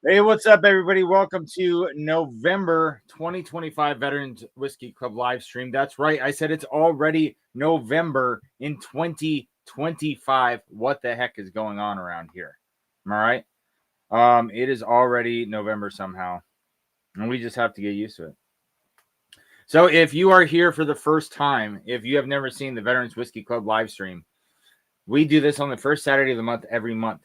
Hey, what's up, everybody? Welcome to November 2025 Veterans Whiskey Club live stream. That's right. I said it's already November in 2025. What the heck is going on around here? Am I right? It is already November somehow, and we just have to get used to it. So if you are here for the first time, if you have never seen the Veterans Whiskey Club live stream, we do this on the first Saturday of the month every month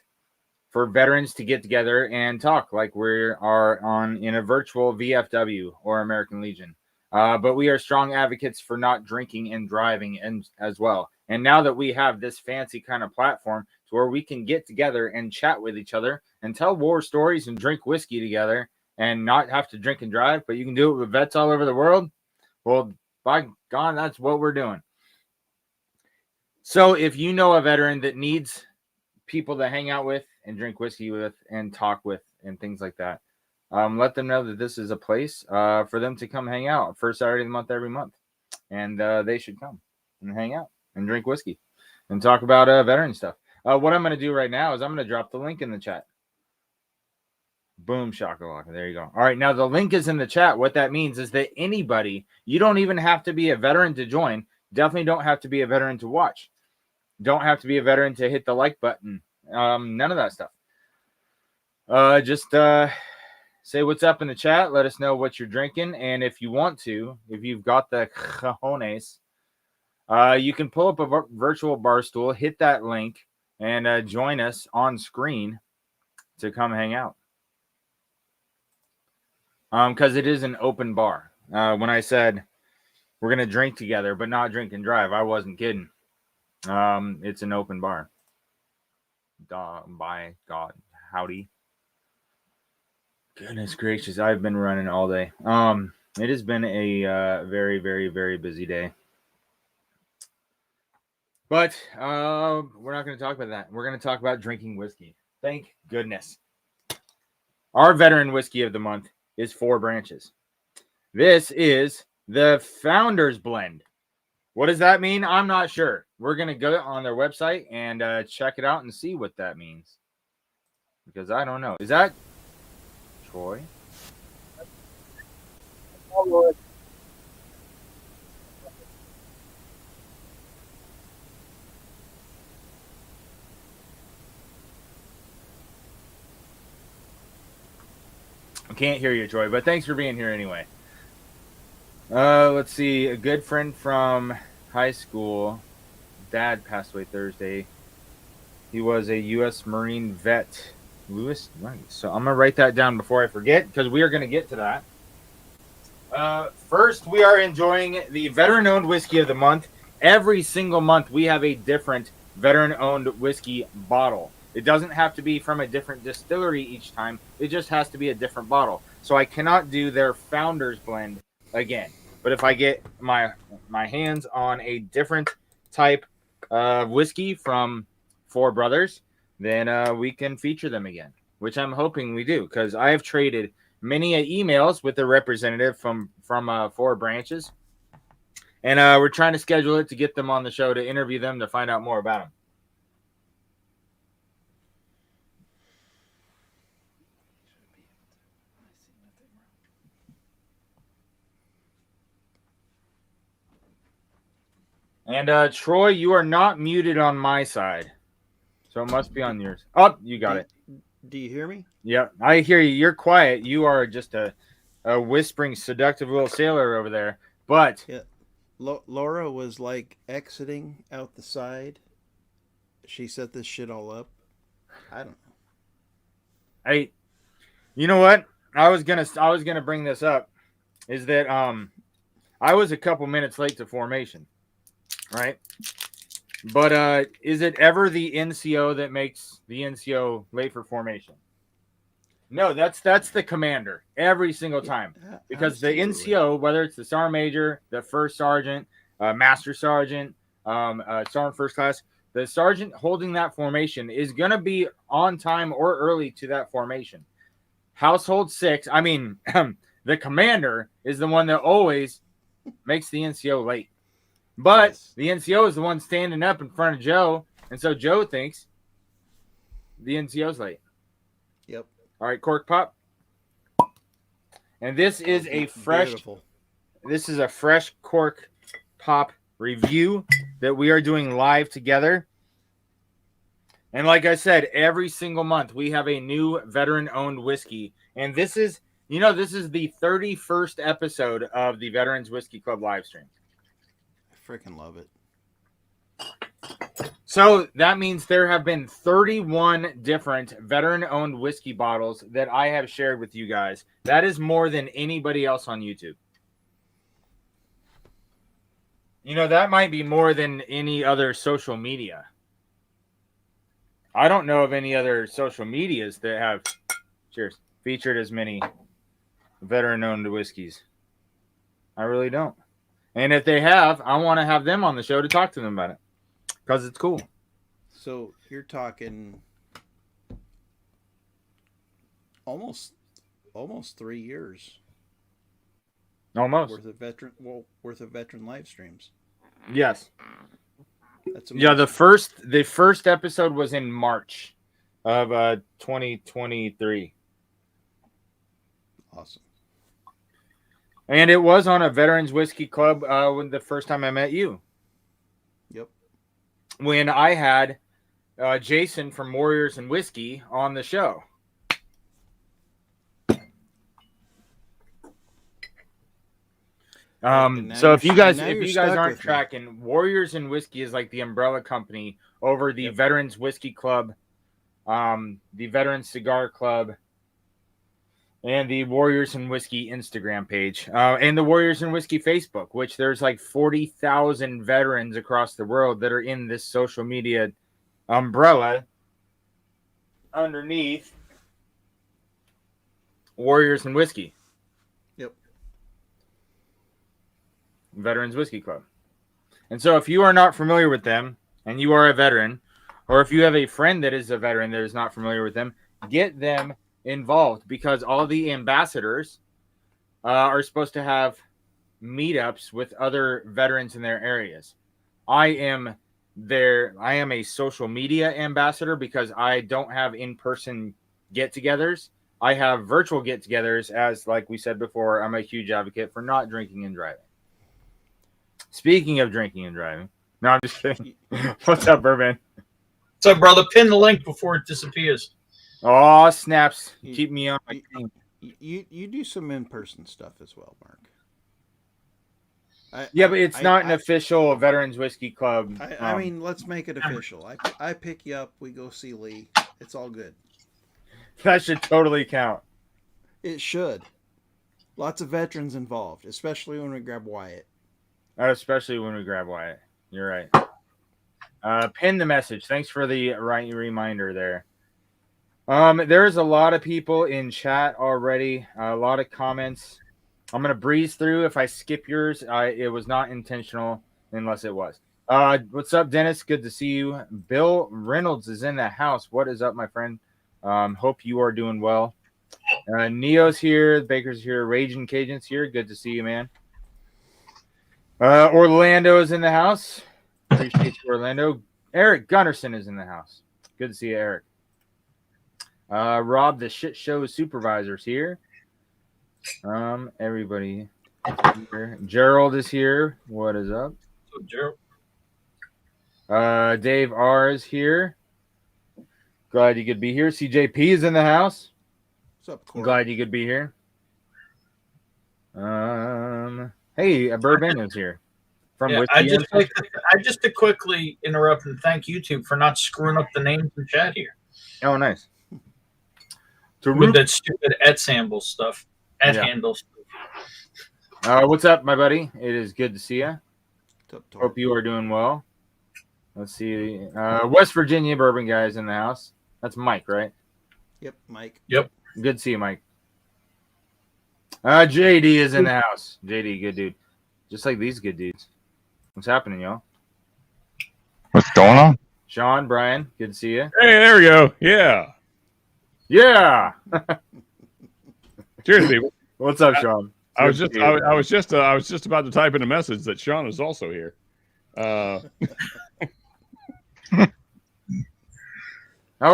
for veterans to get together and talk like we are on in a virtual VFW or American Legion. But we are strong advocates for not drinking and driving and as well. And now that we have this fancy kind of platform to where we can get together and chat with each other and tell war stories and drink whiskey together and not have to drink and drive, but you can do it with vets all over the world. Well, by God, that's what we're doing. So if you know a veteran that needs people to hang out with and drink whiskey with and talk with and things like that, let them know that this is a place for them to come hang out first Saturday of the month every month, and they should come and hang out and drink whiskey and talk about veteran stuff. What I'm going to do right now is I'm going to drop the link in the chat. Boom, shakalaka. There you go. All right, now the link is in the chat. What that means is that anybody, you don't even have to be a veteran to join. Definitely don't have to be a veteran to watch. Don't have to be a veteran to hit the like button. None of that stuff. Just say what's up in the chat. Let us know what you're drinking. And if you want to, if you've got the cojones, you can pull up a virtual bar stool, hit that link, and join us on screen to come hang out. Because it is an open bar. When I said we're going to drink together, but not drink and drive, I wasn't kidding. It's an open bar. By God, howdy. Goodness gracious, I've been running all day. It has been a very, very, very busy day. But we're not going to talk about that. We're going to talk about drinking whiskey. Thank goodness. Our veteran whiskey of the month is Four Branches. This is the Founders Blend. What does that mean? I'm not sure. We're going to go on their website and check it out and see what that means. Because I don't know. Is that Troy? I can't hear you, Troy, but thanks for being here anyway. Let's see. A good friend from high school, dad passed away Thursday. He was a U.S. Marine vet. Lewis, right. So I'm going to write that down before I forget, because we are going to get to that. First, we are enjoying the veteran-owned whiskey of the month. Every single month, we have a different veteran-owned whiskey bottle. It doesn't have to be from a different distillery each time. It just has to be a different bottle. So I cannot do their Founders Blend again. But if I get my hands on a different type of whiskey from Four Brothers, then we can feature them again, which I'm hoping we do, because I have traded many emails with the representative from Four Branches, and we're trying to schedule it to get them on the show to interview them to find out more about them. And Troy, you are not muted on my side, so it must be on yours. Oh, you got it. Do you hear me? Yeah, I hear you. You're quiet. You are just a whispering, seductive little sailor over there. But yeah, Laura was like exiting out the side. She set this shit all up. I don't know. You know what? I was gonna bring this up. Is that I was a couple minutes late to formation, right? But is it ever the NCO that makes the NCO late for formation? No, that's the commander every single time, because absolutely. The NCO, whether it's the sergeant major, the first sergeant, master sergeant, sergeant first class, the sergeant holding that formation is going to be on time or early to that formation. Household 6, I mean, the commander is the one that always makes the NCO late. But yes. The NCO is the one standing up in front of Joe, and so Joe thinks the NCO's late. Yep. All right, cork pop. And this is a fresh. Beautiful. This is a fresh cork pop review that we are doing live together. And like I said, every single month we have a new veteran-owned whiskey. And this is, this is the 31st episode of the Veterans Whiskey Club live stream. I freaking love it. So that means there have been 31 different veteran-owned whiskey bottles that I have shared with you guys. That is more than anybody else on YouTube. That might be more than any other social media. I don't know of any other social medias that have, featured as many veteran-owned whiskeys. I really don't. And if they have, I want to have them on the show to talk to them about it. Because it's cool. So you're talking almost 3 years. Almost. Worth of veteran live streams. Yes. That's amazing. Yeah, the first episode was in March of 2023. Awesome. And it was on a Veterans Whiskey Club when the first time I met you. Yep. When I had Jason from Warriors and Whiskey on the show. So if you guys aren't tracking, Warriors and Whiskey is like the umbrella company over the Veterans Whiskey Club, the Veterans Cigar Club, and the Warriors and Whiskey Instagram page, and the Warriors and Whiskey Facebook, which there's like 40,000 veterans across the world that are in this social media umbrella underneath Warriors and Whiskey. Veterans Whiskey Club. And so if you are not familiar with them and you are a veteran, or if you have a friend that is a veteran that is not familiar with them, get them involved, because all the ambassadors are supposed to have meetups with other veterans in their areas. I am a social media ambassador because I don't have in-person get-togethers. I have virtual get-togethers, as like we said before, I'm a huge advocate for not drinking and driving. Speaking of drinking and driving. No, I'm just kidding. What's up, Bourbon? What's up, brother? Pin the link before it disappears. Oh, snaps. Keep me on my team. You do some in-person stuff as well, Mark. But it's not an official Veterans Whiskey Club. I mean, let's make it official. I pick you up. We go see Lee. It's all good. That should totally count. It should. Lots of veterans involved, especially when we grab Wyatt. Especially when we grab Wyatt. You're right. Pin the message. Thanks for the reminder there. There's a lot of people in chat already. A lot of comments. I'm going to breeze through. If I skip yours, it was not intentional unless it was. What's up, Dennis? Good to see you. Bill Reynolds is in the house. What is up, my friend? Hope you are doing well. Neo's here. Baker's here. Raging Cajun's here. Good to see you, man. Orlando is in the house. Appreciate you, Orlando. Eric Gunnarsson is in the house. Good to see you, Eric. Rob, the shit show supervisor's here. Everybody is here. Gerald is here. What is up? What's up, Gerald? Dave R is here. Glad you could be here. CJP is in the house. What's up, Corey? Glad you could be here. Hey, Bourbon is here. I just to quickly interrupt and thank YouTube for not screwing up the names in chat here. Oh, nice. With that stupid @samble stuff, @handle stuff. What's up, my buddy? It is good to see you. Hope you are doing well. Let's see. West Virginia Bourbon guys in the house. That's Mike, right? Yep, Mike. Yep. Good to see you, Mike. JD is in the house. JD, good dude. Just like these good dudes. What's happening, y'all? What's going on? Sean, Brian, good to see you. Hey, there we go. Yeah. Yeah. Cheers, people. What's up, Sean? I was just about to type in a message that Sean is also here. Oh,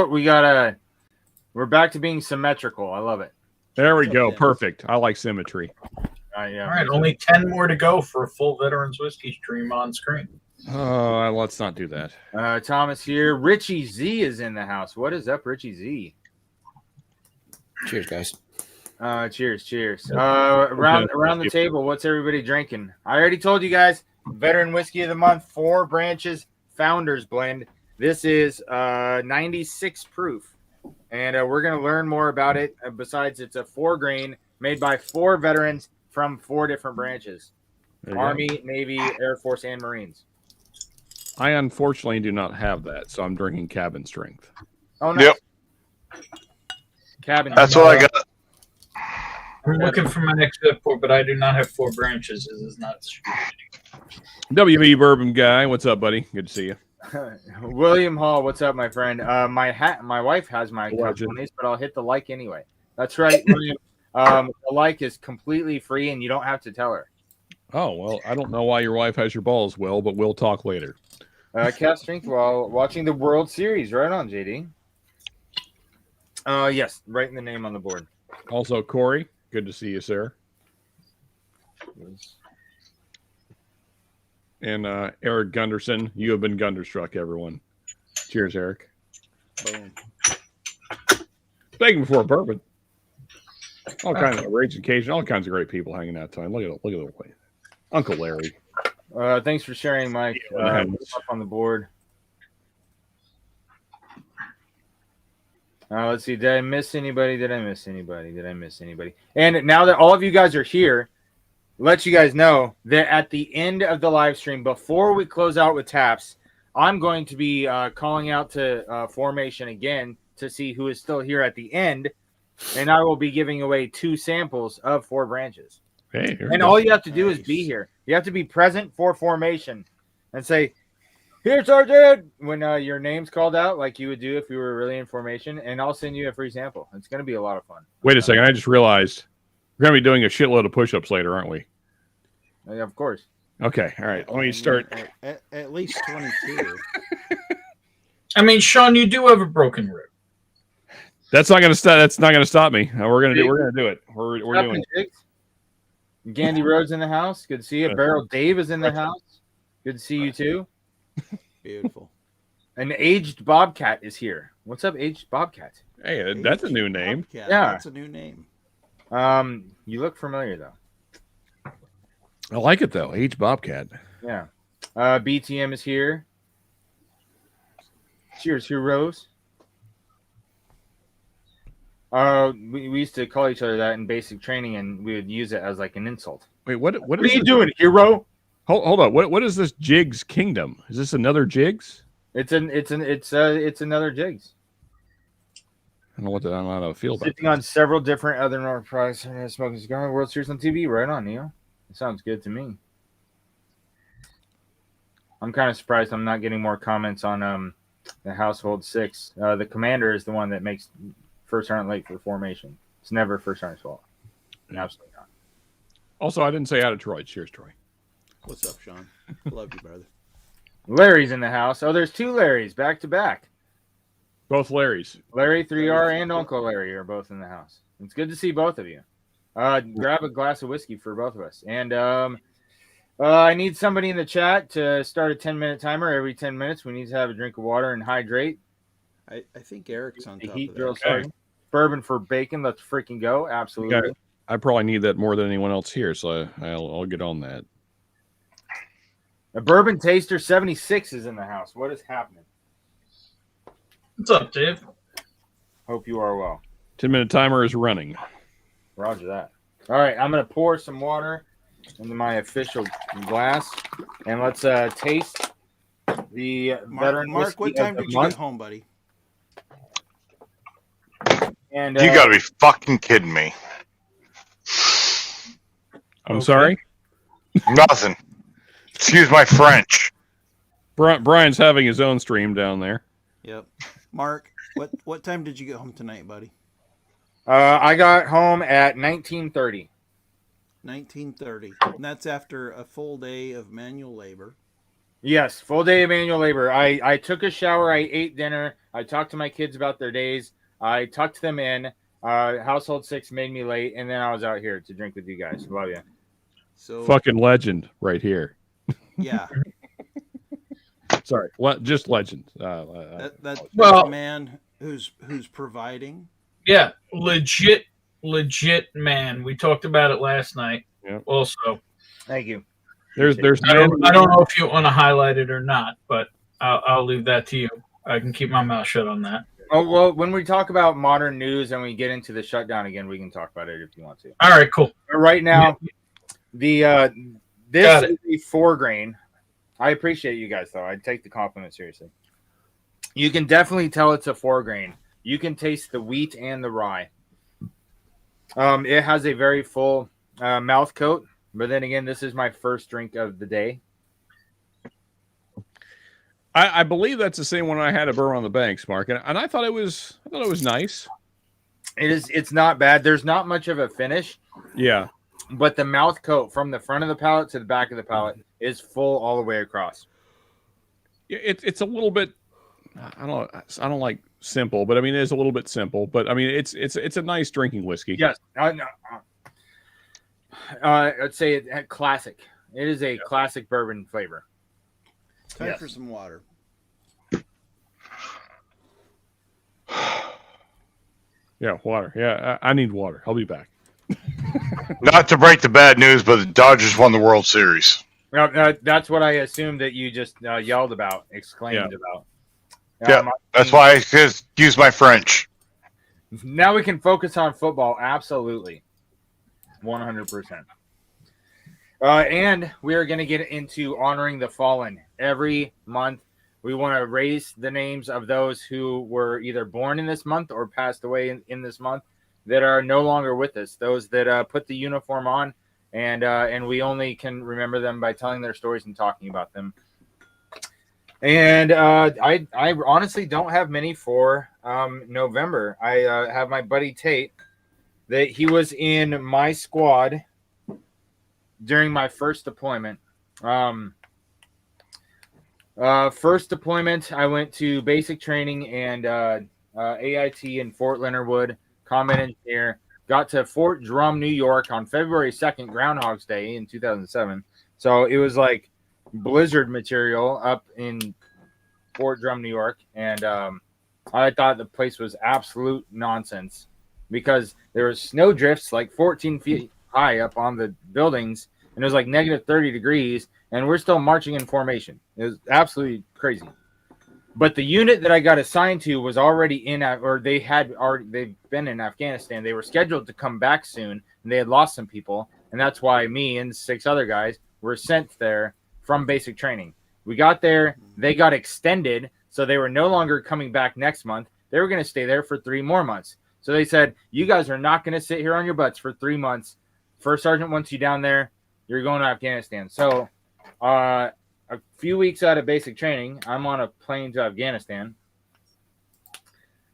we got We're back to being symmetrical. I love it. There we What's up, go. Dennis? Perfect. I like symmetry. Yeah, All right, only 10 more to go for a full Veterans Whiskey stream on screen. Oh, let's not do that. Thomas here. Richie Z is in the house. What is up, Richie Z? Cheers, guys. Cheers. Around the table, what's everybody drinking? I already told you guys, Veteran Whiskey of the Month, 4 Branches Founders Blend. This is 96 proof, and we're going to learn more about it. Besides, it's a 4-grain made by 4 veterans from 4 different branches: Army, Navy, Air Force, and Marines. I unfortunately do not have that, so I'm drinking cabin strength. Oh, nice. Yep. Cabin. That's what I got. I'm looking for my next report, but I do not have 4 branches. This is not WB Bourbon guy, what's up, buddy? Good to see you. William Hall, what's up, my friend? My wife has my Watch it. companies, but I'll hit the like anyway. That's right, William. The like is completely free, and you don't have to tell her. Oh, well, I don't know why your wife has your balls, Will, but we'll talk later. Cast strength while watching the World Series. Right on, JD. Yes, writing the name on the board. Also, Corey, good to see you, sir. And Eric Gunderson, you have been Gunderstruck, everyone. Cheers, Eric. Boom. Begging for a bourbon. All kinds of rage occasion, all kinds of great people hanging out tonight. Look at the way. Uncle Larry. Thanks for sharing, Mike. Yeah, up on the board. Let's see. Did I miss anybody? And now that all of you guys are here, let you guys know that at the end of the live stream, before we close out with taps, I'm going to be calling out to formation again to see who is still here at the end, and I will be giving away 2 samples of 4 branches. Hey, and all you have to do is be here. You have to be present for formation and say, "Here, Sergeant," when your name's called out, like you would do if you were really in formation, and I'll send you a free sample. It's going to be a lot of fun. Wait a second. I just realized we're going to be doing a shitload of push-ups later, aren't we? Yeah, of course. Okay. All right. Let me start. At least 22. I mean, Sean, you do have a broken rib. That's not going to stop. That's not going to stop me. We're going to do it. We're doing it. Gandy Rhodes in the house. Good to see you. Barrel Dave is in the house. Good to see you too. Beautiful. An aged Bobcat is here. What's up, aged Bobcat? Hey, that's a new name. Yeah, Yeah. that's a new name. You look familiar though. I like it though. H Bobcat. Yeah. BTM is here. Cheers, heroes. We used to call each other that in basic training, and we would use it as like an insult. Wait, what What are you doing, hero? Hold on. What is this Jigs Kingdom? Is this another Jigs? It's another Jigs. I don't know how to feel about Sitting on several different other North products, smoking cigar, World Series on TV. Right on, Neil. It sounds good to me. I'm kind of surprised I'm not getting more comments on the Household 6. The commander is the one that makes first sergeant late for formation. It's never first sergeant's fault. Absolutely not. Also, I didn't say hi to Troy. Cheers, Troy. What's up, Sean? Love you, brother. Larry's in the house. Oh, there's 2 Larrys back to back. Both Larrys. Larry 3R and Uncle Larry are both in the house. It's good to see both of you. Grab a glass of whiskey for both of us. And I need somebody in the chat to start a 10-minute timer. Every 10 minutes, we need to have a drink of water and hydrate. I think Eric's on The top heat of drill that. starting. Bourbon for bacon. Let's freaking go. Absolutely. I probably need that more than anyone else here, so I'll get on that. A Bourbon Taster 76 is in the house. What is happening? What's up, Dave? Hope you are well. 10-minute timer is running. Roger that. All right, I'm going to pour some water into my official glass, and let's taste the veteran Mark, whiskey what time of the did you month. get home, buddy? And You got to be fucking kidding me. I'm sorry? Nothing. Excuse my French. Brian's having his own stream down there. Yep. Mark, what time did you get home tonight, buddy? I got home at 19:30. 19:30. And that's after a full day of manual labor. Yes, full day of manual labor. I took a shower. I ate dinner. I talked to my kids about their days. I tucked them in. Household 6 made me late, and then I was out here to drink with you guys. Love you. So Fucking legend right here. yeah, Sorry, just legend. that's Well- a man who's providing. Yeah, legit man. We talked about it last night. Yep. Also, Thank you. There's I don't know if you want to highlight it or not, but I'll leave that to you. I can keep my mouth shut on that. Oh, well, when we talk about modern news and we get into the shutdown again, we can talk about it if you want to. All right, cool. But right now, Got this it. is a 4 grain. I appreciate you guys, though. I take the compliment seriously. You can definitely tell it's a 4 grain. You can taste the wheat and the rye. It has a very full mouth coat, but then again, this is my first drink of the day. I believe that's the same one I had at Bourbon on the Banks, Mark, and I thought it was nice. It's not bad. There's not much of a finish. Yeah. But the mouth coat from the front of the palate to the back of the palate is full all the way across. It's a little bit. I don't like simple, but I mean it is a little bit simple. But I mean it's a nice drinking whiskey. Yes, I'd say it classic. It is a classic bourbon flavor. Time for some water. Yeah, water. Yeah, I need water. I'll be back. Not to break the bad news, but the Dodgers won the World Series. That's what I assumed that you just yelled about, exclaimed about. Yeah, that's why I just use my French. Now we can focus on football. Absolutely. 100%. And we are going to get into honoring the fallen. Every month, we want to raise the names of those who were either born in this month or passed away in this month that are no longer with us. Those that put the uniform on, and we only can remember them by telling their stories and talking about them. And I honestly don't have many for November. I have my buddy Tate, that he was in my squad during my first deployment. First deployment, I went to basic training and AIT in Fort Leonard Wood, combat engineer. Got to Fort Drum, New York on February 2nd, Groundhog's Day in 2007. So it was like blizzard material up in Fort Drum, New York. And I thought the place was absolute nonsense because there was snow drifts like 14 feet high up on the buildings, and it was like negative 30 degrees, and we're still marching in formation. It was absolutely crazy. But the unit that I got assigned to was already they've been in Afghanistan. They were scheduled to come back soon, and they had lost some people, and that's why me and 6 other guys were sent there from basic training. We got there, they got extended, so they were no longer coming back next month. They were going to stay there for 3 more months. So they said, you guys are not going to sit here on your butts for 3 months. First sergeant wants you down there. You're going to Afghanistan. So a few weeks out of basic training, I'm on a plane to Afghanistan.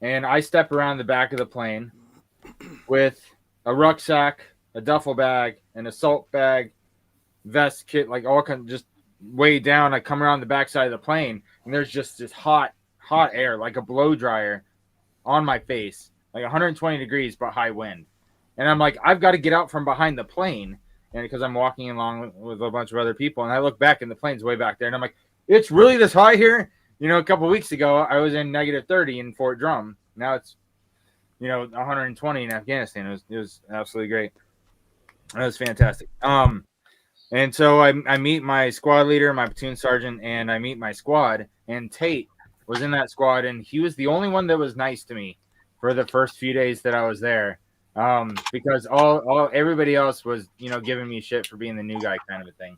And I step around the back of the plane with a rucksack, a duffel bag, an assault bag, vest, kit, like all kind of just way down. I come around the backside of the plane, and there's just this hot air, like a blow dryer on my face, like 120 degrees, but high wind. And I'm like, I've got to get out from behind the plane. And because I'm walking along with a bunch of other people, and I look back and the plane's way back there, and I'm like, it's really this high here? You know, a couple of weeks ago, I was in negative 30 in Fort Drum. Now it's, 120 in Afghanistan. It was absolutely great. That was fantastic. And so I meet my squad leader, my platoon sergeant, and I meet my squad. And Tate was in that squad, and he was the only one that was nice to me for the first few days that I was there. Because everybody else was, giving me shit for being the new guy kind of a thing.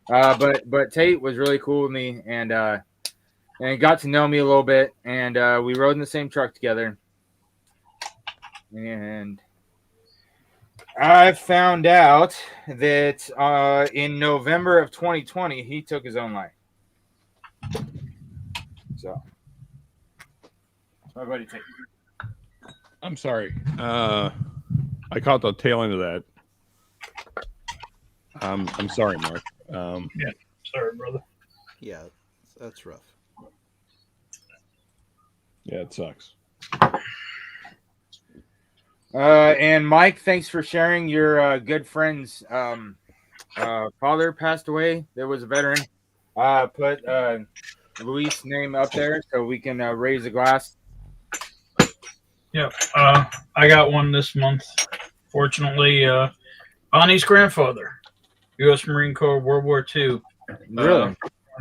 But Tate was really cool with me and got to know me a little bit, and we rode in the same truck together. And I found out that in November of 2020, he took his own life. So, my buddy Tate. I'm sorry. I caught the tail end of that. I'm sorry, Mark. Yeah, sorry, brother. Yeah, that's rough. Yeah, it sucks. And Mike, thanks for sharing your good friend's father passed away. There was a veteran. Put Luis' name up there so we can raise a glass. Yeah, I got one this month. Fortunately, Bonnie's grandfather, U.S. Marine Corps, World War II. Really?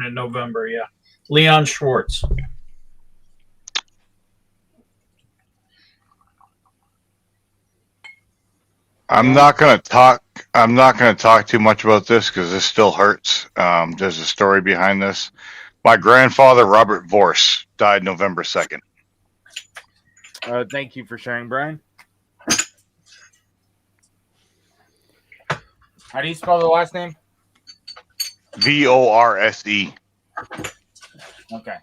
In November, yeah. Leon Schwartz. I'm not going to talk. I'm not going to talk too much about this because this still hurts. There's a story behind this. My grandfather, Robert Vorse, died November 2nd. Thank you for sharing, Brian. How do you spell the last name? Vorse. Okay.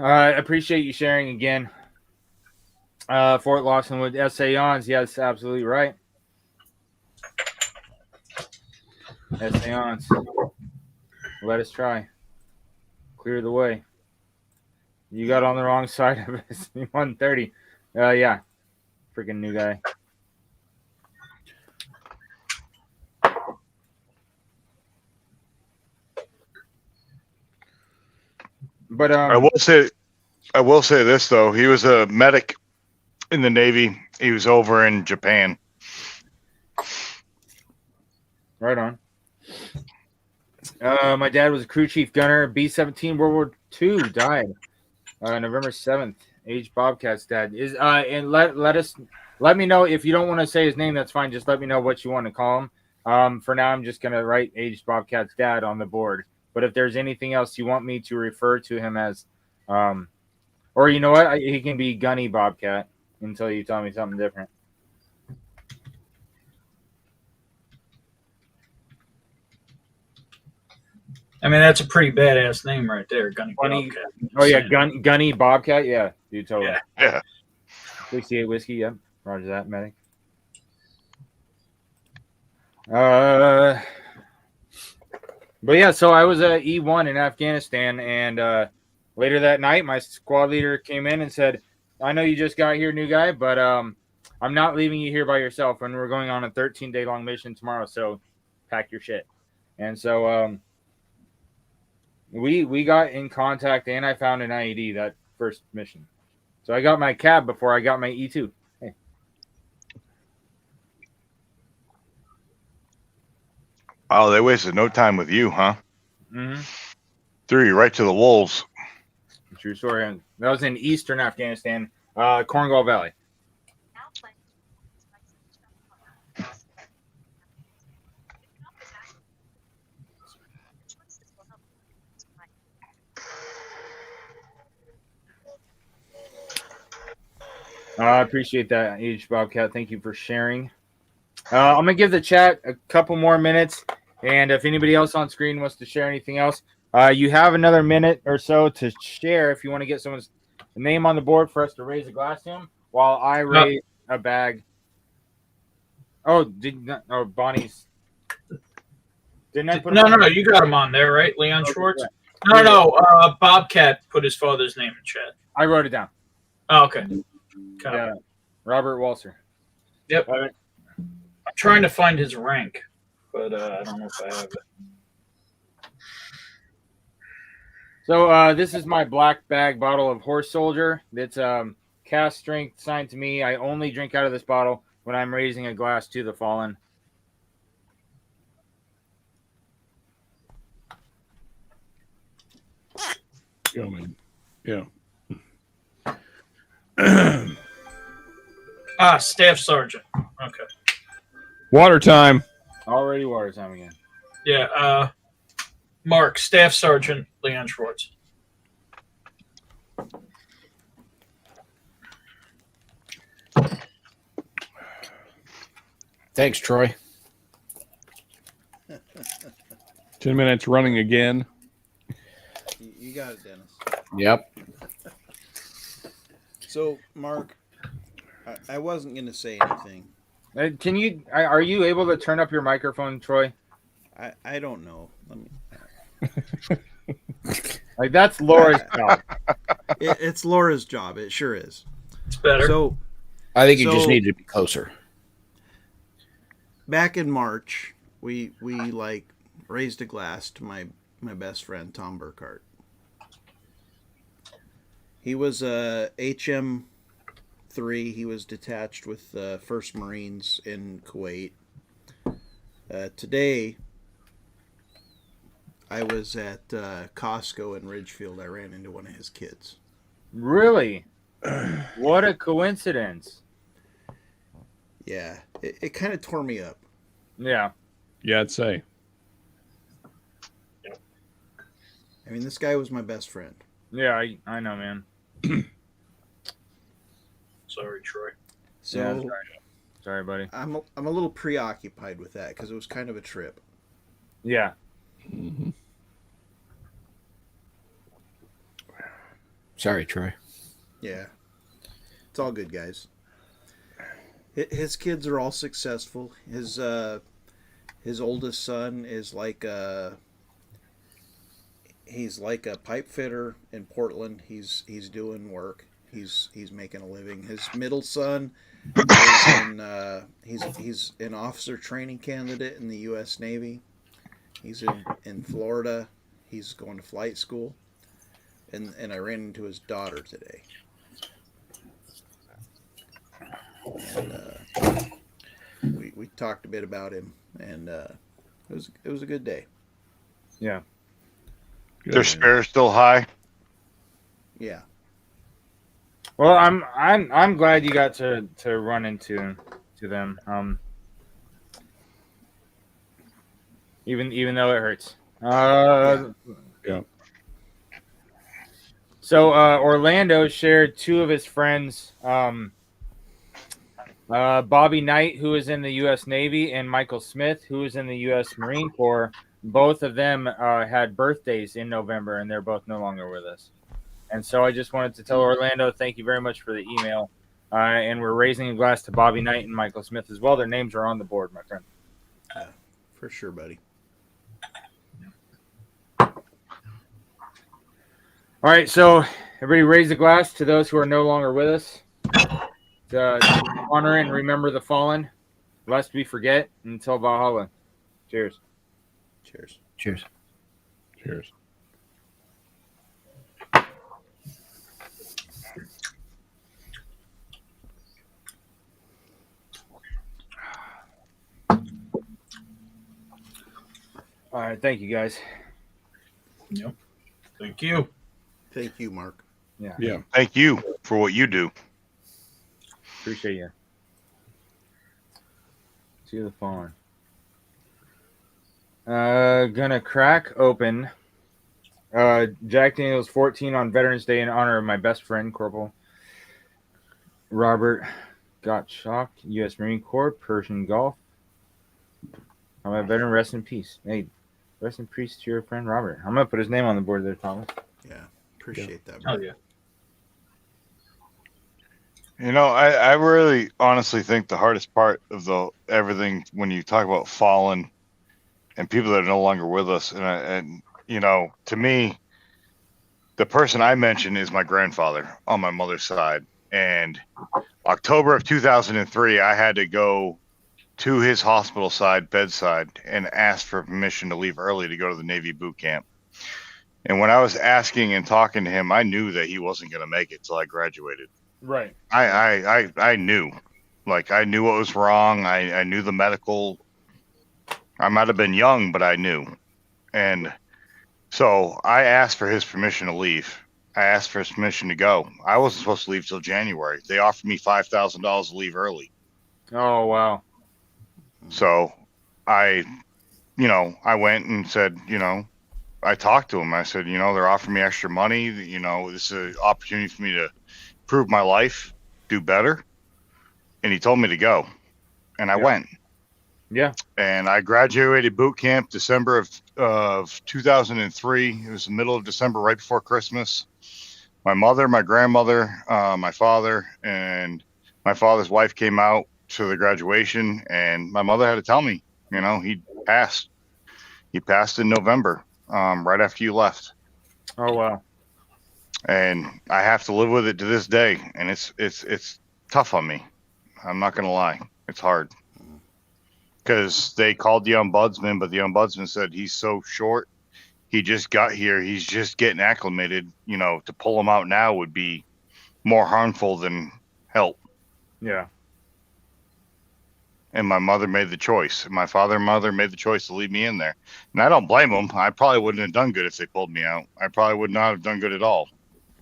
I appreciate you sharing again. Fort Lawson with SA-ons. Yes, absolutely right. SA-ons. Let us try. Clear the way. You got on the wrong side of it. 130. Yeah. Freaking new guy. But I will say this though. He was a medic in the Navy. He was over in Japan. Right on. My dad was a crew chief gunner, B-17 World War II, died November 7th. Aged Bobcat's dad is and let me know if you don't want to say his name. That's fine. Just let me know what you want to call him. For now, I'm just gonna write Aged Bobcat's dad on the board. But if there's anything else you want me to refer to him as, or you know what, he can be Gunny Bobcat until you tell me something different. I mean, that's a pretty badass name right there, Gunny Bobcat. Oh yeah, Gunny Bobcat. Yeah, dude, totally. Yeah. 68 whiskey. Yep, roger that, medic. But yeah, so I was at E1 in Afghanistan, and later that night, my squad leader came in and said, "I know you just got here, new guy, but I'm not leaving you here by yourself, and we're going on a 13-day long mission tomorrow. So pack your shit." And so we got in contact, and I found an IED that first mission. So I got my cab before I got my E2. Hey. Oh, they wasted no time with you, huh? Mm-hmm. Threw you right to the wolves. True story. That was in eastern Afghanistan, Korengal Valley. I appreciate that, H Bobcat. Thank you for sharing. I'm going to give the chat a couple more minutes, and if anybody else on screen wants to share anything else, you have another minute or so to share if you want to get someone's name on the board for us to raise a glass to him while I raise a bag. Oh, Bonnie's. Didn't I put No, you got him on there, right? Leon Schwartz? Yeah. No, Bobcat put his father's name in chat. I wrote it down. Oh, okay. Yeah, Robert Walser. Yep. I'm trying to find his rank, but I don't know if I have it. So this is my black bag bottle of Horse Soldier. It's cast strength signed to me. I only drink out of this bottle when I'm raising a glass to the fallen. Yeah. Staff Sergeant. Okay. Water time. Already water time again. Yeah. Mark, Staff Sergeant Leon Schwartz. Thanks, Troy. 10 minutes running again. You got it, Dennis. Yep. So, Mark, I wasn't going to say anything. Can you? Are you able to turn up your microphone, Troy? I don't know. Let me. Like that's Laura's job. It's Laura's job. It sure is. It's better. So I think you just So- need to be closer. back in March, we like raised a glass to my best friend Tom Burkhart. He was a HM3. He was detached with the 1st Marines in Kuwait. Today, I was at Costco in Ridgefield. I ran into one of his kids. Really? What a coincidence. Yeah, it kind of tore me up. Yeah. Yeah, I'd say. I mean, this guy was my best friend. Yeah, I know, man. Sorry, Troy. So Yeah, sorry, buddy. I'm a little preoccupied with that because it was kind of a trip. Yeah. Mm-hmm. Sorry, Troy. Yeah, it's all good, guys. His kids are all successful. His oldest son is he's like a pipe fitter in Portland. He's doing work. He's making a living. His middle son is he's an officer training candidate in the U.S. Navy. He's in Florida. He's going to flight school. And I ran into his daughter today. And we talked a bit about him, and it was a good day. Yeah. Good. Their spirits still high. Yeah. Well, I'm glad you got to run into them. Even though it hurts. Yeah. So Orlando shared 2 of his friends, Bobby Knight, who is in the U.S. Navy, and Michael Smith, who is in the U.S. Marine Corps. Both of them had birthdays in November, and they're both no longer with us. And so I just wanted to tell Orlando, thank you very much for the email. And we're raising a glass to Bobby Knight and Michael Smith as well. Their names are on the board, my friend. For sure, buddy. All right, so everybody raise a glass to those who are no longer with us. To honor and remember the fallen, lest we forget, until Valhalla. Cheers. Cheers. Cheers. Cheers. All right, thank you guys. Yep. Thank you. Thank you, Mark. Yeah. Thank you for what you do. Appreciate you. See the fallen. Gonna crack open Jack Daniels 14 on Veterans Day in honor of my best friend, Corporal Robert Gottschalk, U.S. Marine Corps, Persian Gulf. I'm a veteran, rest in peace. Hey, rest in peace to your friend Robert. I'm gonna put his name on the board there, Thomas. Yeah, appreciate that. Oh Mark. yeah. You know, I really honestly think the hardest part of everything when you talk about fallen and people that are no longer with us, and you know, to me, the person I mentioned is my grandfather on my mother's side. And October of 2003, I had to go to his hospital bedside, and ask for permission to leave early to go to the Navy boot camp. And when I was asking and talking to him, I knew that he wasn't going to make it till I graduated. Right. I knew, like, I knew what was wrong. I knew the medical. I might have been young, but I knew. And so I asked for his permission to leave. I asked for his permission to go. I wasn't supposed to leave till January. They offered me $5,000 to leave early. Oh wow. So I went and said, I talked to him. I said, they're offering me extra money. This is an opportunity for me to prove my life, do better. And he told me to go. And I went. Yeah. And I graduated boot camp December of 2003. It was the middle of December, right before Christmas. My mother, my grandmother, my father, and my father's wife came out to the graduation, and my mother had to tell me, he passed. He passed in November, right after you left. Oh wow. and I have to live with it to this day. And it's tough on me. I'm not gonna lie, it's hard because they called the ombudsman, but the ombudsman said he's so short. He just got here. He's just getting acclimated. You know, to pull him out now would be more harmful than help. Yeah. And my mother made the choice. My father and mother made the choice to leave me in there. And I don't blame them. I probably wouldn't have done good if they pulled me out. I probably would not have done good at all.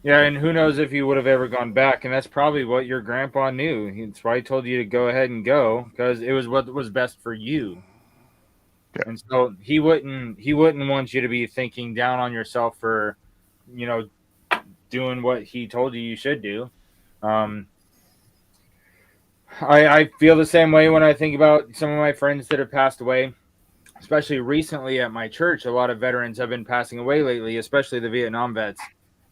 Yeah, and who knows if you would have ever gone back. And that's probably what your grandpa knew. That's why he told you to go ahead and go, because it was what was best for you. Yeah. And so he wouldn't want you to be thinking down on yourself for, you know, doing what he told you should do. I feel the same way when I think about some of my friends that have passed away, especially recently at my church. A lot of veterans have been passing away lately, especially the Vietnam vets.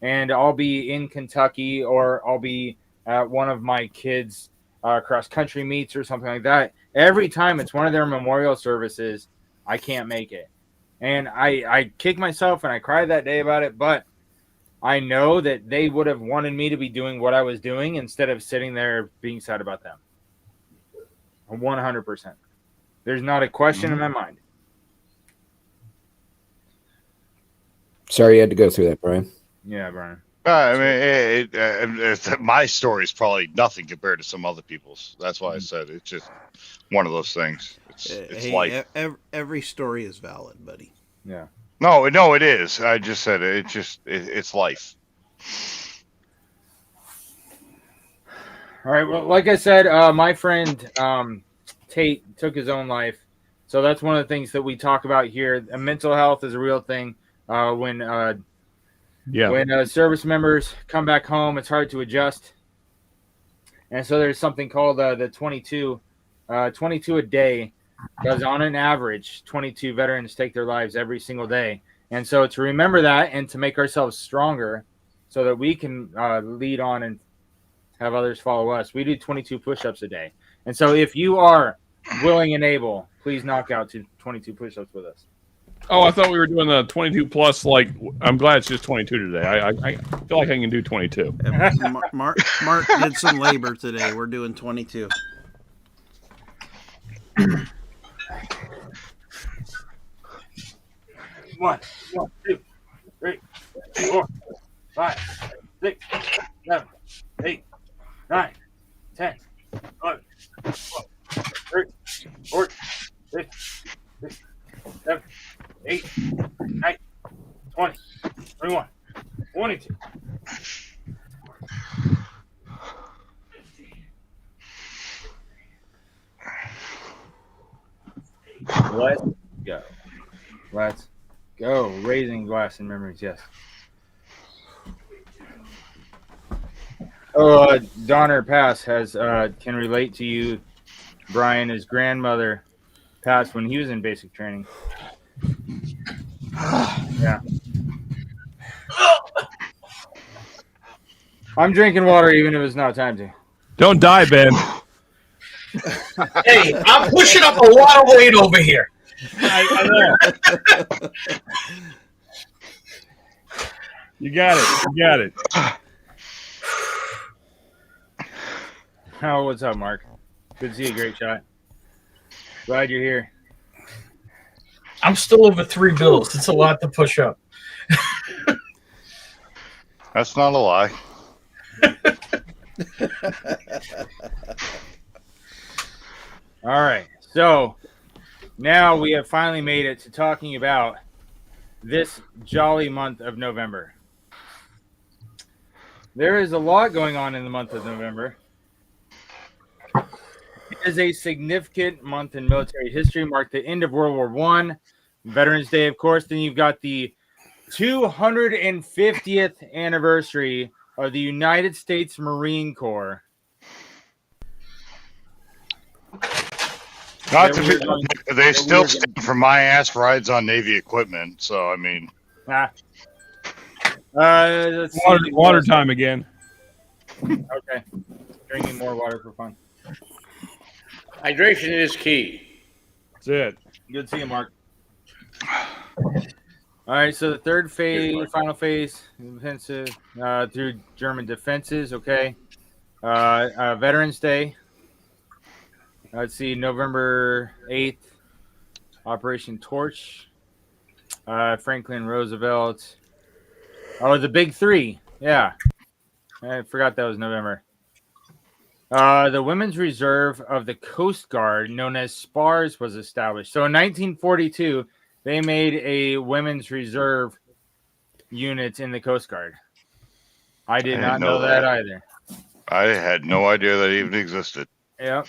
And I'll be in Kentucky, or I'll be at one of my kids' cross-country meets or something like that. Every time it's one of their memorial services, I can't make it. And I kick myself and I cry that day about it, but I know that they would have wanted me to be doing what I was doing instead of sitting there being sad about them. 100%. There's not a question in my mind. Sorry you had to go through that, Brian. Yeah, Brian. I mean, my story is probably nothing compared to some other people's. That's why I said it's just one of those things. It's life. Every story is valid, buddy. Yeah. No, it is. I just said it. It's life. All right. Well, like I said, my friend Tate took his own life. So that's one of the things that we talk about here. Mental health is a real thing. When service members come back home, it's hard to adjust. And so there's something called the 22 a day, because on an average, 22 veterans take their lives every single day. And so to remember that and to make ourselves stronger so that we can lead on and have others follow us, we do 22 push-ups a day. And so if you are willing and able, please knock out to 22 push-ups with us. Oh, I thought we were doing the 22 plus. Like, I'm glad it's just 22 today. I feel like I can do 22. Mark did some labor today. We're doing 22. One, 2, 3, 4, 5, 6, 7, 8, 9, 10, 11, 12, 13, 14, 15, 16, 17, 18, 19, 20, 21, 22. Let's go. Let's go. Raising glass in memories, yes. Oh, Donner Pass has can relate to you, Brian. His grandmother passed when he was in basic training. Yeah. I'm drinking water even if it's not time to. Don't die, Ben. Hey, I'm pushing up a lot of weight over here. I know. You got it. You got it. Oh, what's up, Mark? Good to see you. Great shot. Glad you're here. I'm still over 3 bills. It's a lot to push up. That's not a lie. All right. So now we have finally made it to talking about this jolly month of November. There is a lot going on in the month of November. It is a significant month in military history, marked the end of World War I, Veterans Day, of course. Then you've got the 250th anniversary of the United States Marine Corps. Not to be, they still stand for my ass rides on Navy equipment. So I mean, let's see. Water time again. Okay, drinking more water for fun. Hydration is key. That's it. Good to see you, Mark. All right, so the third phase, final phase, offensive through German defenses. Okay, Veterans Day. Let's see, November 8th, Operation Torch. Franklin Roosevelt. Oh, the Big Three. Yeah, I forgot that was November. The Women's Reserve of the Coast Guard, known as SPARS, was established. So in 1942, they made a Women's Reserve unit in the Coast Guard. I did not know that either. I had no idea that even existed. Yep.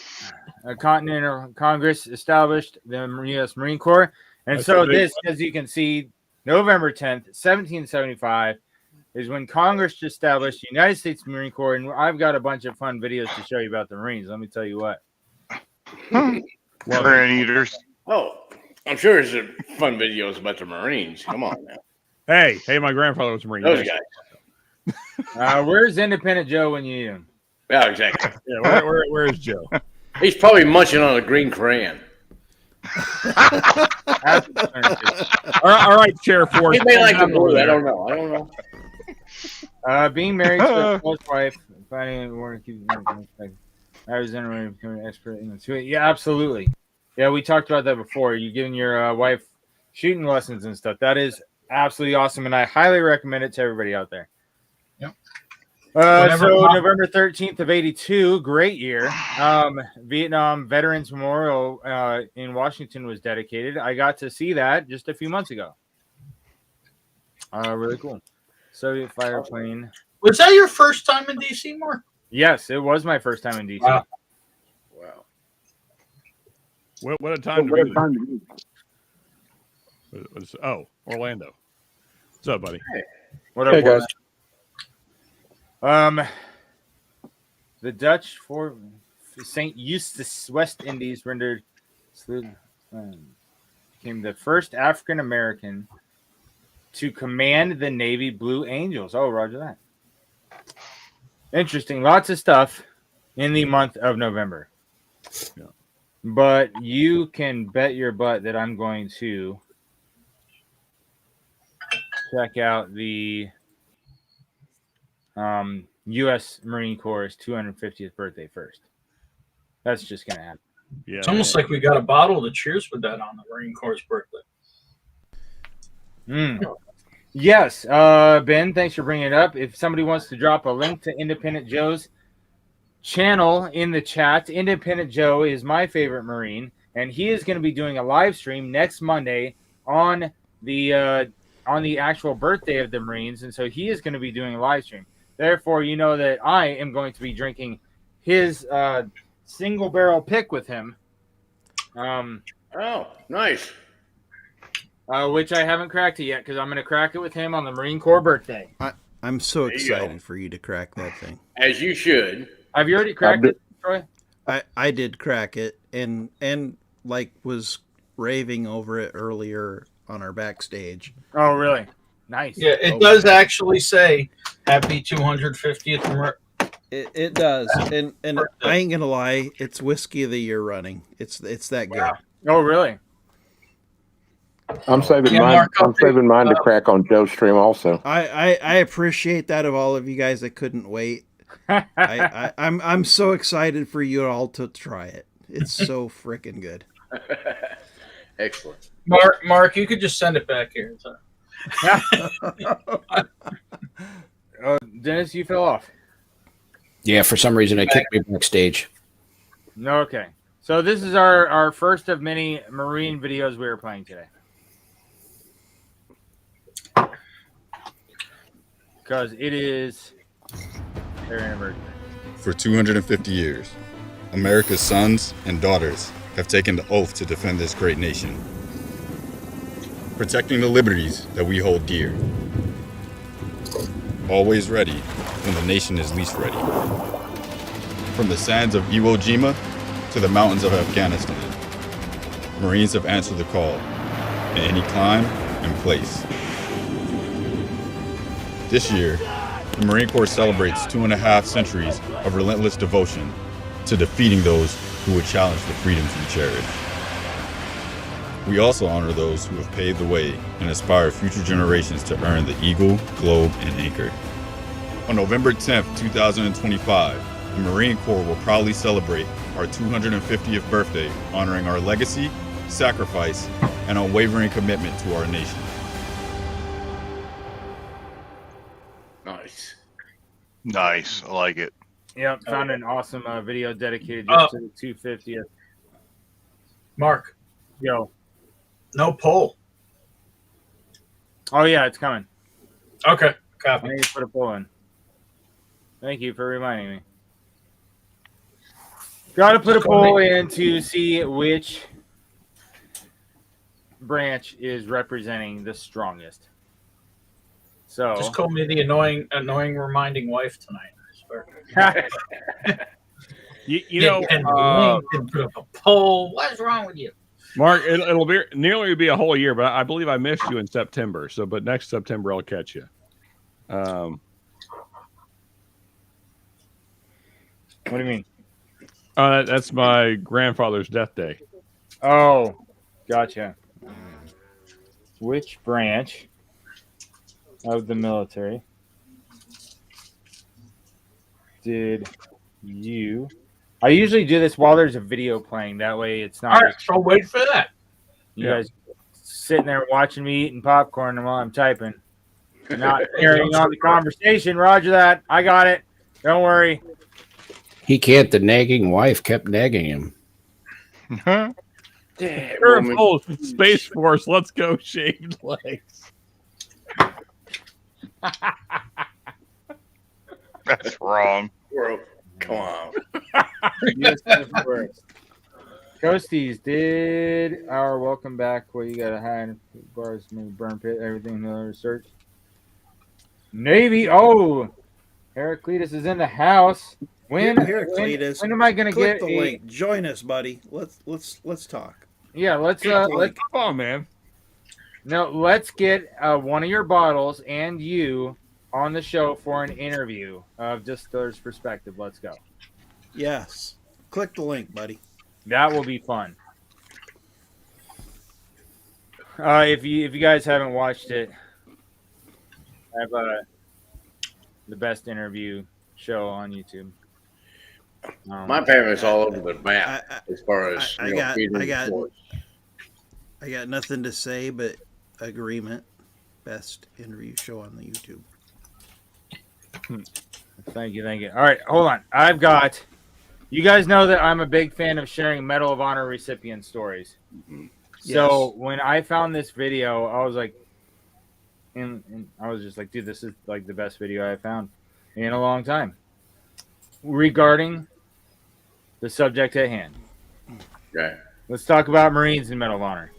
A Continental Congress established the U.S. Marine Corps. And That's so a big this, as you can see, November 10th, 1775, is when Congress established the United States Marine Corps. And I've got a bunch of fun videos to show you about the Marines. Let me tell you what. Current eaters. Oh, I'm sure there's fun videos about the Marines. Come on now. Hey, my grandfather was a Marine. Those guys. Where's Independent Joe when you need him? Yeah, exactly. Yeah, where's Joe? He's probably munching on a green crayon. All right, Chair Force. He may like the blue. I don't know. Being married to a close wife, finding work, I was in becoming an expert in the yeah, absolutely. Yeah, we talked about that before. You giving your wife shooting lessons and stuff. That is absolutely awesome, and I highly recommend it to everybody out there. Yep. So November 13th of 82, great year. Vietnam Veterans Memorial in Washington was dedicated. I got to see that just a few months ago. Really cool. Soviet fighter plane. Was that your first time in DC, Mark? Yes, it was my first time in DC. Wow. What a time to be there. Orlando. What's up, buddy? What up, Hey, guys. The Dutch for St. Eustace West Indies rendered became the first African American to command the Navy Blue Angels. Oh, roger that. Interesting. Lots of stuff in the month of November. Yeah. But you can bet your butt that I'm going to check out the U.S. Marine Corps' 250th birthday first. That's just going to happen. Yeah. It's almost like we got a bottle to cheers with that on the Marine Corps' birthday. Yes, Ben, thanks for bringing it up. If somebody wants to drop a link to Independent Joe's channel in the chat, Independent Joe is my favorite Marine, and he is going to be doing a live stream next Monday on the actual birthday of the Marines, and so he is going to be doing a live stream. Therefore, you know that I am going to be drinking his single barrel pick with him. Oh, nice. Which I haven't cracked it yet because I'm going to crack it with him on the Marine Corps birthday. I'm so There you go. excited for you to crack that thing. As you should. Have you already cracked it, Troy? I did crack it and like was raving over it earlier on our backstage. Oh, really? Nice. Yeah, it does actually say happy 250th. It does, and I ain't gonna lie, it's whiskey of the year running. It's that good. Wow. Oh, really? I'm saving Yeah, mine. Mark, I'm saving mine to crack on Joe's stream also. I appreciate that of all of you guys that couldn't wait. I'm so excited for you all to try it. It's so freaking good. Excellent. Mark, you could just send it back here. So. Dennis, you fell off. Yeah, for some reason it kicked me backstage. No, okay. So this is our first of many Marine videos we are playing today. Because it is their anniversary. For 250 years, America's sons and daughters have taken the oath to defend this great nation, protecting the liberties that we hold dear. Always ready when the nation is least ready. From the sands of Iwo Jima to the mountains of Afghanistan, Marines have answered the call in any clime and place. This year, the Marine Corps celebrates 2.5 centuries of relentless devotion to defeating those who would challenge the freedoms we cherish. We also honor those who have paved the way and inspire future generations to earn the Eagle, Globe, and Anchor. On November 10th, 2025, the Marine Corps will proudly celebrate our 250th birthday, honoring our legacy, sacrifice, and unwavering commitment to our nation. Nice. Nice. I like it. Yep, found an awesome video dedicated just to the 250th. Mark, Yo. no poll. Oh, yeah, it's coming. Okay, I copy. need to put a poll in. Thank you for reminding me. Got to put a poll in to see which branch is representing the strongest. So Just call me the annoying reminding wife tonight. I swear. You know, and link and put up a poll. What's wrong with you? Mark, it'll be nearly be a whole year, but I believe I missed you in September. So, but next September I'll catch you. What do you mean? That's my grandfather's death day. Oh, gotcha. Which branch of the military did you? I usually do this while there's a video playing. That way it's not. All right, so wait for that. You guys sitting there watching me eating popcorn while I'm typing. Not carrying on the conversation. Roger that. I got it. Don't worry. He can't. The nagging wife kept nagging him. Careful, Space Force. Let's go, shaved legs. That's wrong. Bro, come on. Ghosties, did our welcome back where you got a high bars, burn pit, everything in the research. Navy, Heraclitus is in the house. When am I gonna click get the link? Join us, buddy. Let's talk. Yeah, let's Come on, man. No, let's get one of your bottles and you on the show for an interview of Distiller's perspective. Let's go. Yes. Click the link, buddy. That will be fun. If you guys haven't watched it, I have the best interview show on YouTube. My family's all over the map as far as I got nothing to say but agreement. Best interview show on the YouTube. Thank you. All right, hold on. I've got. You guys know that I'm a big fan of sharing Medal of Honor recipient stories. Mm-hmm. So when I found this video, I was like, and I was just like, dude, this is like the best video I've found in a long time regarding the subject at hand. Okay. Let's talk about Marines and Medal of Honor.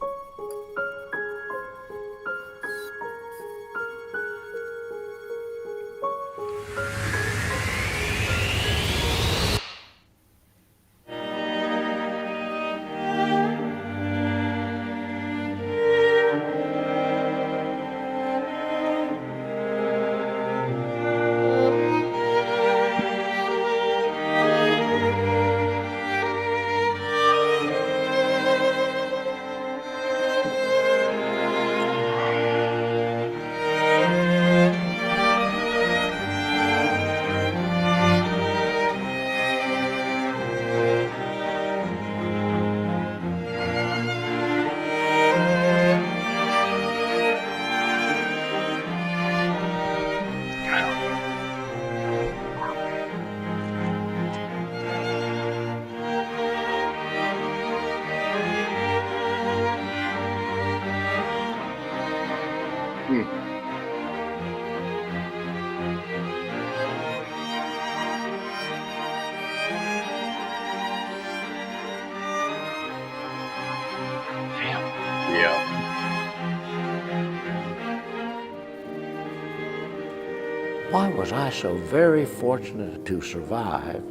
Why was I so very fortunate to survive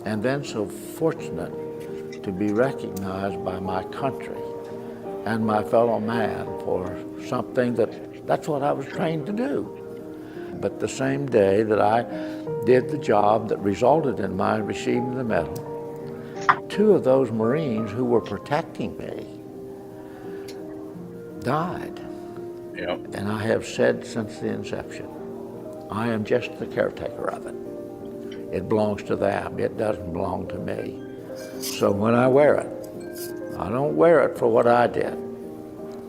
and then so fortunate to be recognized by my country and my fellow man for something that's what I was trained to do? But the same day that I did the job that resulted in my receiving the medal, two of those Marines who were protecting me died. Yep. And I have said since the inception, I am just the caretaker of it. It belongs to them. It doesn't belong to me. So when I wear it, I don't wear it for what I did.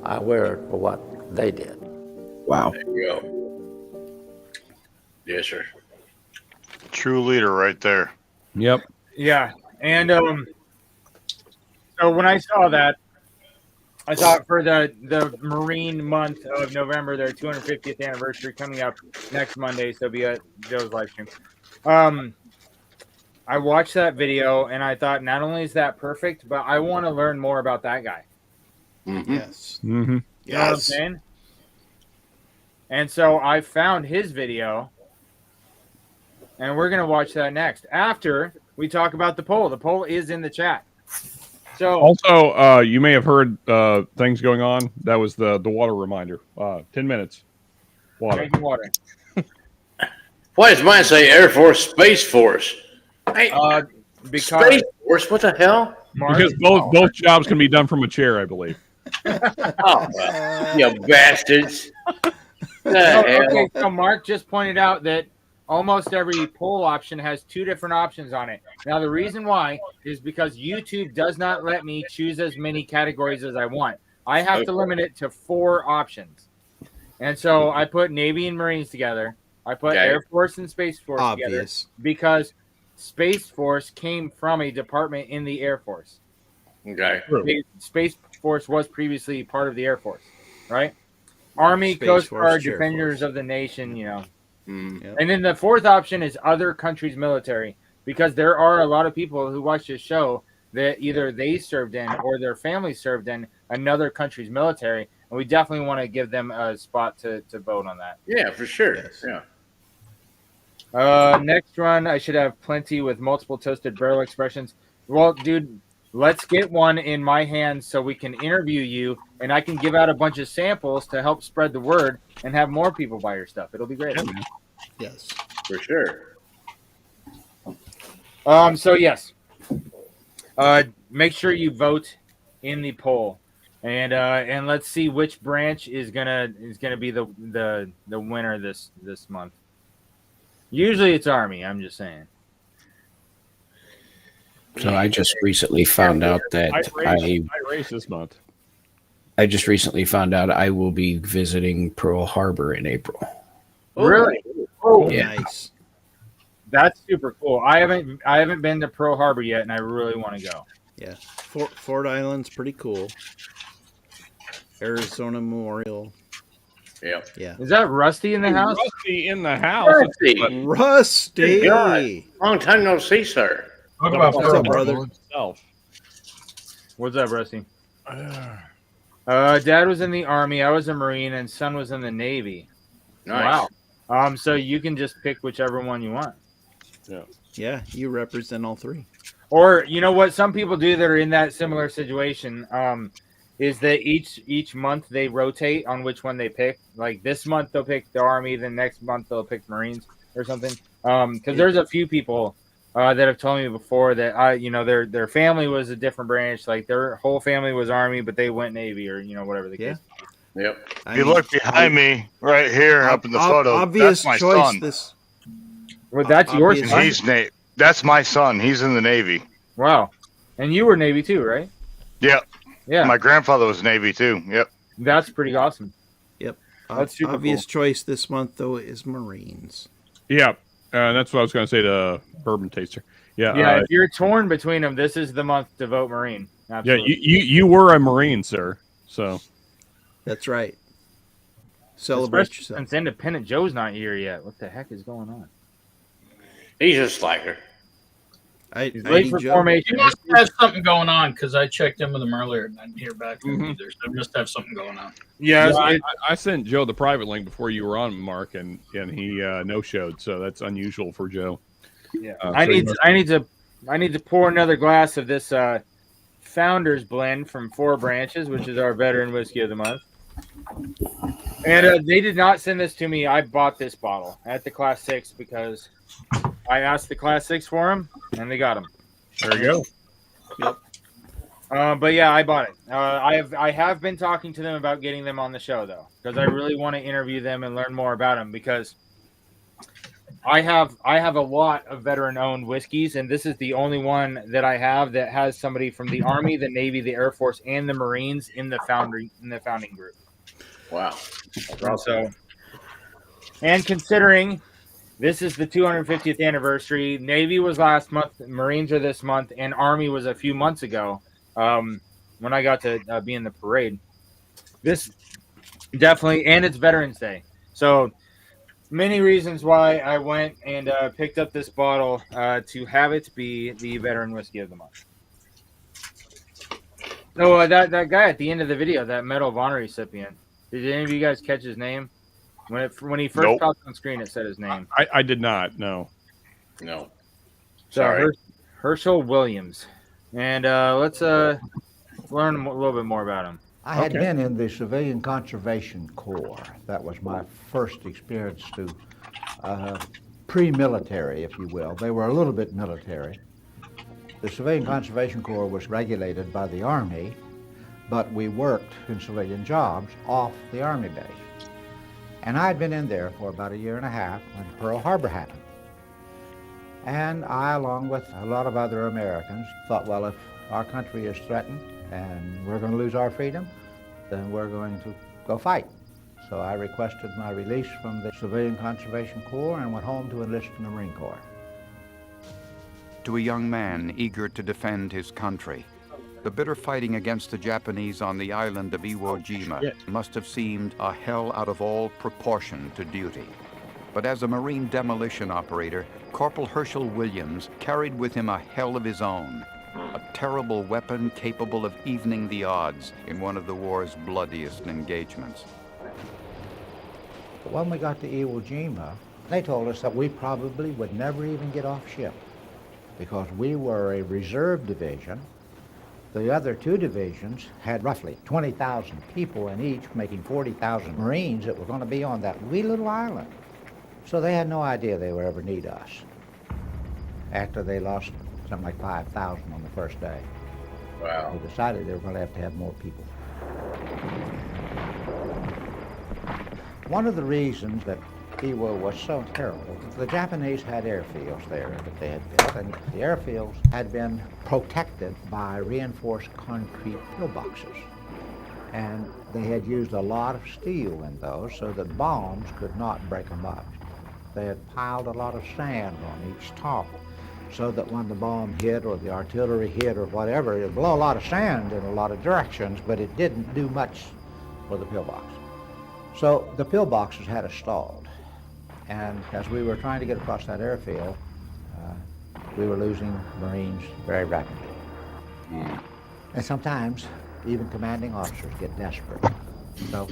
I wear it for what they did. Wow. There you go. Yes, sir. True leader right there. Yep. Yeah, and so when I saw that, I saw it for the Marine month of November, their 250th anniversary coming up next Monday. So be at Joe's live stream. I watched that video and I thought, not only is that perfect, but I want to learn more about that guy. Mm-hmm. Yes. Mm-hmm. You know what I'm saying? And so I found his video, and we're gonna watch that next after we talk about the poll. The poll is in the chat. So Also, you may have heard things going on. That was the water reminder. 10 minutes. Water. drinking water. Why does mine say Air Force, Space Force? Hey, Because Space Force, what the hell? Mark, Because both jobs can be done from a chair, I believe. Oh, well, you bastards. The Oh, hell? okay, so Mark just pointed out that almost every poll option has two different options on it. Now, the reason why is because YouTube does not let me choose as many categories as I want. I have to limit it to 4 options. And so I put Navy and Marines together. I put Okay. Air Force and Space Force together Obvious. because Space Force came from a department in the Air Force. Okay. Space Force was previously part of the Air Force, right? Army, Space Coast Force, Guard, Air Defenders Force. of the Nation, you know. Mm. And then the 4th option is other countries' military, because there are a lot of people who watch this show that either they served in or their family served in another country's military, and we definitely want to give them a spot to vote on that. Yeah, for sure. Yes. Yeah. Next run, I should have plenty with multiple toasted barrel expressions. Well, dude, let's get one in my hands so we can interview you, and I can give out a bunch of samples to help spread the word and have more people buy your stuff. It'll be great. Yes. For sure. So yes, make sure you vote in the poll, and let's see which branch is gonna be the winner this month. Usually it's Army. I'm just saying. So I just recently found out that I raced this month. I just recently found out I will be visiting Pearl Harbor in April. Really? Oh, Yeah. Nice. that's super cool. I haven't been to Pearl Harbor yet, and I really want to go. Yeah. Fort Island's pretty cool. Arizona Memorial. Yeah. Yeah. Is that Rusty in the house? Rusty in the house. Rusty. Rusty. Good God. Long time no see, sir. Talk about What's up, Pearl brother? Harbor. Himself. What's up, Rusty? Dad was in the Army. I was a Marine, and son was in the Navy. Nice. Wow. So you can just pick whichever one you want. Yeah, you represent all 3. Or you know what some people do that are in that similar situation is that each month they rotate on which one they pick. Like this month they'll pick the Army, then next month they'll pick Marines or something. Because there's a few people that have told me before that their family was a different branch, like their whole family was Army, but they went Navy or whatever the case. Yep. If you look behind me, right here, up in the photo, obvious that's my choice. son. This. Well, that's yours. Obvious- He's That's my son. He's in the Navy. Wow. And you were Navy too, right? Yep. Yeah. My grandfather was Navy too. Yep. That's pretty awesome. That's super Obvious cool. choice this month though is Marines. Yeah. That's what I was going to say to Bourbon Taster. Yeah. Yeah, if you're torn between them, this is the month to vote Marine. Absolutely. Yeah. You were a Marine, sir. So. That's right. Celebrate Especially yourself. since Independent Joe's not here yet. What the heck is going on? He's a slacker. He's late for He formation. must have something going on because I checked in with him earlier and I didn't hear back from him either. So they must have something going on. Yeah, I sent Joe the private link before you were on, Mark, and he no showed. So that's unusual for Joe. Yeah. I need to pour another glass of this Founders blend from Four Branches, which is our veteran whiskey of the month. And they did not send this to me. I bought this bottle at the Class 6 because I asked the Class 6 for them, and they got them. There you go. Yep. But yeah, I bought it. I have been talking to them about getting them on the show though, because I really want to interview them and learn more about them. Because I have a lot of veteran-owned whiskeys, and this is the only one that I have that has somebody from the Army, the Navy, the Air Force, and the Marines in the founding group. Wow. So, and considering this is the 250th anniversary, Navy was last month, Marines are this month, and Army was a few months ago. When I got to be in the parade, this definitely, and it's Veterans Day, so many reasons why I went and picked up this bottle to have it be the veteran whiskey of the month. Oh, that guy at the end of the video, that Medal of Honor recipient. Did any of you guys catch his name? When he first Nope. popped on screen, it said his name. I did not. No. No. So Sorry. Herschel Williams, and let's learn a little bit more about him. I had been in the Civilian Conservation Corps. That was my first experience to pre-military, if you will. They were a little bit military. The Civilian Conservation Corps was regulated by the Army, but we worked in civilian jobs off the Army base. And I had been in there for about 1.5 years when Pearl Harbor happened. And I, along with a lot of other Americans, thought, well, if our country is threatened and we're going to lose our freedom, then we're going to go fight. So I requested my release from the Civilian Conservation Corps and went home to enlist in the Marine Corps. To a young man eager to defend his country, the bitter fighting against the Japanese on the island of Iwo Jima must have seemed a hell out of all proportion to duty. But as a Marine demolition operator, Corporal Herschel Williams carried with him a hell of his own, a terrible weapon capable of evening the odds in one of the war's bloodiest engagements. But when we got to Iwo Jima, they told us that we probably would never even get off ship because we were a reserve division. The other two divisions had roughly 20,000 people in each, making 40,000 Marines that were going to be on that wee little island. So they had no idea they would ever need us after they lost something like 5,000 on the first day. Wow. They decided they were going to have more people. One of the reasons that Iwo was so terrible, the Japanese had airfields there that they had built, and the airfields had been protected by reinforced concrete pillboxes. And they had used a lot of steel in those so that bombs could not break them up. They had piled a lot of sand on each top so that when the bomb hit or the artillery hit or whatever, it would blow a lot of sand in a lot of directions, but it didn't do much for the pillbox. So the pillboxes had us stalled. And as we were trying to get across that airfield, we were losing Marines very rapidly. And sometimes even commanding officers get desperate. So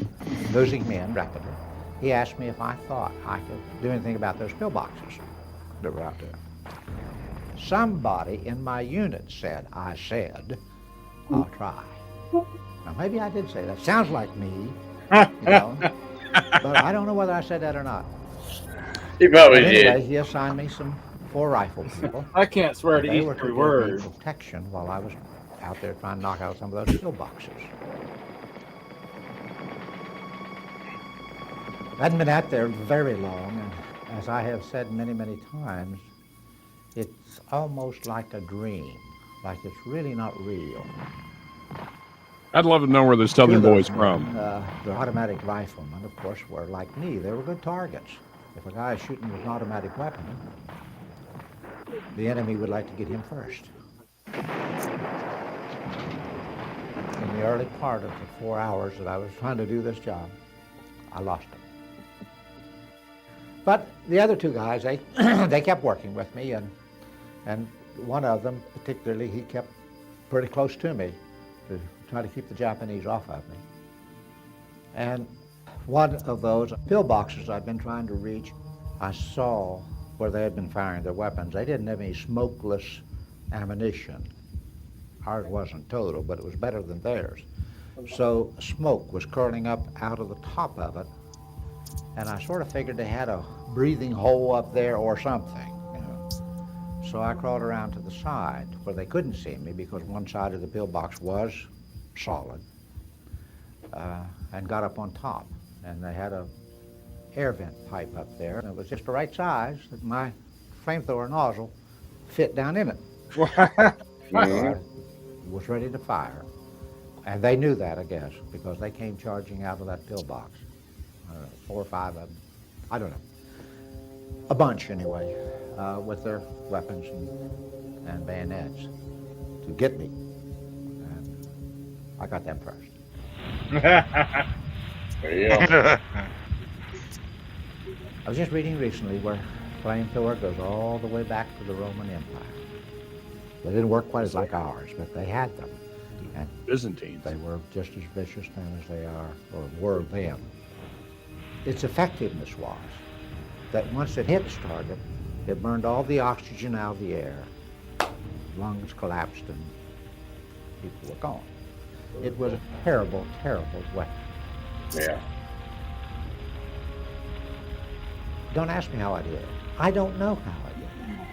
losing men rapidly, he asked me if I thought I could do anything about those pillboxes that were out there. Somebody in my unit said, I said, I'll try. Now maybe I did say that. Sounds like me, you know, but I don't know whether I said that or not. He probably Anyway, did. he assigned me some 4 rifle people. I can't swear to They each were to every give me word. protection while I was out there trying to knock out some of those pillboxes. I hadn't been out there very long, and as I have said many, many times, it's almost like a dream, like it's really not real. I'd love to know where the Southern boy's from. The automatic riflemen, of course, were like me. They were good targets. If a guy is shooting with an automatic weapon, the enemy would like to get him first. In the early part of the 4 hours that I was trying to do this job, I lost him. But the other 2 guys, they kept working with me, and one of them particularly, he kept pretty close to me to try to keep the Japanese off of me. And one of those pillboxes I'd been trying to reach, I saw where they had been firing their weapons. They didn't have any smokeless ammunition. Ours wasn't total, but it was better than theirs. So smoke was curling up out of the top of it, and I sort of figured they had a breathing hole up there or something, you know. So I crawled around to the side where they couldn't see me because one side of the pillbox was solid, and got up on top. And they had a air vent pipe up there. And it was just the right size that my flamethrower nozzle fit down in it. So I was ready to fire. And they knew that, I guess, because they came charging out of that pillbox. 4 or 5 of them. I don't know. A bunch, anyway, with their weapons and bayonets to get me. And I got them first. There you go. I was just reading recently where flamethrower goes all the way back to the Roman Empire. They didn't work quite as like ours, but they had them. And Byzantines. they were just as vicious then as they are, or were then. Its effectiveness was that once it hit its target, it burned all the oxygen out of the air, lungs collapsed, and people were gone. It was a terrible, terrible weapon. Yeah. Don't ask me how I did it. I don't know how I did it.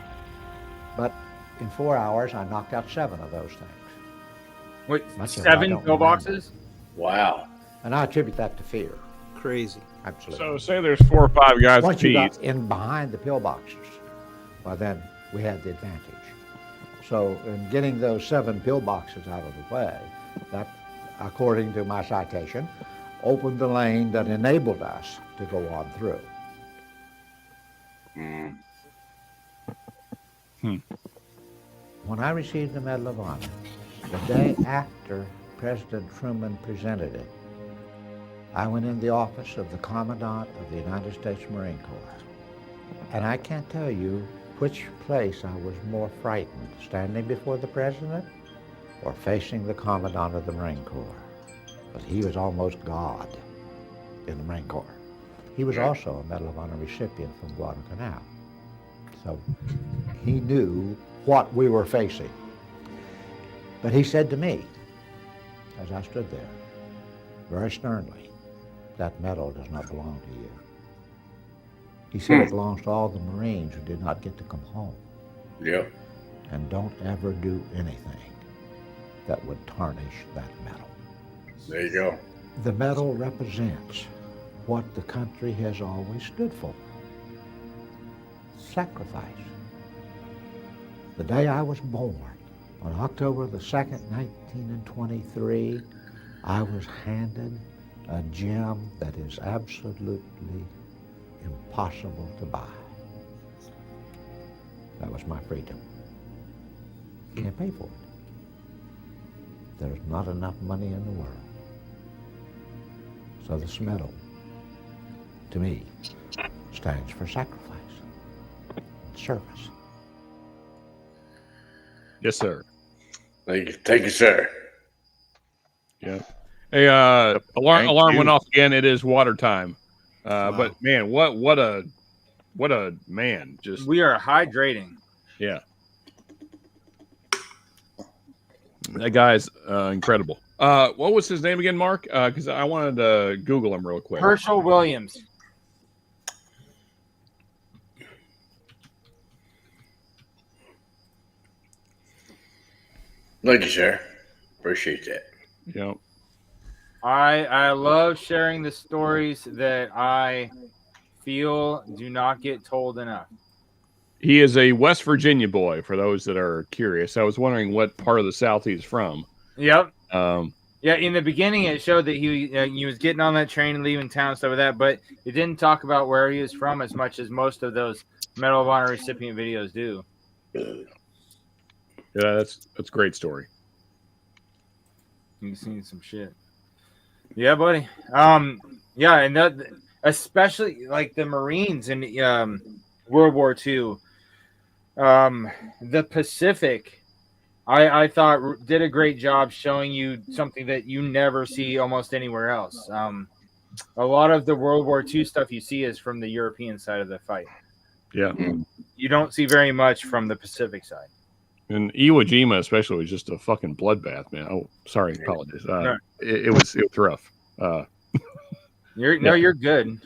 But in 4 hours, I knocked out 7 of those things. Wait, Much of it I 7 don't pillboxes? Wow. And I attribute that to fear. Crazy. Absolutely. So say there's 4 or 5 guys Once you apiece. got in behind the pillboxes, well, then we had the advantage. So in getting those 7 pillboxes out of the way, that, according to my citation, opened the lane that enabled us to go on through. When I received the Medal of Honor, the day after President Truman presented it, I went in the office of the Commandant of the United States Marine Corps. And I can't tell you which place I was more frightened, standing before the President or facing the Commandant of the Marine Corps. But he was almost God in the Marine Corps. He was also a Medal of Honor recipient from Guadalcanal. So he knew what we were facing. But he said to me, as I stood there, very sternly, that medal does not belong to you. He said it belongs to all the Marines who did not get to come home. Yep. And don't ever do anything that would tarnish that medal. There you go. The medal represents what the country has always stood for. Sacrifice. The day I was born, on October the 2nd, 1923, I was handed a gem that is absolutely impossible to buy. That was my freedom. Can't pay for it. There's not enough money in the world. So this medal, to me, stands for sacrifice, service. Yes, sir. Thank you, sir. Yeah. Hey, alarm went off again. It is water time. But man, what a man! Just We are hydrating. yeah. That guy's incredible. What was his name again, Mark? Because I wanted to Google him real quick. Herschel Williams. Thank you, sir. Appreciate that. Yep. I love sharing the stories that I feel do not get told enough. He is a West Virginia boy, for those that are curious. I was wondering what part of the South he's from. Yep. Yeah, in the beginning, it showed that he was getting on that train and leaving town and stuff like that, but it didn't talk about where he was from as much as most of those Medal of Honor recipient videos do. Yeah, that's a great story. You've seen some shit. Yeah, buddy. Yeah, and that especially like the Marines in World War II, the Pacific, I thought did a great job showing you something that you never see almost anywhere else. A lot of the World War II stuff you see is from the European side of the fight. Yeah. You don't see very much from the Pacific side. And Iwo Jima especially was just a fucking bloodbath, man. Oh, sorry, apologies. It was rough. You're good.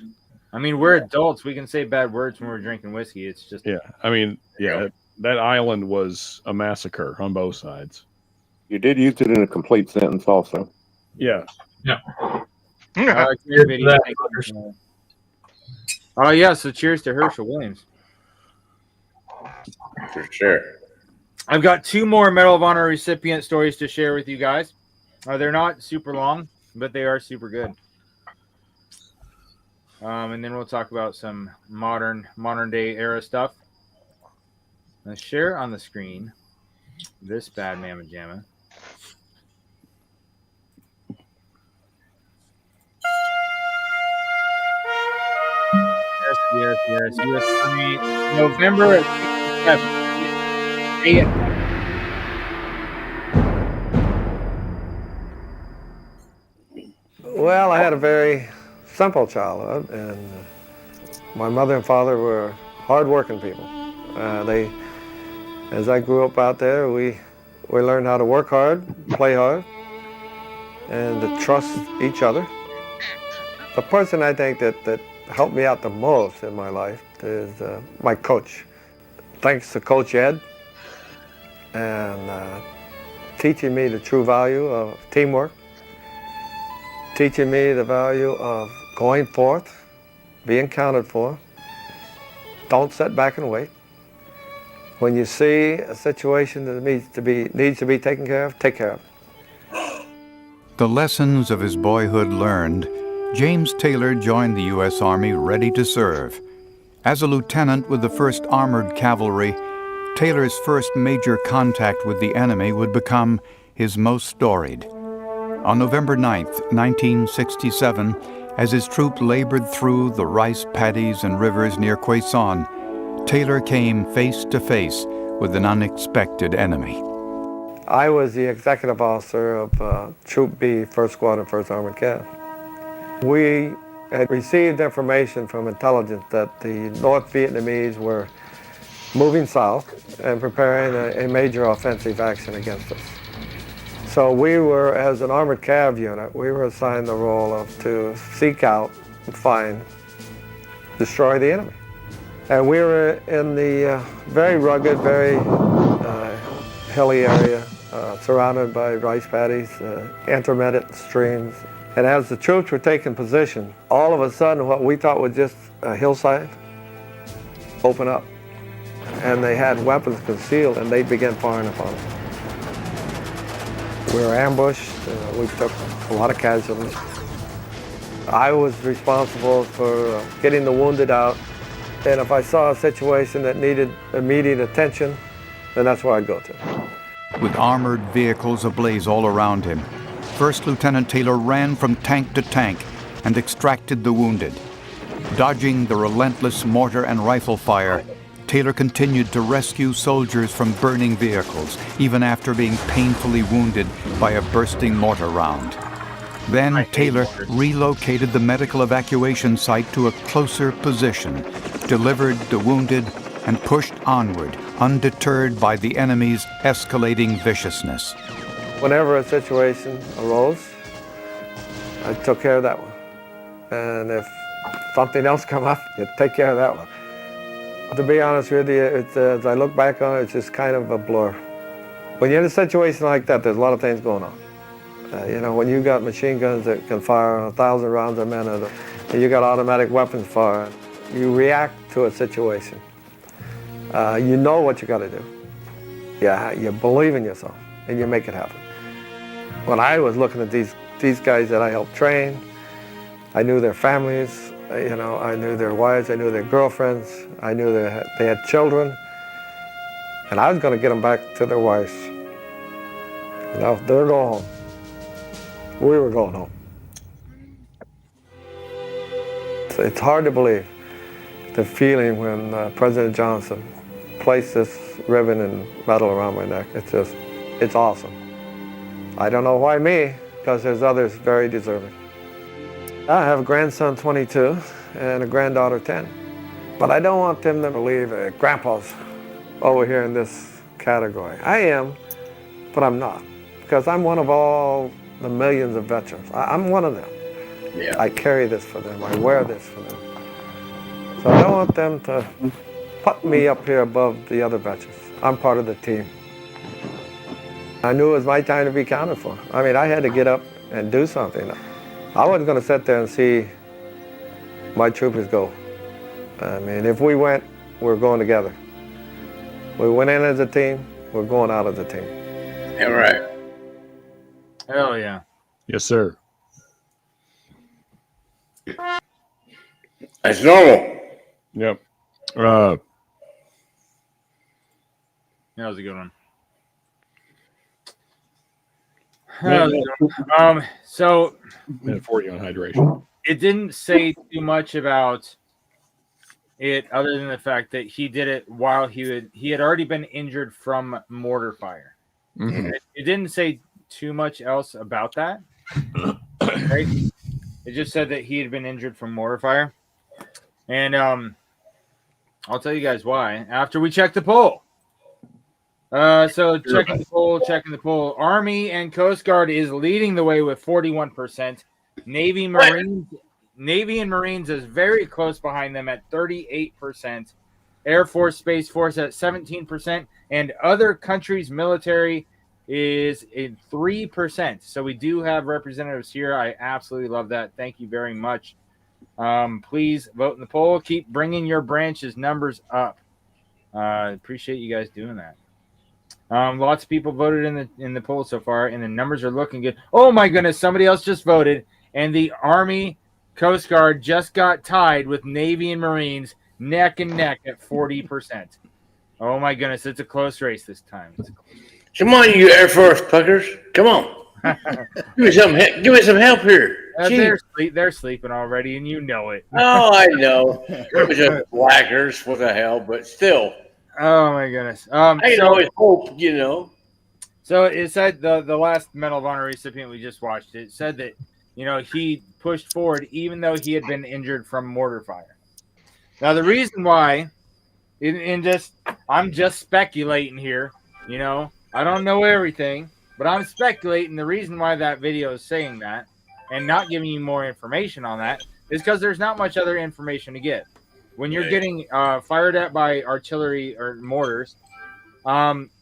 I mean, we're adults. We can say bad words when we're drinking whiskey. It's just I mean, that island was a massacre on both sides. You did use it in a complete sentence, also. Yeah. Yeah. Great video. Oh yeah, so cheers to Herschel Williams. For sure. I've got 2 more Medal of Honor recipient stories to share with you guys. They're not super long, but they are super good. And then we'll talk about some modern day era stuff. Let's share on the screen this bad mamma jamma. Yes. US Army, November 67. Well, I had a very simple childhood, and my mother and father were hard-working people. As I grew up out there, we learned how to work hard, play hard, and to trust each other. The person I think that helped me out the most in my life is my coach. Thanks to Coach Ed, and teaching me the true value of teamwork, teaching me the value of going forth, being counted for. Don't sit back and wait. When you see a situation that needs to be taken care of, take care of it. The lessons of his boyhood learned, James Taylor joined the U.S. Army ready to serve. As a lieutenant with the 1st Armored Cavalry, Taylor's first major contact with the enemy would become his most storied. On November 9th, 1967, as his troop labored through the rice paddies and rivers near Quezon, Taylor came face to face with an unexpected enemy. I was the executive officer of Troop B, 1st Squadron, 1st Armored Cav. We had received information from intelligence that the North Vietnamese were moving south and preparing a major offensive action against us. So we were, as an Armored Cav unit, we were assigned the role to seek out, find, destroy the enemy. And we were in the very rugged, very hilly area, surrounded by rice paddies, intermittent streams. And as the troops were taking position, all of a sudden what we thought was just a hillside opened up. And they had weapons concealed, and they began firing upon us. We were ambushed. We took a lot of casualties. I was responsible for getting the wounded out. And if I saw a situation that needed immediate attention, then that's where I'd go to. With armored vehicles ablaze all around him, First Lieutenant Taylor ran from tank to tank and extracted the wounded. Dodging the relentless mortar and rifle fire, Taylor continued to rescue soldiers from burning vehicles, even after being painfully wounded by a bursting mortar round. Then Taylor relocated the medical evacuation site to a closer position, delivered the wounded, and pushed onward, undeterred by the enemy's escalating viciousness. Whenever a situation arose, I took care of that one. And if something else come up, you take care of that one. To be honest with you, as I look back on it, it's just kind of a blur. When you're in a situation like that, there's a lot of things going on. When you got machine guns that can fire 1,000 rounds a minute, and you got automatic weapons firing, you react to a situation. You know what you got to do. Yeah, you believe in yourself, and you make it happen. When I was looking at these guys that I helped train, I knew their families. I knew their wives, I knew their girlfriends, I knew they had children, and I was going to get them back to their wives. They're going home. We were going home. So it's hard to believe the feeling when President Johnson placed this ribbon and medal around my neck. It's awesome. I don't know why me, because there's others very deserving. I have a grandson, 22, and a granddaughter, 10. But I don't want them to believe that Grandpa's over here in this category. I am, but I'm not, because I'm one of all the millions of veterans. I'm one of them. Yeah. I carry this for them. I wear this for them. So I don't want them to put me up here above the other veterans. I'm part of the team. I knew it was my time to be counted for. I mean, I had to get up and do something. I wasn't going to sit there and see my troopers go. I mean, if we went, we're going together. We went in as a team, we're going out as a team. All right. Hell yeah. Yes, sir. That's normal. Yep. That was a good one. So minute 40 on hydration. It didn't say too much about it other than the fact that he did it while he had already been injured from mortar fire. Mm-hmm. It didn't say too much else about that. Right? It just said that he had been injured from mortar fire. And I'll tell you guys why after we check the poll. So checking the poll. Army and Coast Guard is leading the way with 41%. Navy and Marines is very close behind them at 38%. Air Force, Space Force at 17%, and other countries' military is in 3%. So we do have representatives here. I absolutely love that. Thank you very much. Please vote in the poll. Keep bringing your branch's numbers up. Appreciate you guys doing that. Lots of people voted in the poll so far, and the numbers are looking good. Oh my goodness, somebody else just voted, and the Army Coast Guard just got tied with Navy and Marines neck and neck at 40%. Oh my goodness, it's a close race this time. Come on, you Air Force puckers. Come on. Give me some help here. They're sleeping already, and you know it. Oh, I know. It was just blackers. What the hell? But still. Oh my goodness. I can always hope, you know. So it said the last Medal of Honor recipient we just watched, it said that, you know, he pushed forward even though he had been injured from mortar fire. Now the reason why, I'm just speculating here, you know, I don't know everything, but I'm speculating the reason why that video is saying that and not giving you more information on that is because there's not much other information to get. When you're getting fired at by artillery or mortars,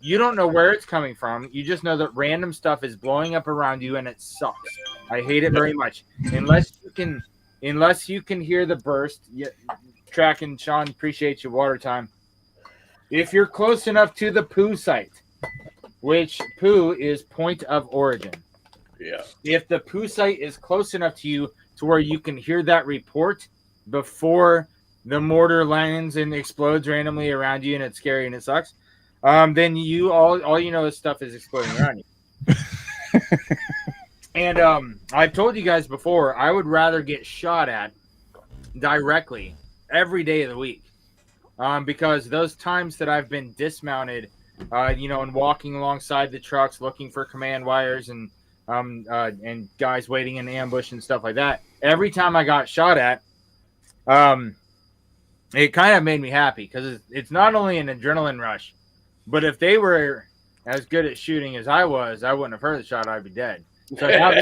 you don't know where it's coming from. You just know that random stuff is blowing up around you, and it sucks. I hate it very much. Unless you can hear the burst. Tracking, Sean, appreciate you. Water time. If you're close enough to the poo site, which poo is point of origin. Yeah. If the poo site is close enough to you to where you can hear that report before the mortar lands and explodes randomly around you, and it's scary and it sucks, then you all you know is stuff is exploding around you. And I've told you guys before, I would rather get shot at directly every day of the week, because those times that I've been dismounted, and walking alongside the trucks looking for command wires and guys waiting in ambush and stuff like that, every time I got shot at, it kind of made me happy because it's not only an adrenaline rush, but if they were as good at shooting as I was, I wouldn't have heard the shot. I'd be dead. So now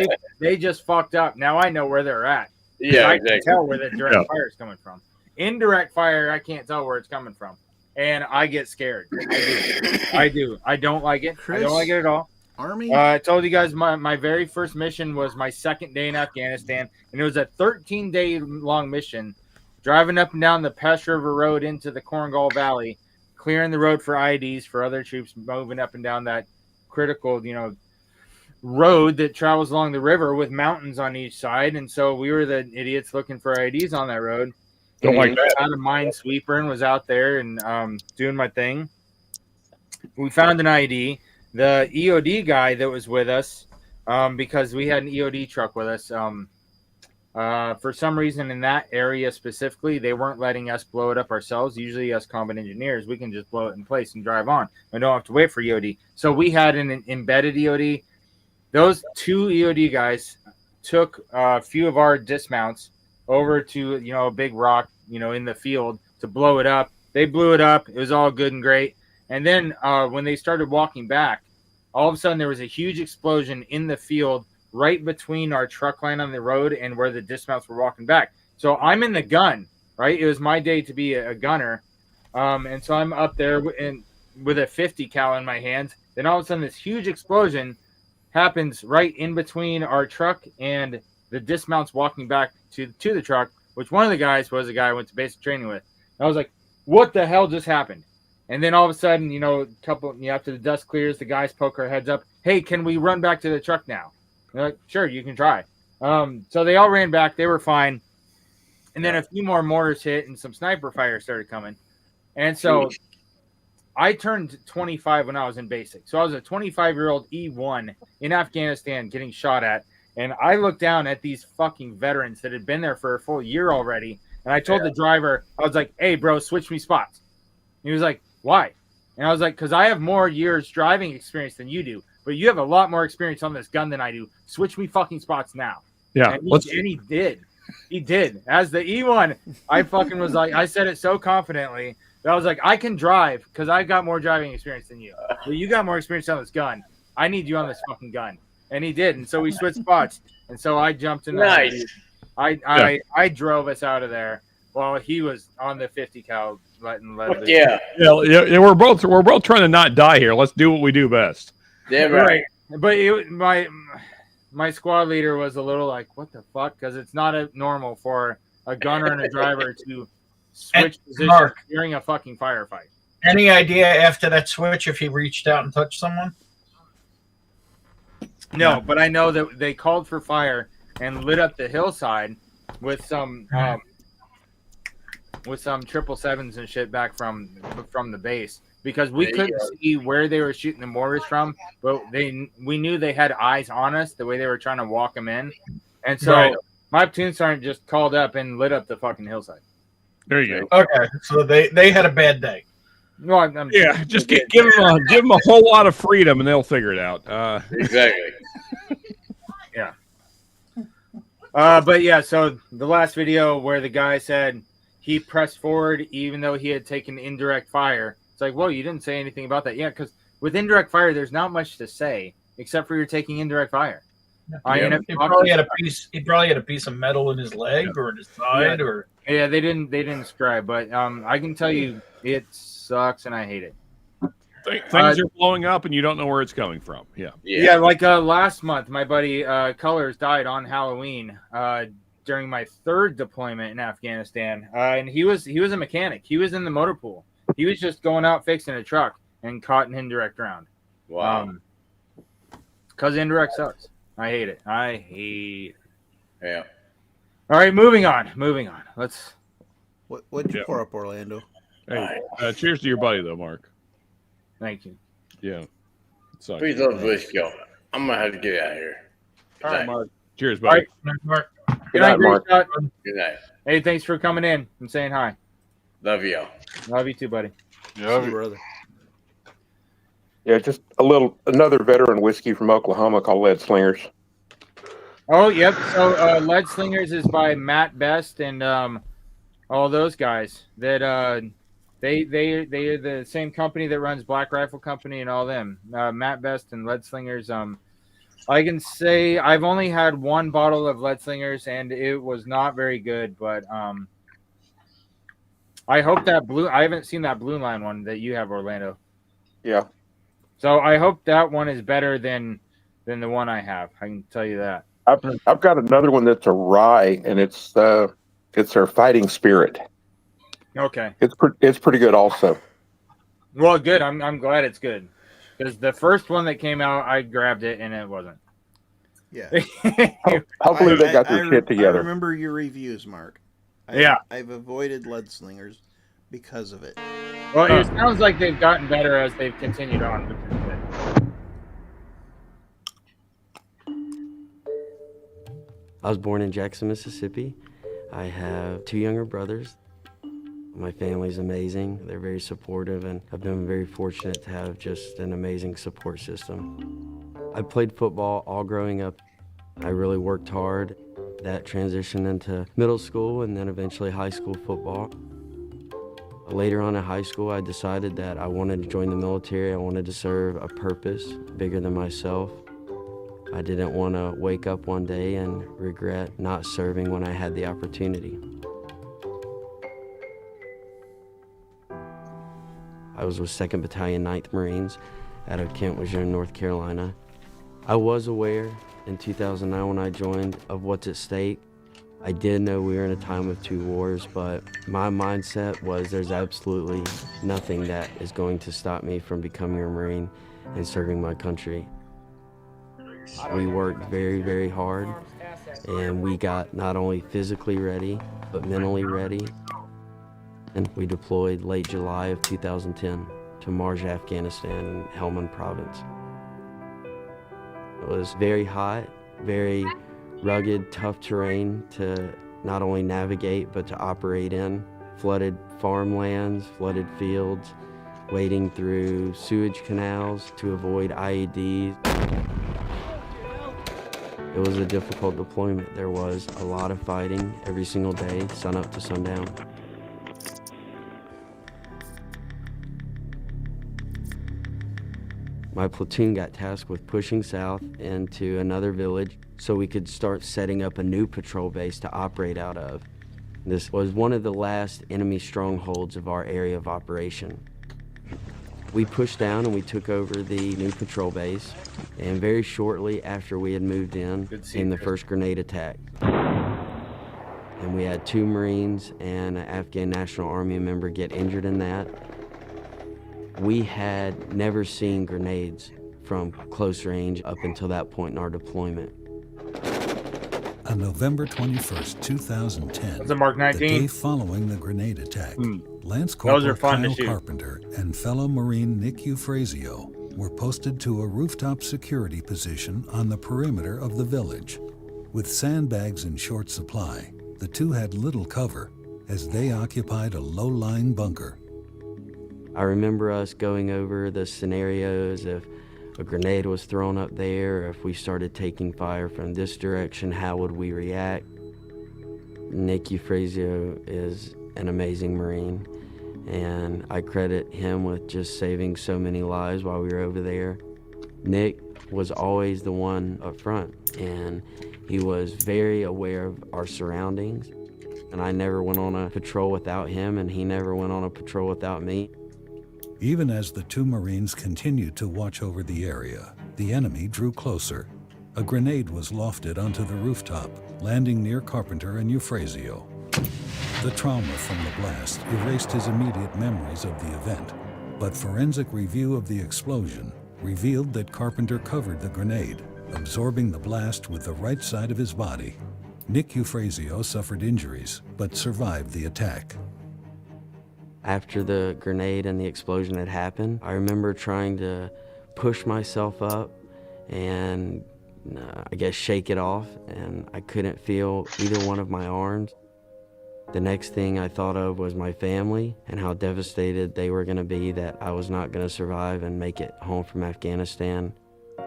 they just fucked up. Now I know where they're at. Yeah, I can tell where the direct fire is coming from. Indirect fire, I can't tell where it's coming from, and I get scared. I do. I don't like it. Chris, I don't like it at all. Army. I told you guys my very first mission was my second day in Afghanistan, and it was a 13-day long mission, driving up and down the Pesh River Road into the Korengal Valley, clearing the road for IEDs for other troops moving up and down that critical, road that travels along the river with mountains on each side. And so we were the idiots looking for IEDs on that road. Don't like that. I had a minesweeper and was out there and doing my thing. We found an IED. The EOD guy that was with us, because we had an EOD truck with us, for some reason in that area specifically, they weren't letting us blow it up ourselves. Usually us combat engineers, we can just blow it in place and drive on. We don't have to wait for EOD. So we had an embedded EOD. Those two EOD guys took a few of our dismounts over to, a big rock, in the field to blow it up. They blew it up. It was all good and great. And then when they started walking back, all of a sudden there was a huge explosion in the field right between our truck line on the road and where the dismounts were walking back. So I'm in the gun, right? It was my day to be a gunner. And so I'm up there, and with a 50 cal in my hands. Then all of a sudden, this huge explosion happens right in between our truck and the dismounts walking back to the truck, which one of the guys was a guy I went to basic training with. And I was like, what the hell just happened? And then all of a sudden, after the dust clears, the guys poke our heads up. Hey, can we run back to the truck now? And they're like, sure, you can try. So they all ran back. They were fine. And then a few more mortars hit and some sniper fire started coming. And so I turned 25 when I was in basic. So I was a 25-year-old E1 in Afghanistan getting shot at. And I looked down at these fucking veterans that had been there for a full year already. And I told the driver, I was like, hey, bro, switch me spots. And he was like, why? And I was like, because I have more years driving experience than you do. But you have a lot more experience on this gun than I do. Switch me fucking spots now. Yeah. And he did. He did. As the E1, I fucking was like, I said it so confidently that I was like, I can drive because I got more driving experience than you. But you got more experience on this gun. I need you on this fucking gun. And he did. And so we switched spots. And so I jumped in. Nice. I drove us out of there while he was on the 50 cal letting Yeah. We're both trying to not die here. Let's do what we do best. Yeah, right. But my squad leader was a little like, what the fuck? Because it's not normal for a gunner and a driver to switch positions during a fucking firefight. Any idea after that switch if he reached out and touched someone? No, but I know that they called for fire and lit up the hillside with some 777s and shit back from the base because we couldn't see where they were shooting the mortars from, but we knew they had eyes on us the way they were trying to walk them in, and so my platoon sergeant just called up and lit up the fucking hillside. There you go. Okay, so they had a bad day. No, just give them a whole lot of freedom and they'll figure it out. Exactly. Yeah. But yeah, so the last video where the guy said he pressed forward even though he had taken indirect fire. It's like, well, you didn't say anything about that. Yeah, because with indirect fire, there's not much to say except for you're taking indirect fire. He probably had a piece of metal in his leg or in his side, or they didn't describe, but I can tell you it sucks and I hate it. Things are blowing up and you don't know where it's coming from. Yeah. Like last month, my buddy Colors died on Halloween during my third deployment in Afghanistan, and he was a mechanic. He was in the motor pool. He was just going out fixing a truck and caught an indirect round. Wow. Because indirect sucks. I hate it. Yeah. All right, moving on. Let's. What'd you pour up, Orlando? Hey, cheers to your buddy, though, Mark. Thank you. Yeah. Please don't whiskey. I'm gonna have to get out of here. All right, Mark. Cheers, buddy. All right, Mark. Good night, Mark. Scott. Good night. Hey, thanks for coming in and saying hi. Love you. Love you too, buddy. Love you, brother. Yeah, just another veteran whiskey from Oklahoma called Lead Slingers. Oh, yep. So Lead Slingers is by Matt Best and all those guys that they are the same company that runs Black Rifle Company and all them. Matt Best and Lead Slingers. I can say I've only had one bottle of Lead Slingers and it was not very good, but I hope that I haven't seen that Blue Line one that you have, Orlando. Yeah. So I hope that one is better than the one I have. I can tell you that. I've got another one that's a rye, and it's their Fighting Spirit. Okay. It's pretty good also. Well, good. I'm glad it's good because the first one that came out, I grabbed it and it wasn't. Yeah. Hopefully they got their shit together. I remember your reviews, Mark. I've avoided Lead Slingers because of it. Well, it sounds like they've gotten better as they've continued on. Which is good. I was born in Jackson, Mississippi. I have 2 younger brothers. My family's amazing. They're very supportive, and I've been very fortunate to have just an amazing support system. I played football all growing up. I really worked hard. That transitioned into middle school and then eventually high school football. Later on in high school, I decided that I wanted to join the military. I wanted to serve a purpose bigger than myself. I didn't want to wake up one day and regret not serving when I had the opportunity. I was with 2nd Battalion, 9th Marines out of Camp Lejeune, North Carolina. I was aware in 2009 when I joined of what's at stake. I did know we were in a time of 2 wars, but my mindset was there's absolutely nothing that is going to stop me from becoming a Marine and serving my country. We worked very, very hard, and we got not only physically ready, but mentally ready. And we deployed late July of 2010 to Marj, Afghanistan in Helmand province. It was very hot, very rugged, tough terrain to not only navigate, but to operate in. Flooded farmlands, flooded fields, wading through sewage canals to avoid IEDs. It was a difficult deployment. There was a lot of fighting every single day, sun up to sundown. My platoon got tasked with pushing south into another village so we could start setting up a new patrol base to operate out of. This was one of the last enemy strongholds of our area of operation. We pushed down and we took over the new patrol base, and very shortly after we had moved in came the first grenade attack. And we had 2 Marines and an Afghan National Army member get injured in that. We had never seen grenades from close range up until that point in our deployment. On November 21st, 2010, That's a Mark 19. the day following the grenade attack, Lance Corporal Kyle Carpenter and fellow Marine Nick Eufrazio were posted to a rooftop security position on the perimeter of the village. With sandbags in short supply, the two had little cover as they occupied a low-lying bunker. I remember us going over the scenarios if a grenade was thrown up there, or if we started taking fire from this direction, how would we react? Nick Eufrazio is an amazing Marine, and I credit him with just saving so many lives while we were over there. Nick was always the one up front, and he was very aware of our surroundings, and I never went on a patrol without him, and he never went on a patrol without me. Even as the 2 Marines continued to watch over the area, the enemy drew closer. A grenade was lofted onto the rooftop, landing near Carpenter and Eufrazio. The trauma from the blast erased his immediate memories of the event, but forensic review of the explosion revealed that Carpenter covered the grenade, absorbing the blast with the right side of his body. Nick Eufrazio suffered injuries, but survived the attack. After the grenade and the explosion had happened, I remember trying to push myself up and I guess shake it off, and I couldn't feel either one of my arms. The next thing I thought of was my family and how devastated they were going to be that I was not going to survive and make it home from Afghanistan.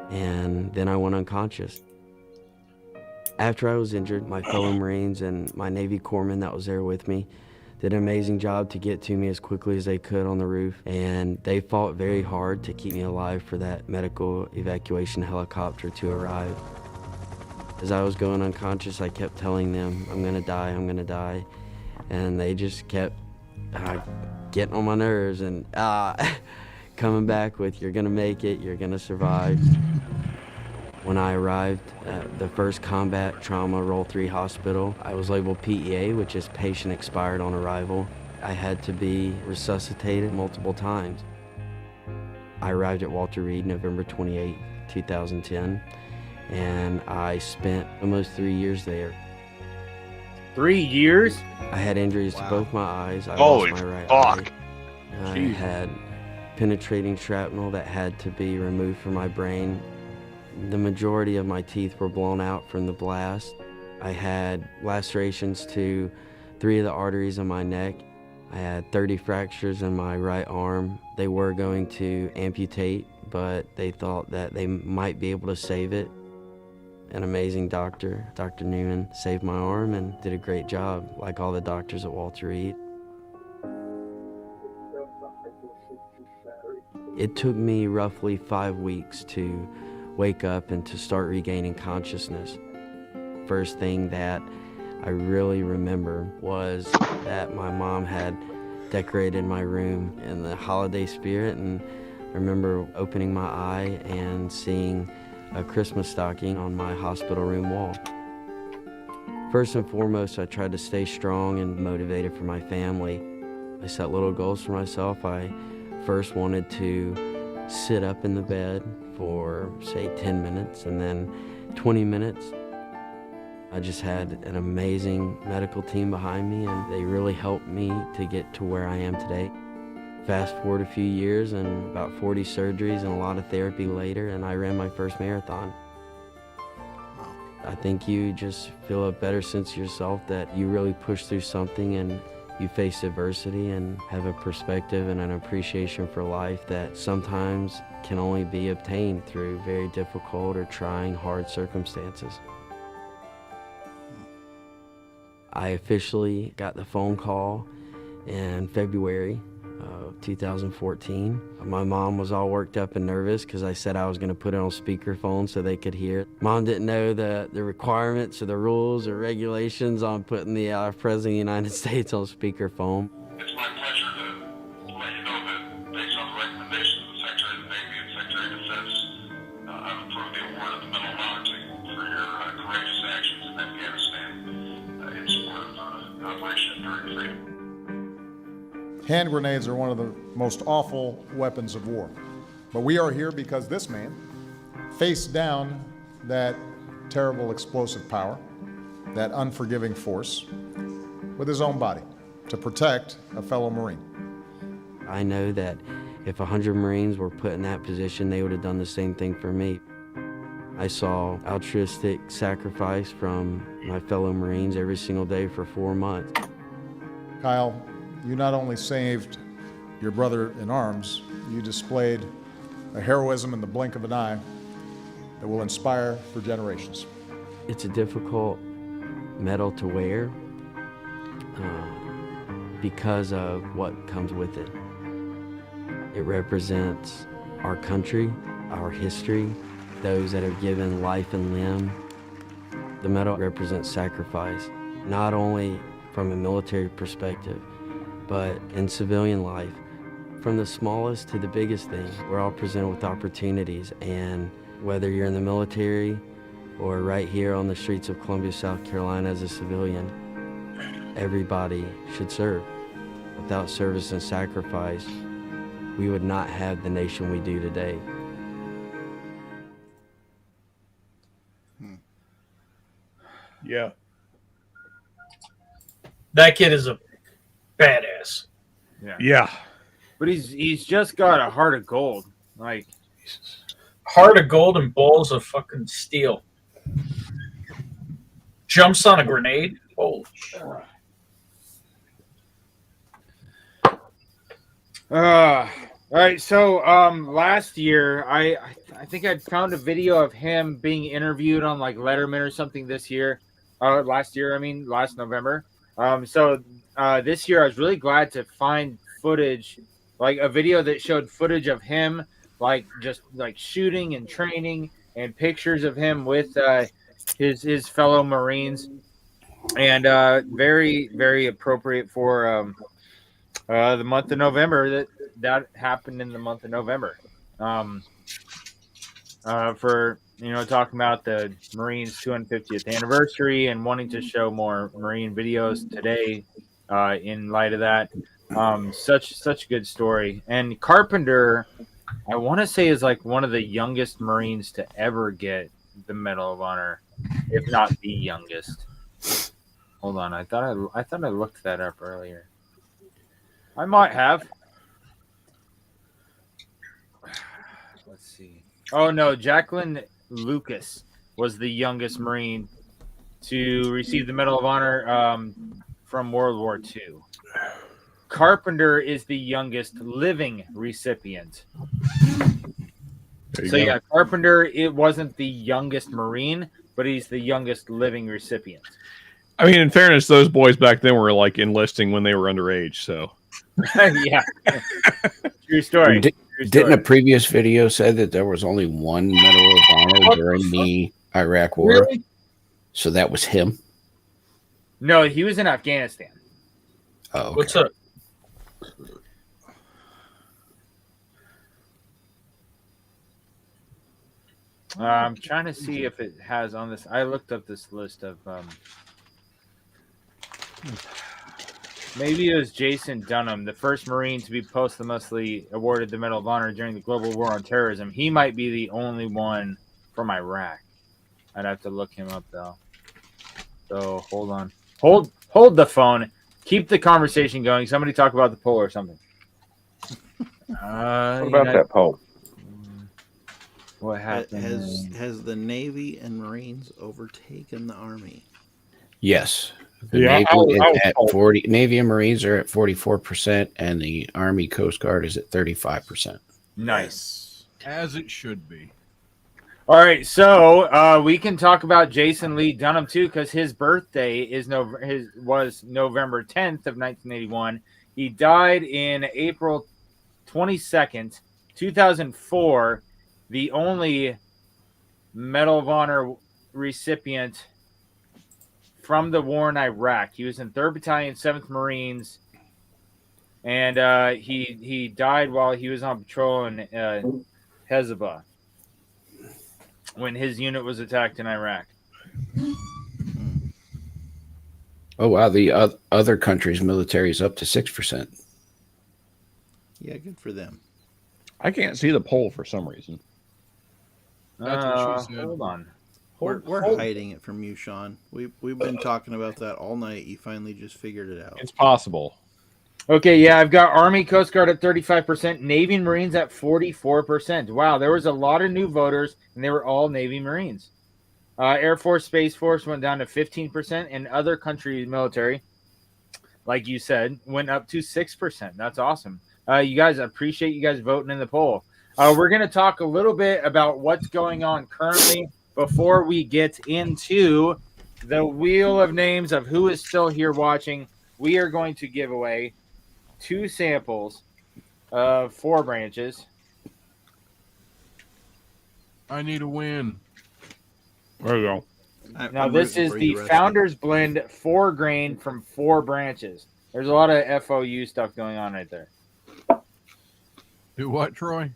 And then I went unconscious. After I was injured, my fellow Marines and my Navy corpsman that was there with me did an amazing job to get to me as quickly as they could on the roof, and they fought very hard to keep me alive for that medical evacuation helicopter to arrive. As I was going unconscious, I kept telling them, I'm gonna die, I'm gonna die, and they just kept getting on my nerves and coming back with, you're gonna make it, you're gonna survive. When I arrived at the first Combat Trauma Roll 3 hospital, I was labeled PEA, which is patient expired on arrival. I had to be resuscitated multiple times. I arrived at Walter Reed November 28, 2010, and I spent almost 3 years there. 3 years? I had injuries to both my eyes. I Holy lost my right fuck. eye. I had penetrating shrapnel that had to be removed from my brain. The majority of my teeth were blown out from the blast. I had lacerations to 3 of the arteries in my neck. I had 30 fractures in my right arm. They were going to amputate, but they thought that they might be able to save it. An amazing doctor, Dr. Newman, saved my arm and did a great job, like all the doctors at Walter Reed. It took me roughly 5 weeks to wake up and to start regaining consciousness. First thing that I really remember was that my mom had decorated my room in the holiday spirit, and I remember opening my eye and seeing a Christmas stocking on my hospital room wall. First and foremost, I tried to stay strong and motivated for my family. I set little goals for myself. I first wanted to sit up in the bed for, say, 10 minutes, and then 20 minutes. I just had an amazing medical team behind me, and they really helped me to get to where I am today. Fast forward a few years and about 40 surgeries and a lot of therapy later, and I ran my first marathon. I think you just feel a better sense of yourself that you really push through something and you face adversity and have a perspective and an appreciation for life that sometimes can only be obtained through very difficult or trying, hard circumstances. I officially got the phone call in February of 2014. My mom was all worked up and nervous because I said I was going to put it on speakerphone so they could hear it. Mom didn't know the requirements or the rules or regulations on putting the President of the United States on speakerphone. It's my pleasure to let you know that based on the recommendation of the Secretary of the Navy and Secretary of Defense, I've approved the award of the Medal of Honor to you for your courageous actions in Afghanistan in support of Operation Enduring Freedom. Hand grenades are one of the most awful weapons of war. But we are here because this man faced down that terrible explosive power, that unforgiving force, with his own body to protect a fellow Marine. I know that if 100 Marines were put in that position, they would have done the same thing for me. I saw altruistic sacrifice from my fellow Marines every single day for 4 months. Kyle, you not only saved your brother in arms, you displayed a heroism in the blink of an eye that will inspire for generations. It's a difficult medal to wear because of what comes with it. It represents our country, our history, those that have given life and limb. The medal represents sacrifice, not only from a military perspective, but in civilian life. From the smallest to the biggest thing, we're all presented with opportunities, and whether you're in the military or right here on the streets of Columbia, South Carolina as a civilian, everybody should serve. Without service and sacrifice, we would not have the nation we do today. Yeah. That kid is a badass. Yeah. But he's just got a heart of gold. Like, heart of gold and balls of fucking steel. Jumps on a grenade. Holy shit. All right. So last year, I think I'd found a video of him being interviewed on like Letterman or something this year. Last November. So this year, I was really glad to find footage, like a video that showed footage of him, like just like shooting and training, and pictures of him with his fellow Marines, and very, very appropriate for the month of November. That happened in the month of November. For talking about the Marines' 250th anniversary and wanting to show more Marine videos today in light of that. Such a good story. And Carpenter, I want to say, is like one of the youngest Marines to ever get the Medal of Honor, if not the youngest. Hold on, I thought I looked that up earlier. I might have. Let's see. Oh no, Jacqueline Lucas was the youngest Marine to receive the Medal of Honor from World War II. Carpenter is the youngest living recipient. So yeah, Carpenter, it wasn't the youngest Marine, but he's the youngest living recipient. I mean, in fairness, those boys back then were like enlisting when they were underage, so. Yeah. True story. Didn't a previous video say that there was only one Medal of Honor during the Iraq War? Really? So that was him? No, he was in Afghanistan. Oh, okay. What's up? I'm trying to see if it has on this. I looked up this list of. Maybe it was Jason Dunham, the first Marine to be posthumously awarded the Medal of Honor during the global war on terrorism. He might be the only one from Iraq. I'd have to look him up though. So hold on. Hold the phone. Keep the conversation going. Somebody talk about the poll or something. What about that poll? What happened? Has the Navy and Marines overtaken the Army? Yes. The Yeah, Navy is at 40. Navy and Marines are at 44%, and the Army Coast Guard is at 35%. Nice. As it should be. All right, so we can talk about Jason Lee Dunham too, because his birthday was November 10th of 1981. He died in April 22nd, 2004. The only Medal of Honor recipient from the war in Iraq. He was in 3rd Battalion, 7th Marines, and he died while he was on patrol in Hezbollah when his unit was attacked in Iraq. Oh, wow. The other countries' military is up to 6%. Yeah, good for them. I can't see the poll for some reason. That's what she said. Hold on. We're hiding it from you, Sean. We've been talking about that all night. You finally just figured it out. It's possible. Okay, yeah, I've got Army Coast Guard at 35%, Navy and Marines at 44%. Wow, there was a lot of new voters, and they were all Navy Marines. Air Force, Space Force went down to 15%, and other countries' military, like you said, went up to 6%. That's awesome. You guys, I appreciate you guys voting in the poll. We're going to talk a little bit about what's going on currently before we get into the wheel of names of who is still here watching. We are going to give away 2 samples of 4 branches. I need a win. There you go. Now, this is the Founders Blend 4 grain from 4 branches. There's a lot of FOU stuff going on right there. Do what, Troy?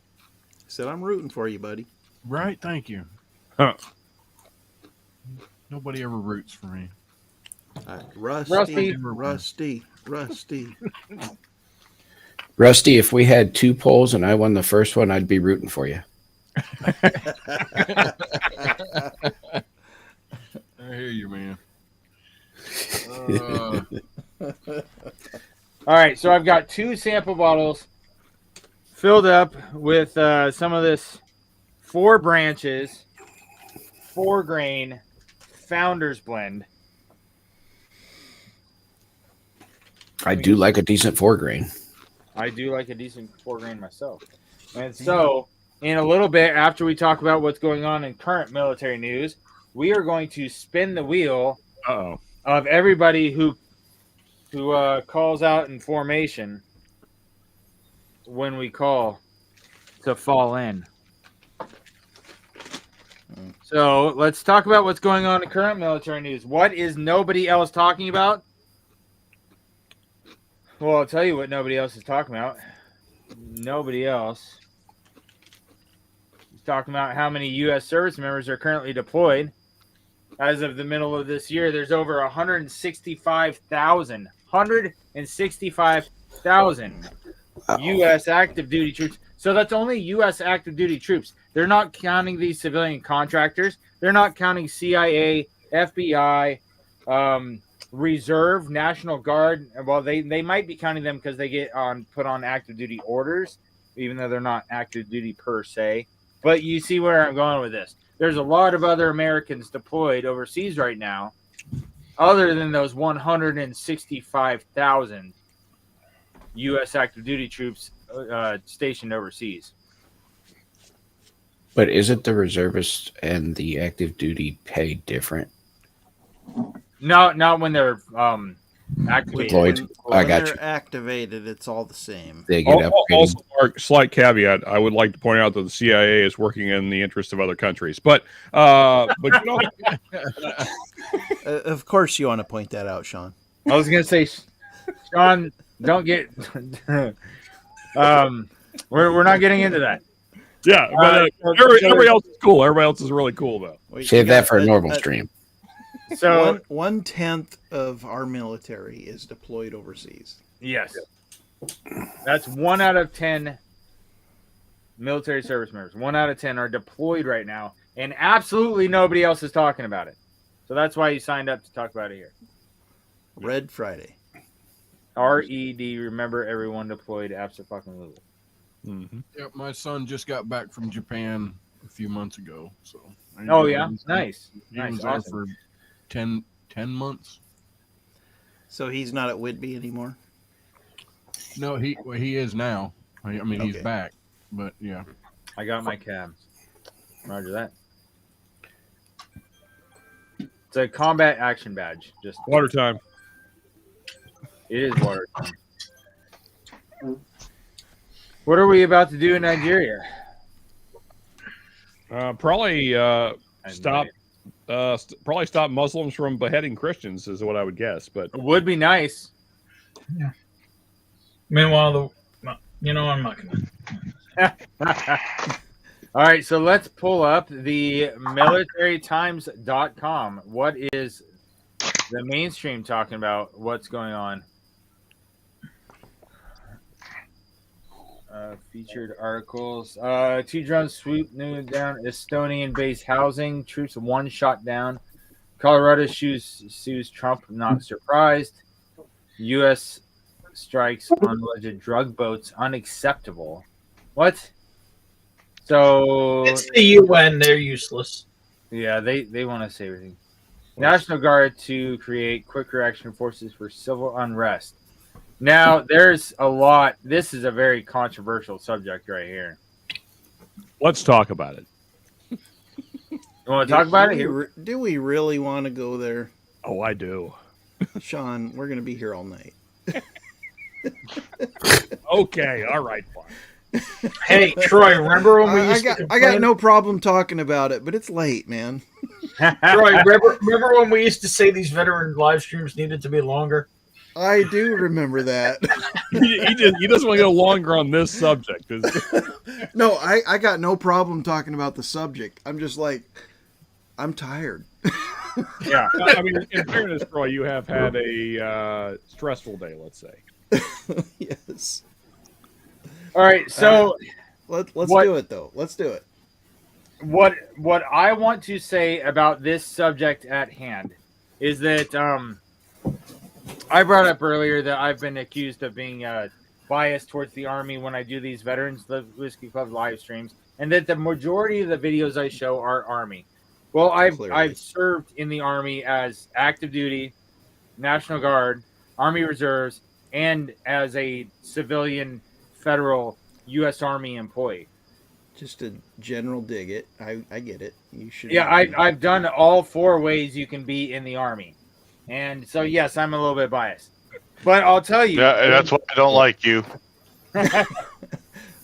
Said I'm rooting for you, buddy. Right, thank you. Huh. Nobody ever roots for me. Rusty. Rusty, if we had 2 polls and I won the first one, I'd be rooting for you. I hear you, man. All right, so I've got 2 sample bottles filled up with some of this 4 branches, 4 grain Founders Blend. I do like a decent 4 grain. I do like a decent 4 grain myself. And so, in a little bit, after we talk about what's going on in current military news, we are going to spin the wheel of everybody who calls out in formation when we call to fall in. So let's talk about what's going on in current military news. What is nobody else talking about? Well, I'll tell you what nobody else is talking about. Nobody else is talking about how many U.S. service members are currently deployed. As of the middle of this year, there's over 165,000 U.S. active duty troops. So that's only U.S. active duty troops. They're not counting these civilian contractors. They're not counting CIA, FBI, Reserve, National Guard. Well, they might be counting them because they get put on active duty orders, even though they're not active duty per se. But you see where I'm going with this. There's a lot of other Americans deployed overseas right now, other than those 165,000 U.S. active duty troops stationed overseas. But isn't the reservist and the active duty pay different? No, not when they're activated. I got you. When they're activated, it's all the same. They get upgraded. Also, Mark, slight caveat. I would like to point out that the CIA is working in the interest of other countries, but you know, of course you want to point that out, Sean. I was going to say, Sean, Don't get. We're not getting into that. Yeah, but everybody else is cool. Everybody else is really cool though. Save that for a normal stream. So 1/10 of our military is deployed overseas. Yes, that's 1 out of 10 military service members. 1 out of 10 are deployed right now, and absolutely nobody else is talking about it. So that's why you signed up to talk about it here. Red Friday. RED. Remember, everyone deployed. Absolutely. Yep, my son just got back from Japan a few months ago. So. Oh yeah, nice. He Nice. was Awesome. there for 10 months. So he's not at Whitby anymore. No, he is now. I mean, he's Okay. back, but yeah. I got my cabs. Roger that. It's a combat action badge. Just Water time. It is water time. What are we about to do in Nigeria? Probably stop Muslims from beheading Christians is what I would guess. But it would be nice. Yeah. Meanwhile, I'm not gonna. All right, so let's pull up the militarytimes.com. What is the mainstream talking about? What's going on? Featured articles. 2 drones swoop new down Estonian base housing. Troops 1 shot down. Colorado sues Trump. Not surprised. U.S. strikes on alleged drug boats. Unacceptable. What? So It's the UN. They're useless. yeah, they want to say everything. National Guard to create quick reaction forces for civil unrest. Now, there's a lot. This is a very controversial subject right here. let's talk about it. You want to talk about it? Do we really want to go there? Oh, I do. Sean, we're going to be here all night. Okay, all right, fine. Hey, Troy, remember when we used I got no problem talking about it, but it's late, man. Troy, remember when we used to say these veteran live streams needed to be longer? I do remember that. he doesn't want to go longer on this subject. No, I got no problem talking about the subject. I'm just like, I'm tired. Yeah. I mean, in fairness, Troy, you have had a stressful day, let's say. Yes. All right, so let's do it though. Let's do it. What I want to say about this subject at hand is that I brought up earlier that I've been accused of being biased towards the Army when I do these Veterans Whiskey Club live streams, and that the majority of the videos I show are Army. Well, I've served in the Army as active duty, National Guard, Army Reserves, and as a civilian federal U.S. Army employee. Just a general dig it. I get it. You should. Yeah, I've done all 4 ways you can be in the Army. And so, yes, I'm a little bit biased. But I'll tell you. Yeah, that's why I don't like you.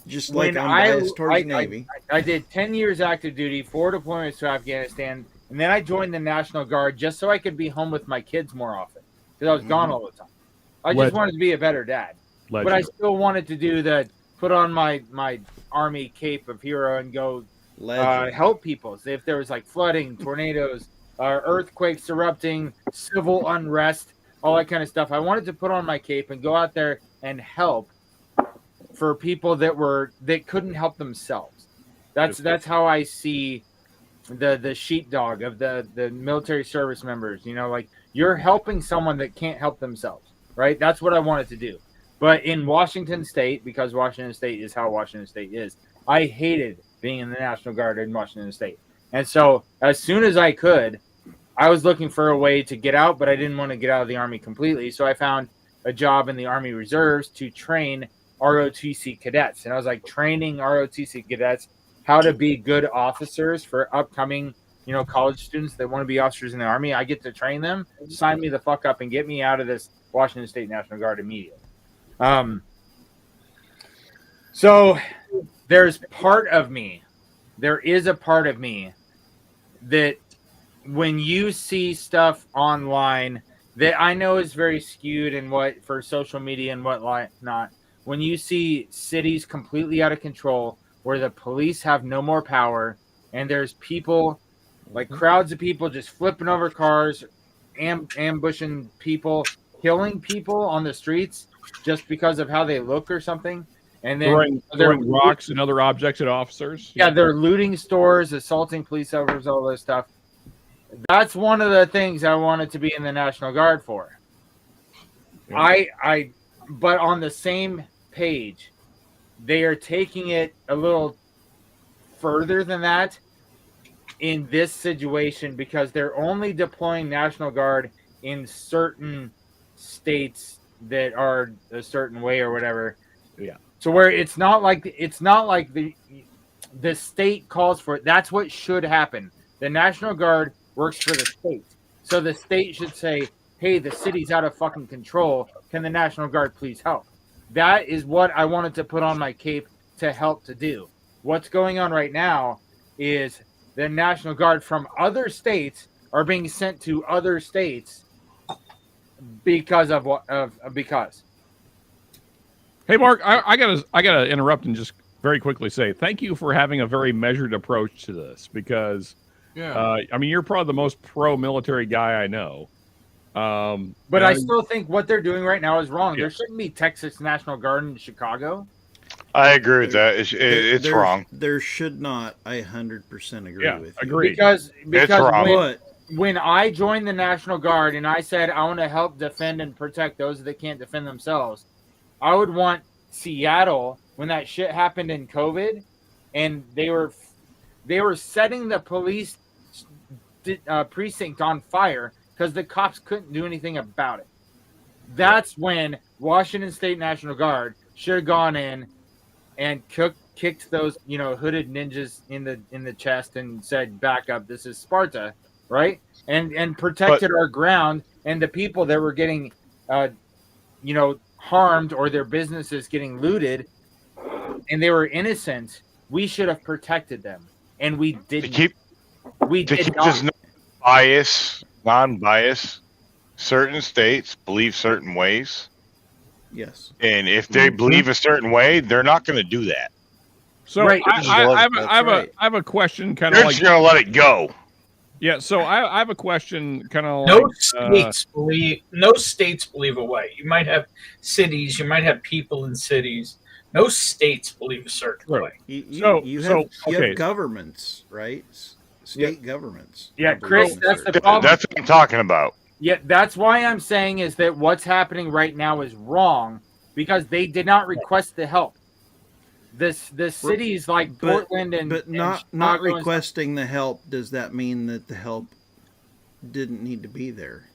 Just like I'm biased towards Navy. I did 10 years active duty, 4 deployments to Afghanistan, and then I joined the National Guard just so I could be home with my kids more often because I was gone all the time. I just wanted to be a better dad. But I still wanted to do the put on my Army cape of hero and go help people. So if there was like flooding, tornadoes, earthquakes erupting, civil unrest, all that kind of stuff, I wanted to put on my cape and go out there and help for people that couldn't help themselves. That's how I see the sheepdog of the military service members. You know, like you're helping someone that can't help themselves, right? That's what I wanted to do. But in Washington State, because Washington State is how Washington State is, I hated being in the National Guard in Washington State. And so as soon as I could, I was looking for a way to get out, but I didn't want to get out of the Army completely. So I found a job in the Army Reserves to train ROTC cadets. And I was like training ROTC cadets how to be good officers for upcoming, college students that want to be officers in the Army. I get to train them, sign me the fuck up, and get me out of this Washington State National Guard immediately. So there is a part of me that when you see stuff online that I know is very skewed and what for social media and what not. When you see cities completely out of control, where the police have no more power, and there's people, like crowds of people, just flipping over cars, ambushing people, killing people on the streets just because of how they look or something, and then throwing rocks and other objects at officers. Yeah, they're looting stores, assaulting police officers, all this stuff. That's one of the things I wanted to be in the National Guard for. But on the same page, they are taking it a little further than that in this situation because they're only deploying National Guard in certain states that are a certain way or whatever. Yeah. So where it's not like the state calls for it. That's what should happen. The National Guard works for the state. So the state should say, hey, the city's out of fucking control. Can the National Guard please help? That is what I wanted to put on my cape to help to do. What's going on right now is the National Guard from other states are being sent to other states because of what because. Hey, Mark, I gotta interrupt and just very quickly say thank you for having a very measured approach to this because, I mean, you're probably the most pro-military guy I know. But I still think what they're doing right now is wrong. Yeah. There shouldn't be Texas National Guard in Chicago. I agree with that. It's wrong. There should not. I 100% agree with you. Agree. Because it's wrong. When I joined the National Guard and I said I want to help defend and protect those that can't defend themselves, I would want Seattle when that shit happened in COVID, and they were setting the police precinct on fire because the cops couldn't do anything about it. That's when Washington State National Guard should have gone in and kicked those hooded ninjas in the chest and said, "Back up! This is Sparta." Right, and protected our ground and the people that were getting, harmed or their businesses getting looted, and they were innocent. We should have protected them, and we didn't. Just non-bias. Certain states believe certain ways. Yes, and if they believe a certain way, they're not going to do that. So right. I have a question, kind of like just going to let it go. Yeah, so I have a question, kind of no states believe a way. You might have cities, you might have people in cities. No states believe a certain way. You have governments, right? State governments. Yeah, Chris, that's the problem. That's what I'm talking about. Yeah, that's why I'm saying is that what's happening right now is wrong because they did not request the help. The cities like Portland but not requesting the help, does that mean that the help didn't need to be there?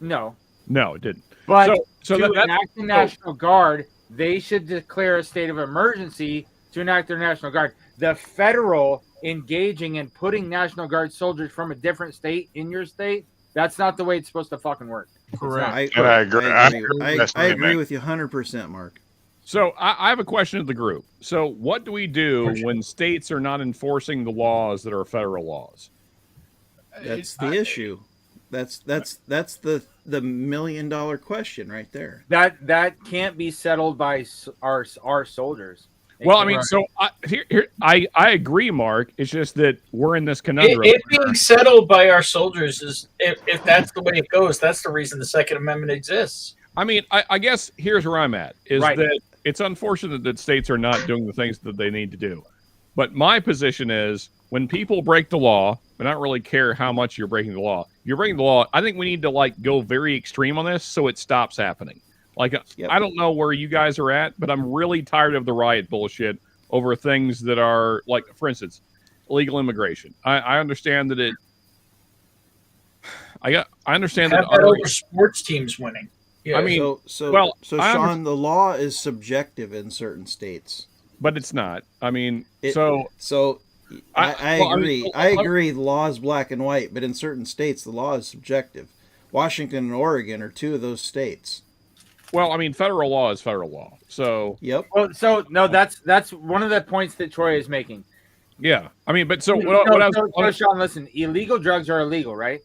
No, it didn't. But to enact the National Guard, they should declare a state of emergency to enact their National Guard. The federal engaging and putting National Guard soldiers from a different state in your state, that's not the way it's supposed to fucking work. Correct. I agree. I agree with you 100%, Mark. So I have a question of the group. So what do we do when states are not enforcing the laws that are federal laws? That's the issue. That's the $1 million question right there. That can't be settled by our soldiers. Well, I mean, so I agree, Mark. It's just that we're in this conundrum. It being settled by our soldiers is if that's the way it goes. That's the reason the Second Amendment exists. I mean, I guess here's where I'm at is that it's unfortunate that states are not doing the things that they need to do. But my position is when people break the law, I don't really care how much you're breaking the law. If you're breaking the law, I think we need to go very extreme on this so it stops happening. I don't know where you guys are at, but I'm really tired of the riot bullshit over things that are for instance, illegal immigration. I understand that I understand that over sports teams winning. Yeah. I mean, so Sean, the law is subjective in certain states, but it's not. I mean, I agree. I agree. The law is black and white, but in certain states, the law is subjective. Washington and Oregon are two of those states. Well, I mean, federal law is federal law. So yep. Well, so no, that's one of the points that Troy is making. Yeah, I mean, but Sean, listen, illegal drugs are illegal, right?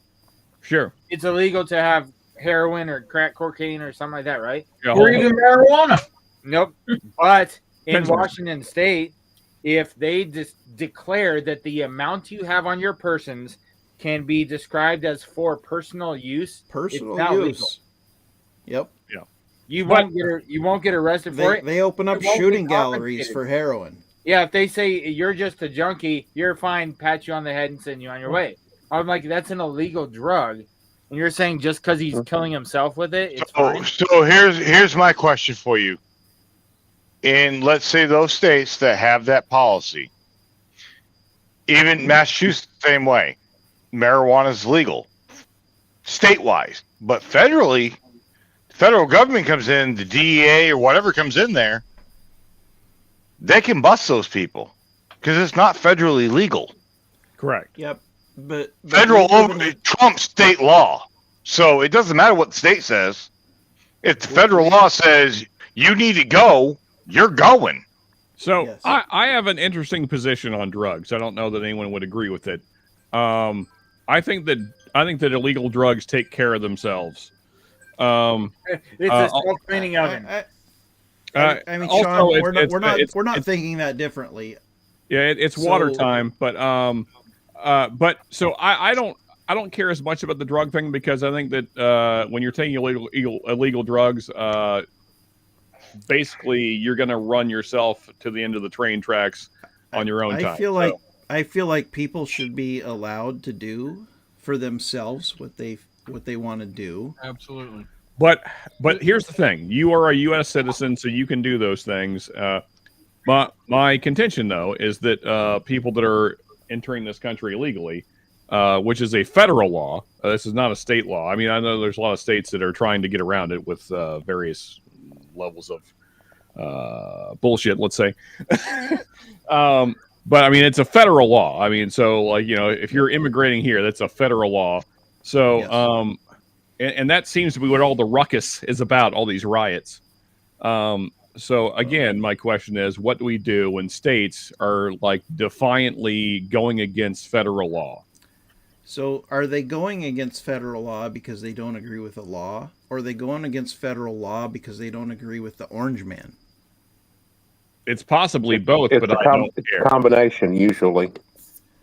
Sure. It's illegal to have heroin or crack cocaine or something like that, right? Yeah, Or even marijuana. Nope. But in Depends on- Washington State, if they just declare that the amount you have on your persons can be described as for personal use, Personal it's now use. legal. Yep. Yeah. You won't get arrested for it. They open up You won't get shooting galleries compensated. for heroin. Yeah, if they say you're just a junkie, you're fine, pat you on the head and send you on your way. I'm like, that's an illegal drug. And you're saying just because he's killing himself with it, it's fine? So here's my question for you. In, let's say, those states that have that policy, even Massachusetts, same way, marijuana is legal state-wise, but federally, the federal government comes in, the DEA or whatever comes in there, they can bust those people because it's not federally legal. Correct. Yep. But Federal trumps state law, so it doesn't matter what the state says. If the federal law says you need to go, you're going. So I have an interesting position on drugs. I don't know that anyone would agree with it. I think that illegal drugs take care of themselves. It's a self-cleaning oven. I mean, also, Sean, we're not thinking that differently. Yeah, it's water time, but so I don't care as much about the drug thing because I think that when you're taking illegal drugs, basically you're going to run yourself to the end of the train tracks on your own time. I feel like people should be allowed to do for themselves what they want to do. Absolutely. But here's the thing: you are a U.S. citizen, so you can do those things. My contention, though, is that people that are entering this country illegally, which is a federal law, this is not a state law. I mean, I know there's a lot of states that are trying to get around it with various levels of bullshit, let's say. But I mean, it's a federal law. I mean, so like, you know, if you're immigrating here, that's a federal law. So, and that seems to be what all the ruckus is about, all these riots. So again, my question is, what do we do when states are like defiantly going against federal law? So are they going against federal law because they don't agree with the law? Or are they going against federal law because they don't agree with the orange man? It's possibly both, It's but a I don't care. combination usually.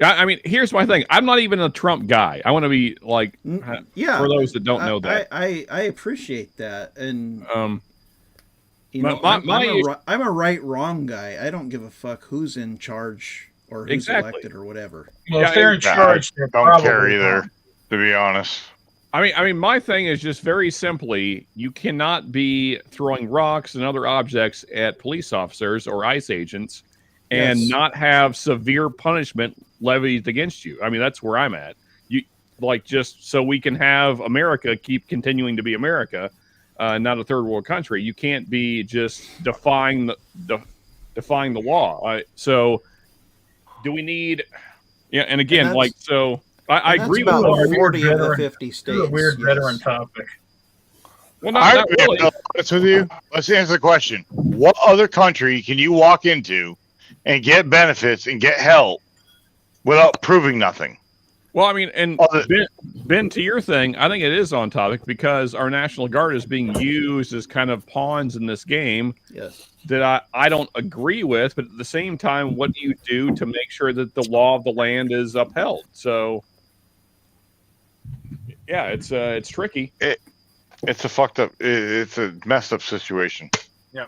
I mean, here's my thing. I'm not even a Trump guy. I want to be like, Yeah. for those that don't know that. I appreciate that. And, you my- know, my- I'm a right-wrong guy. I don't give a fuck who's in charge or who's Exactly. elected or whatever. Well, if they're in charge, they're don't probably care either, wrong. to be honest. I mean, my thing is just very simply, you cannot be throwing rocks and other objects at police officers or ICE agents and Yes. not have severe punishment levied against you. I mean, that's where I'm at. You like just so we can have America keep continuing to be America, not a third world country. You can't be just defying the law. So, do we need? Yeah, and again, And like so. I and that's agree with about you. 40 of the veteran- 50 This states. is a weird yes. veteran topic. Well, not really. To be honest with you, let's answer the question. What other country can you walk into and get benefits and get help without proving nothing? Well, I mean, and Ben, to your thing, I think it is on topic because our National Guard is being used as kind of pawns in this game Yes. that I don't agree with. But at the same time, what do you do to make sure that the law of the land is upheld? So, yeah, it's tricky. It's a fucked up, it's a messed up situation. Yeah.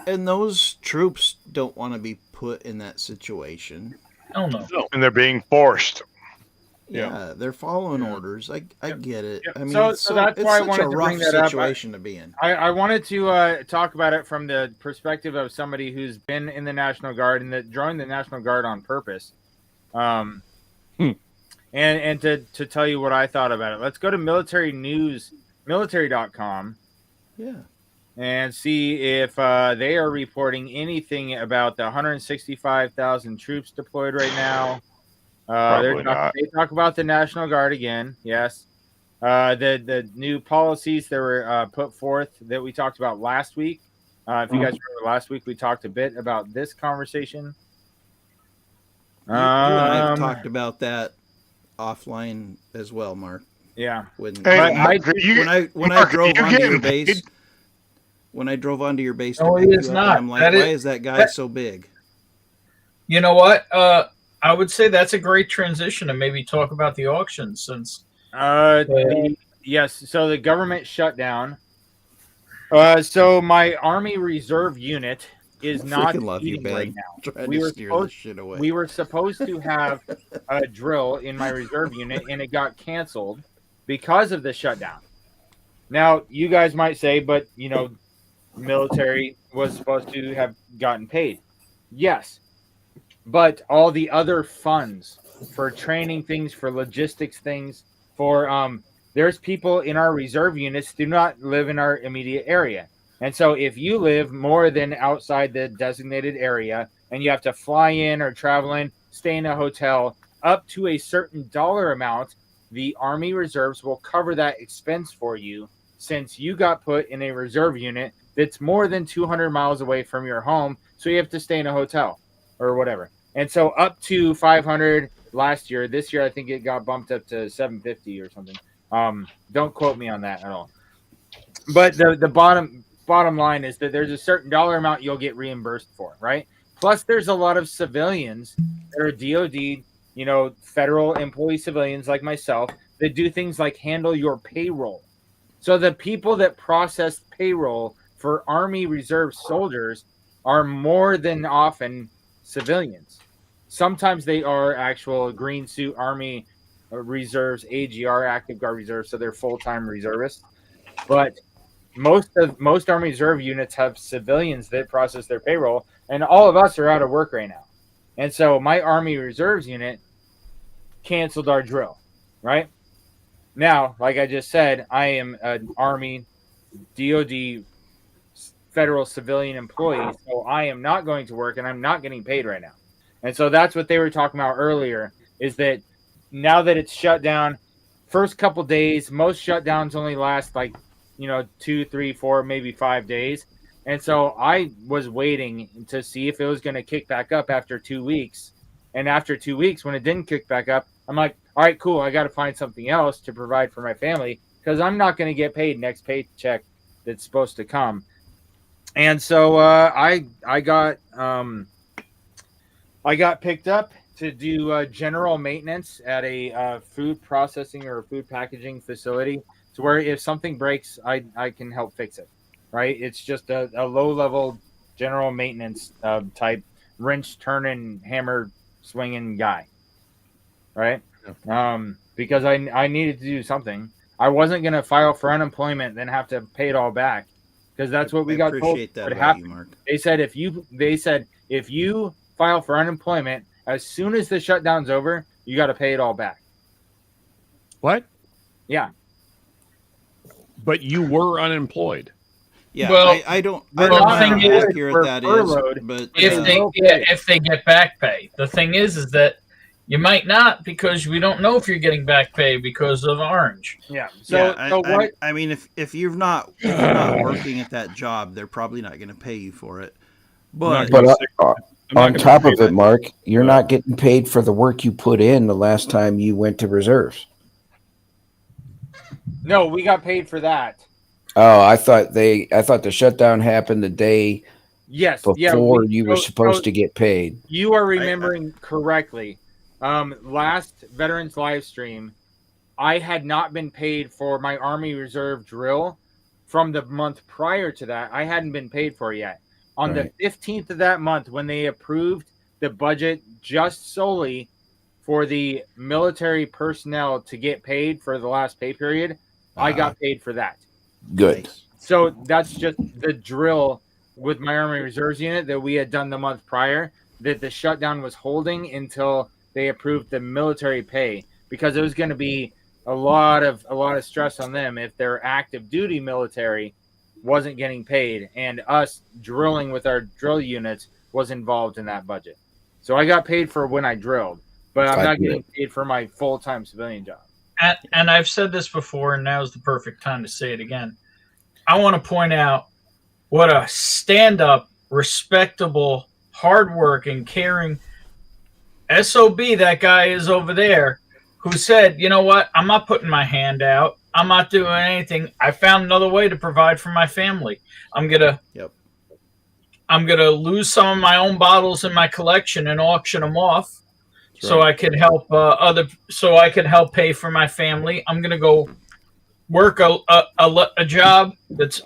And those troops don't want to be put in that situation. Oh no. And they're being forced. Yeah, they're following orders. I get it. I mean, So it's that's it's why I such wanted a to rough bring that up. situation to be in. I wanted to talk about it from the perspective of somebody who's been in the National Guard and that joined the National Guard on purpose. And to tell you what I thought about it. Let's go to military.com. Yeah. And see if they are reporting anything about the 165,000 troops deployed right now. They talk about the National Guard again. Yes. The new policies that were put forth that we talked about last week. If you guys remember last week, we talked a bit about this conversation. You and I have talked about that offline as well, Mark. Yeah. When Hey, I Mark, drove you onto your getting base, paid? when I drove onto your base to No, pick he you is up, not. and I'm like, That why is- is that guy that- so big? You know what? I would say that's a great transition to maybe talk about the auction since. Yes. So the government shut down. So my Army Reserve unit is I not freaking love you, eating right Ben. now. Trying We to were steer supposed this shit away. we were supposed to have a drill in my reserve unit, and it got canceled because of the shutdown. Now you guys might say, but military was supposed to have gotten paid. Yes, but all the other funds for training things, for logistics things, for there's people in our reserve units do not live in our immediate area. And so if you live more than outside the designated area and you have to fly in or travel in, stay in a hotel up to a certain dollar amount, the Army Reserves will cover that expense for you since you got put in a reserve unit that's more than 200 miles away from your home. So you have to stay in a hotel or whatever. And so up to 500 last year. This year, I think it got bumped up to 750 or something. Don't quote me on that at all. But the bottom line is that there's a certain dollar amount you'll get reimbursed for, right? Plus, there's a lot of civilians that are DOD, federal employee civilians like myself that do things like handle your payroll. So the people that process payroll for Army Reserve soldiers are more than often civilians. Sometimes they are actual green suit Army Reserves, AGR, Active Guard Reserve, so they're full-time reservists. But most Army Reserve units have civilians that process their payroll, and all of us are out of work right now. And so my Army Reserves unit canceled our drill, right? Now, like I just said, I am an Army DOD federal civilian employee, so I am not going to work and I'm not getting paid right now. And so that's what they were talking about earlier, is that now that it's shut down, first couple days, most shutdowns only last 2, 3, 4, maybe 5 days. And so I was waiting to see if it was going to kick back up after 2 weeks. And after 2 weeks, when it didn't kick back up, I'm like, all right, cool. I got to find something else to provide for my family because I'm not going to get paid next paycheck that's supposed to come. And so I got picked up to do general maintenance at a food processing or food packaging facility, to where if something breaks, I can help fix it. Right? It's just a low level general maintenance type wrench turning, hammer swinging guy. Right? Because I needed to do something. I wasn't going to file for unemployment, then have to pay it all back. Because that's what we got told. Appreciate that would about happen. you, Mark. They said if you file for unemployment, as soon as the shutdown's over, you got to pay it all back. What? Yeah. But you were unemployed. Yeah, Well, I don't the know how thing is, accurate that is, but if they get back pay, the thing is that you might not, because we don't know if you're getting back pay because of Orange. Yeah. I mean, if you're not working at that job, they're probably not going to pay you for it. But on top of it, Mark, you're not getting paid for the work you put in the last time you went to reserves. No, we got paid for that. Oh, I thought the shutdown happened the day before you were supposed to get paid. You are remembering correctly. Last Veterans Livestream, I had not been paid for my Army Reserve drill from the month prior to that. I hadn't been paid for yet. On the 15th of that month, when they approved the budget just solely for the military personnel to get paid for the last pay period, I got paid for that. Good. So that's just the drill with my Army Reserves unit that we had done the month prior, that the shutdown was holding until they approved the military pay, because it was going to be a lot of stress on them if their active duty military wasn't getting paid, and us drilling with our drill units was involved in that budget. So I got paid for when I drilled, but I'm not getting paid for my full-time civilian job. And I've said this before, and now's the perfect time to say it again. I want to point out what a stand-up, respectable, hardworking, caring SOB that guy is over there, who said, you know what, I'm not putting my hand out. I'm not doing anything. I found another way to provide for my family. I'm gonna lose some of my own bottles in my collection and auction them off, so I could help so I could help pay for my family. I'm gonna go work a job that's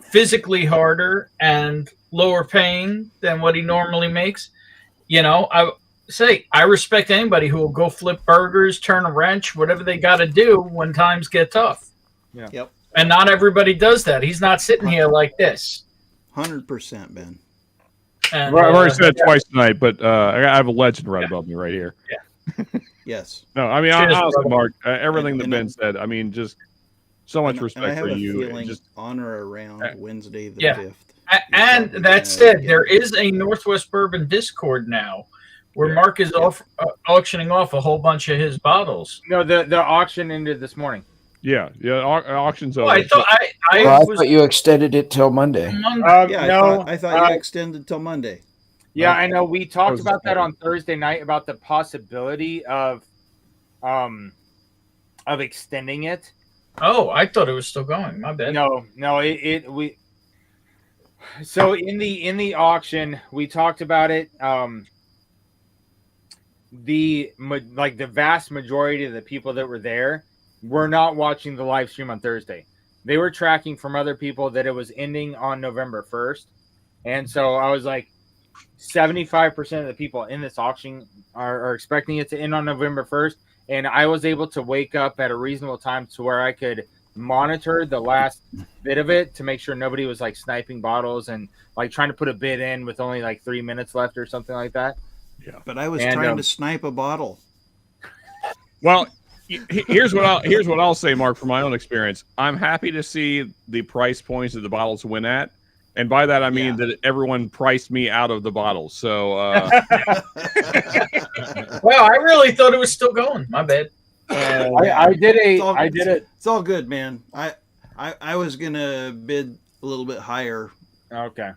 physically harder and lower paying than what he normally makes. You know, I respect anybody who will go flip burgers, turn a wrench, whatever they got to do when times get tough. Yeah. Yep. And not everybody does that. He's not sitting here like this. 100%, Ben. And, I've already said it twice tonight, but I have a legend right above me right here. Yeah. Yes. No, I mean, Cheers, honestly, brother. Mark, everything that Ben said, I mean, just so much And I respect have for a you. feeling Just on or around Wednesday the Yeah. 5th. And that said, there is a Northwest Bourbon Discord now where Mark is auctioning off a whole bunch of his bottles. No, the auction ended this morning. yeah, auctions Oh, over. I thought I thought you extended it till Monday. No, I thought you extended till Monday. Yeah, I know. We talked was about that on Thursday night about the possibility of extending it. Oh, I thought it was still going. My bad. No, we. So in the auction, we talked about it. The vast majority of the people that were there were not watching the live stream on Thursday. They were tracking from other people that it was ending on November 1st, and so I was like, 75% of the people in this auction are expecting it to end on November 1st, and I was able to wake up at a reasonable time to where I could monitor the last bit of it to make sure nobody was like sniping bottles and like trying to put a bid in with only like 3 minutes left or something like that. Yeah, but I was trying to snipe a bottle. Well, here's what I'll say, Mark, from my own experience. I'm happy to see the price points that the bottles win at, and by that I mean that everyone priced me out of the bottles. So, well, I really thought it was still going. My bad. I did it. It's all good, man. I was gonna bid a little bit higher. Okay.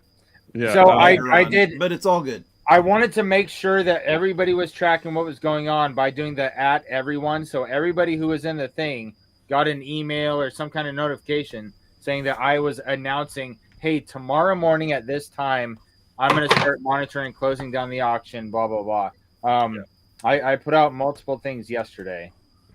Yeah. So I did, but it's all good. I wanted to make sure that everybody was tracking what was going on by doing the @everyone. So everybody who was in the thing got an email or some kind of notification saying that I was announcing, hey, tomorrow morning at this time, I'm going to start monitoring closing down the auction, blah, blah, blah. I put out multiple things yesterday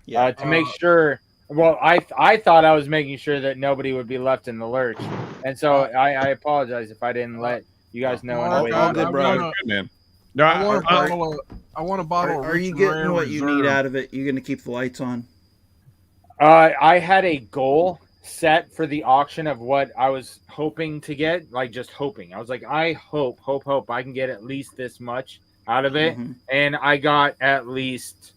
to make sure. Well, I thought I was making sure that nobody would be left in the lurch. And so I apologize if I didn't let you guys know. All good, bro. Man. No, I want a bottle. Are you getting what you need out of it? You going to keep the lights on? I had a goal set for the auction of what I was hoping to get, like just hoping. I was like, I hope I can get at least this much out of it. Mm-hmm. And I got at least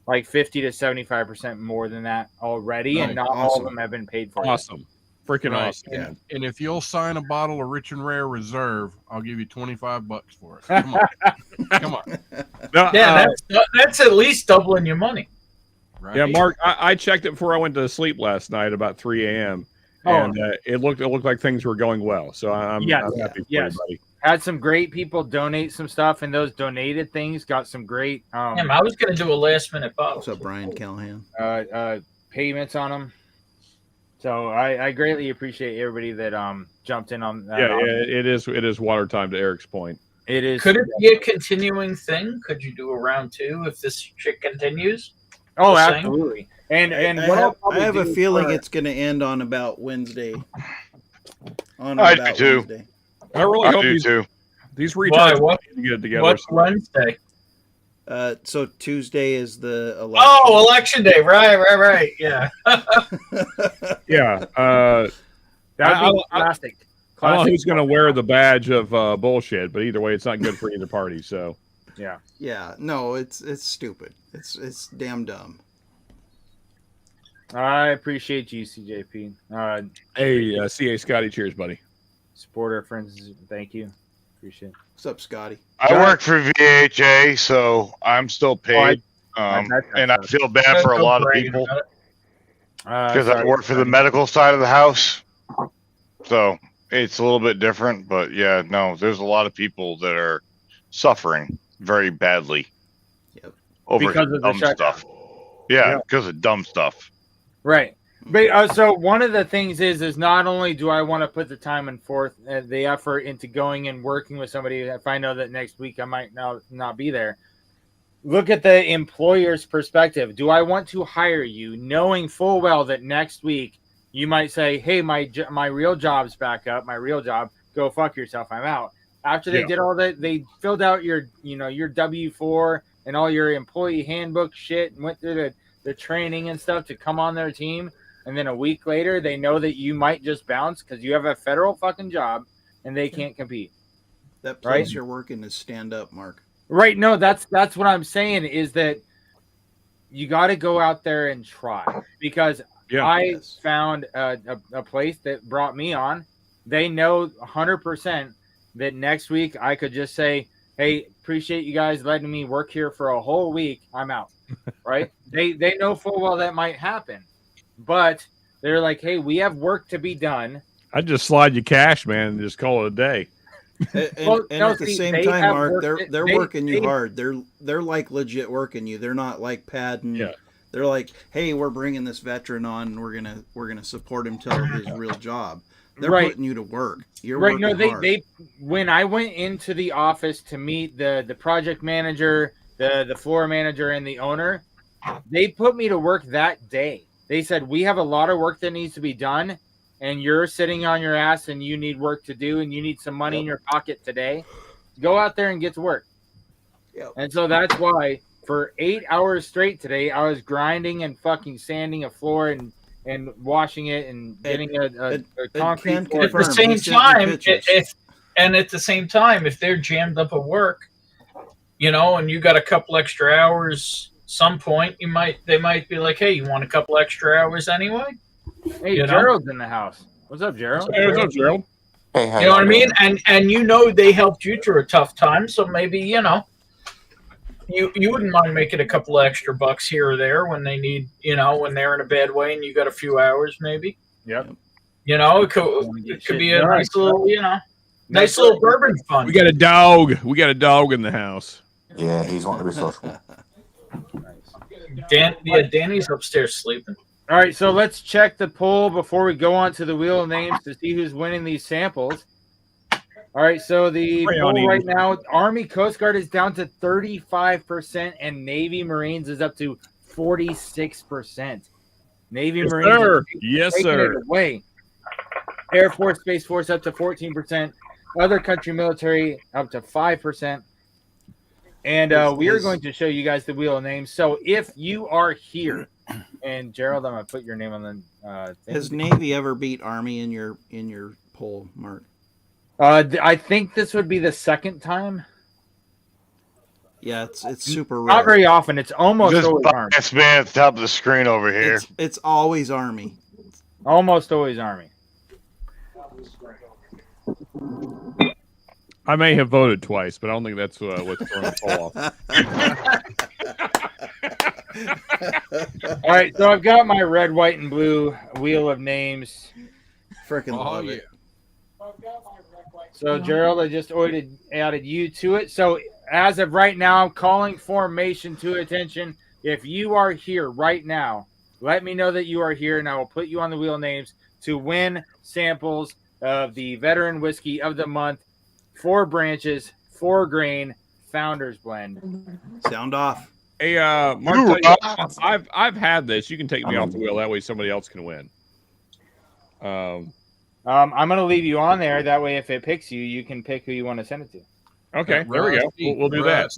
like 50 to 75% more than that already. And not all of them have been paid for. Awesome. Freaking Right. awesome. Yeah. And if you'll sign a bottle of Rich and Rare Reserve, I'll give you $25 for it. Come on, come on. No, Yeah, that's at least doubling your money. Right? Yeah, Mark, I checked it before I went to sleep last night about 3 a.m. and it looked like things were going well. So I'm happy for you, buddy. Had some great people donate some stuff, and those donated things got some great. Damn, I was going to do a last minute bottle. What's up, Brian Callahan? Payments on them. So I greatly appreciate everybody that jumped in on that. Yeah, it is water time, to Eric's point. It is. Could it be a continuing thing? Could you do a round 2 if this shit continues? Oh, The same? absolutely. And I have a feeling it's going to end on about Wednesday. I do too. Wednesday. I really I hope do too. these retards What? need to get it together. What's Wednesday? So Tuesday is the election. Oh, election day. Right. Yeah. Yeah. That'd be classic. I don't know who's going to wear the badge of bullshit, but either way, it's not good for either party. So, yeah. Yeah. No, it's stupid. It's damn dumb. I appreciate you, CJP. hey, CA Scotty, cheers, buddy. Support our friends. Thank you. Appreciate it. What's up, Scotty? I work for VHA, so I'm still paid. And I feel bad for a lot of people because I work for the medical side of the house. So it's a little bit different, but yeah, no, there's a lot of people that are suffering very badly over Because of the dumb shutdown. stuff. Yeah, because of dumb stuff. Right. But so one of the things is not only do I want to put the time and forth the effort into going and working with somebody if I know that next week I might not be there. Look at the employer's perspective. Do I want to hire you knowing full well that next week you might say, "Hey, my real job's back up. My real job. Go fuck yourself. I'm out." After they did all that, they filled out your W-4 and all your employee handbook shit and went through the training and stuff to come on their team. And then a week later, they know that you might just bounce because you have a federal fucking job and they can't compete. That place you're working is stand up, Mark. Right. No, that's what I'm saying is that you got to go out there and try because I found a place that brought me on. They know 100% that next week I could just say, "Hey, appreciate you guys letting me work here for a whole week. I'm out." Right. They know full well that might happen. But they're like, "Hey, we have work to be done." I'd just slide you cash, man, and just call it a day. And at the same time, Mark, they're working you hard. They're like legit working you. They're not like padding. Yeah. They're like, "Hey, we're bringing this veteran on, and we're gonna support him till his real job." They're putting you to work. You're right. Working No, hard. they when I went into the office to meet the project manager, the floor manager, and the owner, they put me to work that day. They said, "We have a lot of work that needs to be done, and you're sitting on your ass, and you need work to do, and you need some money in your pocket today. Go out there and get to work." Yep. And so that's why for 8 hours straight today, I was grinding and fucking sanding a floor and washing it and getting a concrete floor. At the same time, if they're jammed up at work, and you got a couple extra hours, some point they might be like, "Hey, you want a couple extra hours anyway?" Hey, Gerald's in the house. What's up, Gerald? Hey, what's up, Gerald? Hey, You know what I mean? And they helped you through a tough time, so maybe you wouldn't mind making a couple of extra bucks here or there when they need, when they're in a bad way and you got a few hours maybe. Yep. It could be a nice little, nice little bourbon fund. We got a dog. We got a dog in the house. Yeah, he's wanting to be social. Danny's upstairs sleeping. All right, so let's check the poll before we go on to the wheel of names to see who's winning these samples. All right, so the poll right now, Army Coast Guard is down to 35%, and Navy Marines is up to 46%. Navy Yes, Marines, sir. Yes, taking sir. it away. Air Force, Space Force up to 14%. Other country military up to 5%. And we are going to show you guys the wheel of names. So if you are here, and Gerald, I'm going to put your name on the thing. Has Navy ever beat Army in your poll, Mark? I think this would be the second time. Yeah, it's super rare. Not very often. It's almost always Army. This man at the top of the screen over here. It's always Army. Almost always Army. I may have voted twice, but I don't think that's what's throwing the poll off. All right, so I've got my red, white, and blue wheel of names. Freaking love it. So, Gerald, I just added you to it. So, as of right now, I'm calling formation to attention. If you are here right now, let me know that you are here, and I will put you on the wheel of names to win samples of the Veteran Whiskey of the Month, 4 branches, 4 grain, Founders Blend. Sound off. Hey, Mark, I've had this. You can take me off the wheel. That way somebody else can win. I'm going to leave you on there. That way, if it picks you, you can pick who you want to send it to. Okay, there we go. We'll do that.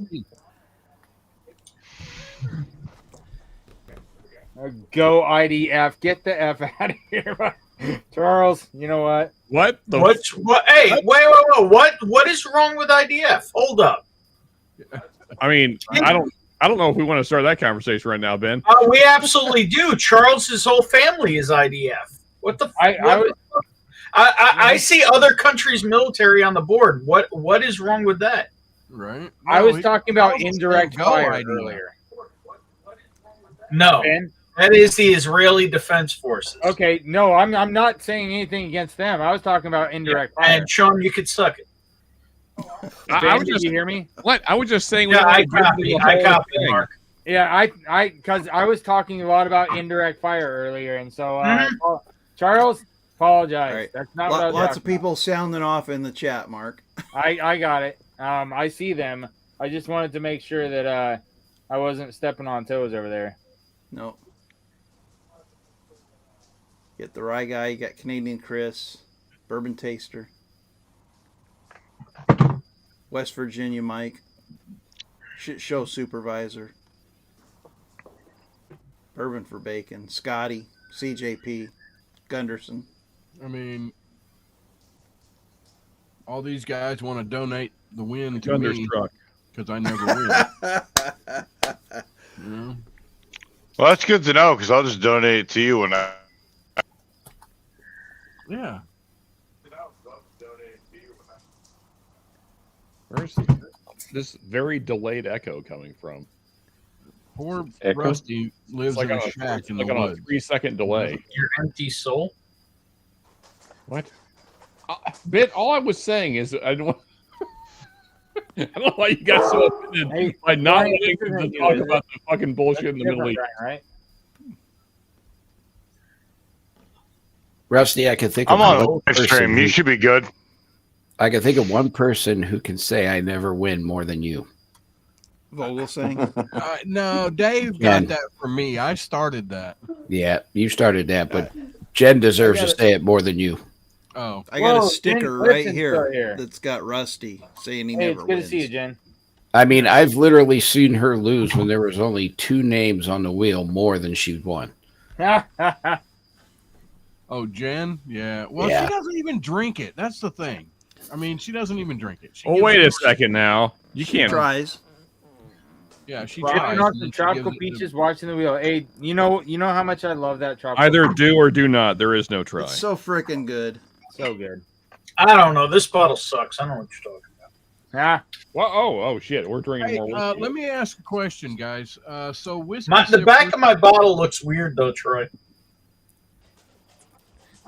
Go IDF. Get the F out of here. Charles, you know what? What? Hey, wait. What is wrong with IDF? Hold up. I mean, I don't know if we want to start that conversation right now, Ben. We absolutely do. Charles's whole family is IDF. What the? I see other countries' military on the board. What is wrong with that? Right. I was talking about indirect fire earlier. No, that is the Israeli Defense Forces. Okay, no, I'm not saying anything against them. I was talking about indirect fire. And Sean, you could suck it. I was did just, you hear me? What? I was just saying. Yeah, I copy, Mark. Yeah, because I was talking a lot about indirect fire earlier, and so Charles, apologize. Right. That's not what I was Lots of talking people sounding off in the chat, Mark. I got it. I see them. I just wanted to make sure that I wasn't stepping on toes over there. No. Get the rye guy. You got Canadian Chris, Bourbon Taster, West Virginia Mike, Shit Show Supervisor, Bourbon for Bacon, Scotty, CJP, Gunderson. I mean, all these guys want to donate the win to me because I never win. Yeah. Well, that's good to know because I'll just donate it to you when I. Yeah. Where's this very delayed echo coming from? Poor Echo? Rusty lives It's like in a on shack in like the on woods. a 3-second delay. Your empty soul. What? Bit. All I was saying is I don't. I don't know why you got so offended by not wanting to talk about the fucking bullshit in the Middle East. Right? Rusty, I can think of I'm on one a stream. You should be good. I can think of one person who can say I never win more than you. Vogelsang. No, Dave got that from me. I started that. Yeah, you started that, but Jen deserves to say it more than you. Oh, I got a sticker right here that's got Rusty saying he never It's good wins. to see you, Jen. I mean, I've literally seen her lose when there was only 2 names on the wheel more than she won. Oh, Jen? Yeah. Well, Yeah. she doesn't even drink it. That's the thing. I mean, she doesn't even drink it. She Oh, gives wait it a second now. You She can't. tries. Yeah, she Sipping tries. on and some then she tropical gives it peaches, watching the wheel. Hey, you know how much I love that tropical. Either do or do not. There is no try. It's so freaking good. So good. I don't know. This bottle sucks. I don't know what you're talking about. Well, oh shit. We're drinking Hey, more whiskey. let me ask a question, guys. So whiskey. The back of my bottle looks weird, though, Troy.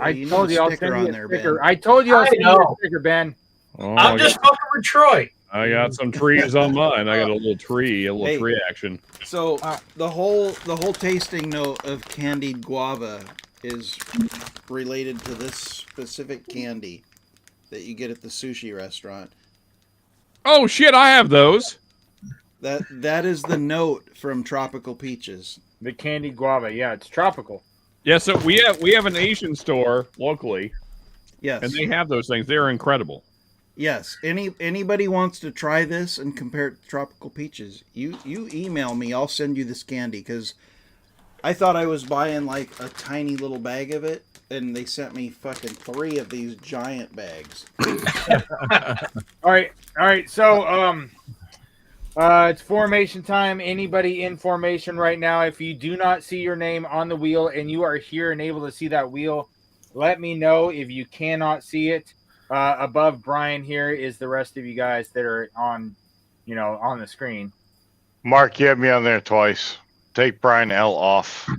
You need told a you I'll sticker send on you a there, sticker. Ben. I told you I'll I send you a know. sticker, Ben. Oh, I'm just fucking with Troy. I got some trees on mine. I got a little tree action. So the whole tasting note of candied guava is related to this specific candy that you get at the sushi restaurant. Oh shit! I have those. That is the note from Tropical Peaches. The candied guava. Yeah, it's tropical. Yeah, so we have an Asian store locally. Yes. And they have those things. They're incredible. Yes. Anybody wants to try this and compare it to Tropical Peaches, you email me. I'll send you this candy because I thought I was buying like a tiny little bag of it, and they sent me fucking 3 of these giant bags. All right. So it's formation time. Anybody in formation right now? If you do not see your name on the wheel and you are here and able to see that wheel, let me know. If you cannot see it, above Brian here is the rest of you guys that are on the screen. Mark, you have me on there twice. Take Brian L off.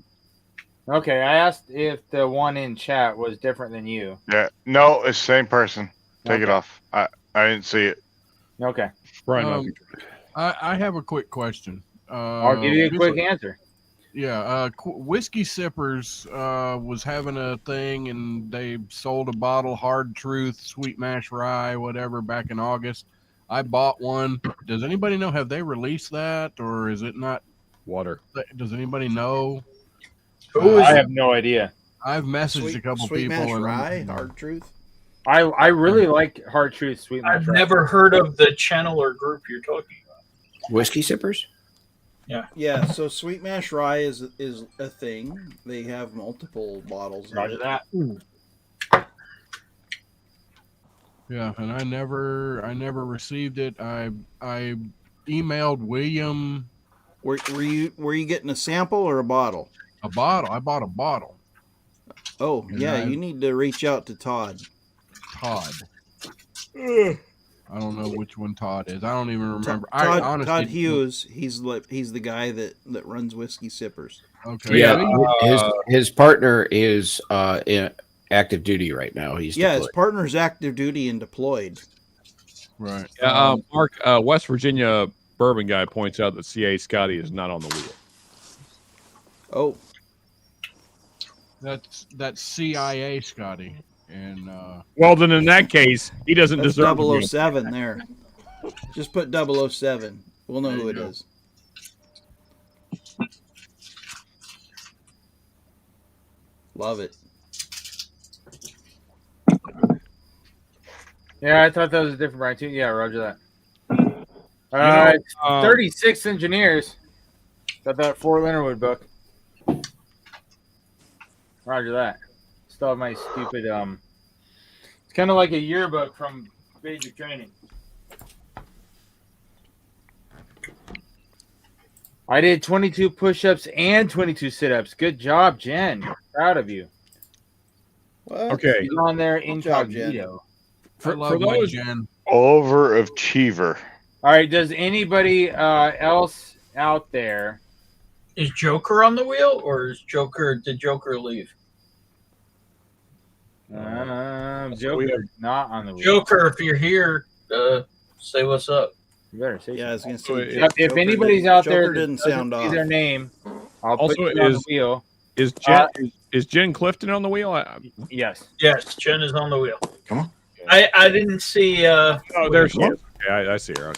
Okay, I asked if the one in chat was different than you. Yeah, no, it's the same person. Take it Okay. off. I didn't see it. Okay. Brian, I have a quick question. I'll give you a quick answer. Yeah, Whiskey Sippers was having a thing, and they sold a bottle, Hard Truth, Sweet Mash Rye, whatever, back in August. I bought one. Does anybody know? Have they released that, or is it not? Water. Does anybody know? I have no idea. I've messaged a couple Sweet people. Mash and Rye, Hard Truth. I really like Hard Truth Sweet Mash I've Rye. never heard of the channel or group you're talking about. Whiskey sippers? Yeah. Yeah, so Sweet Mash Rye is a thing. They have multiple bottles of Roger it. that. Yeah, and I never received it. I emailed William. Were you getting a sample or a bottle? A bottle. I bought a bottle. Oh, And yeah, I- you need to reach out to Todd. Todd. I don't know which one Todd is. I don't even remember. I Todd, honestly, Todd Hughes, he's the guy that runs Whiskey Sippers. Okay. Yeah, his partner is in active duty right now. He's Yeah, his deployed. partner's active duty and deployed. Right. Mark, West Virginia Bourbon guy points out that CA Scotty is not on the wheel. Oh, that's CIA Scotty, and well, then in that case, he doesn't that's deserve to be. 007 there. Just put 007. We'll know who it is. Love it. Yeah, I thought that was a different Brian too. Yeah, roger that. 36 engineers. Got that Fort Leonard Wood book. Roger that. Still have my stupid it's kind of like a yearbook from basic training. I did 22 push-ups and 22 sit-ups. Good job, Jen. Proud of you. What? Okay. She's on there incognito. for those, Jen. Overachiever. All right. Does anybody else out there? Is Joker on the wheel, or did Joker leave? Joker not on the wheel. Joker, if you're here, say what's up. You better say. Yeah, I was gonna say. If anybody's out there, didn't sound off. Their name. I'll Also, put you on the wheel. Is Jen Clifton on the wheel? Yes. Yes, Jen is on the wheel. Come on. I didn't see. Oh, there she is. Okay, I see her.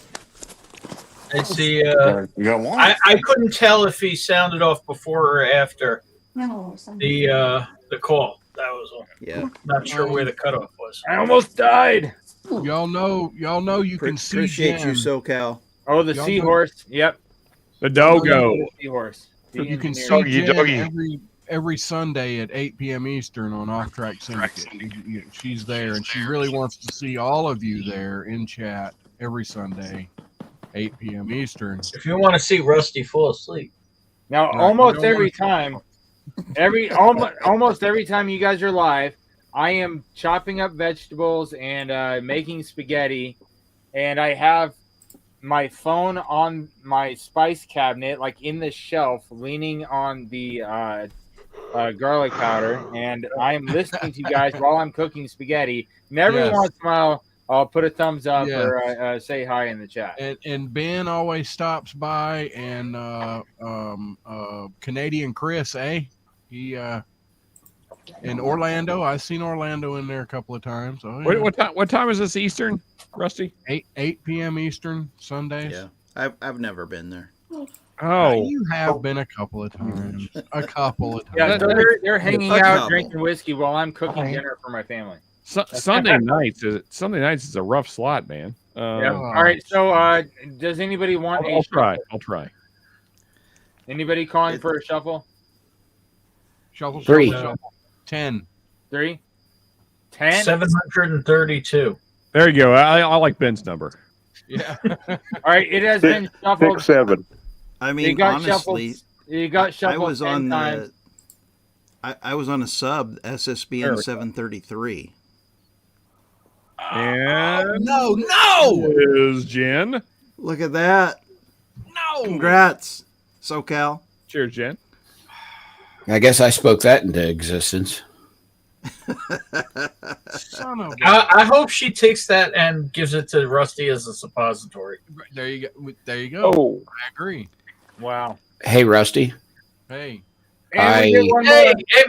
I see. You got one. I couldn't tell if he sounded off before or after the call. That was all. Yeah. Not sure where the cutoff was. I almost died. Y'all know you can see Appreciate Jen. you, SoCal. Oh, the seahorse. Yep. The Dogo. Seahorse. You can see Jen every Sunday at 8 p.m. Eastern on Off Track Syndicate. She's there, and she really wants to see all of you there in chat every Sunday, 8 p.m. Eastern. If you want to see Rusty fall asleep. Now, almost every time you guys are live, I am chopping up vegetables and making spaghetti, and I have my phone on my spice cabinet, like in the shelf, leaning on the garlic powder, and I am listening to you guys while I'm cooking spaghetti. And every once in a while, I'll put a thumbs up or say hi in the chat. And Ben always stops by, and Canadian Chris, he in Orlando. I've seen Orlando in there a couple of times. Oh, yeah. What time is this Eastern, Rusty? 8 p.m. Eastern Sundays. Yeah, I've never been there. Oh, you have been a couple of times. Yeah, so they're hanging out, drinking whiskey while I'm cooking dinner for my family. Sunday nights is a rough slot, man. Yeah. All right. So, does anybody want I'll try. Anybody calling for a shuffle? Shuffle. 3. 10. 3. 10. 732. There you go. I like Ben's number. Yeah. All right. It has been shuffled. 6-7. I mean, honestly, you got shuffled. I was 10 on times. I was on a sub SSBN 733. And no, is Jen. Look at that. No. Congrats, SoCal. Cheers, Jen. I guess I spoke that into existence. Son of I hope she takes that and gives it to Rusty as a suppository. There you go. There you go. Oh, I agree. Wow. Hey, Rusty. Hey. Hey,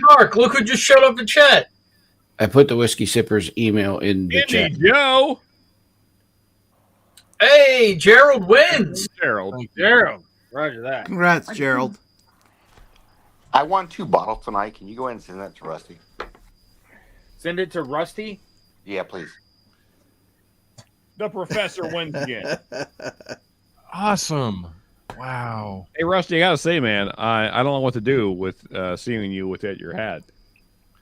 Mark, look who just showed up in chat. I put the Whiskey Sippers email in the chat. Joe. Hey, Gerald wins. Gerald. Roger that. Congrats, Gerald. I won 2 bottles tonight. Can you go ahead and send that to Rusty? Send it to Rusty? Yeah, please. The professor wins again. Awesome. Wow. Hey, Rusty, I gotta say, man, I don't know what to do with seeing you without your hat.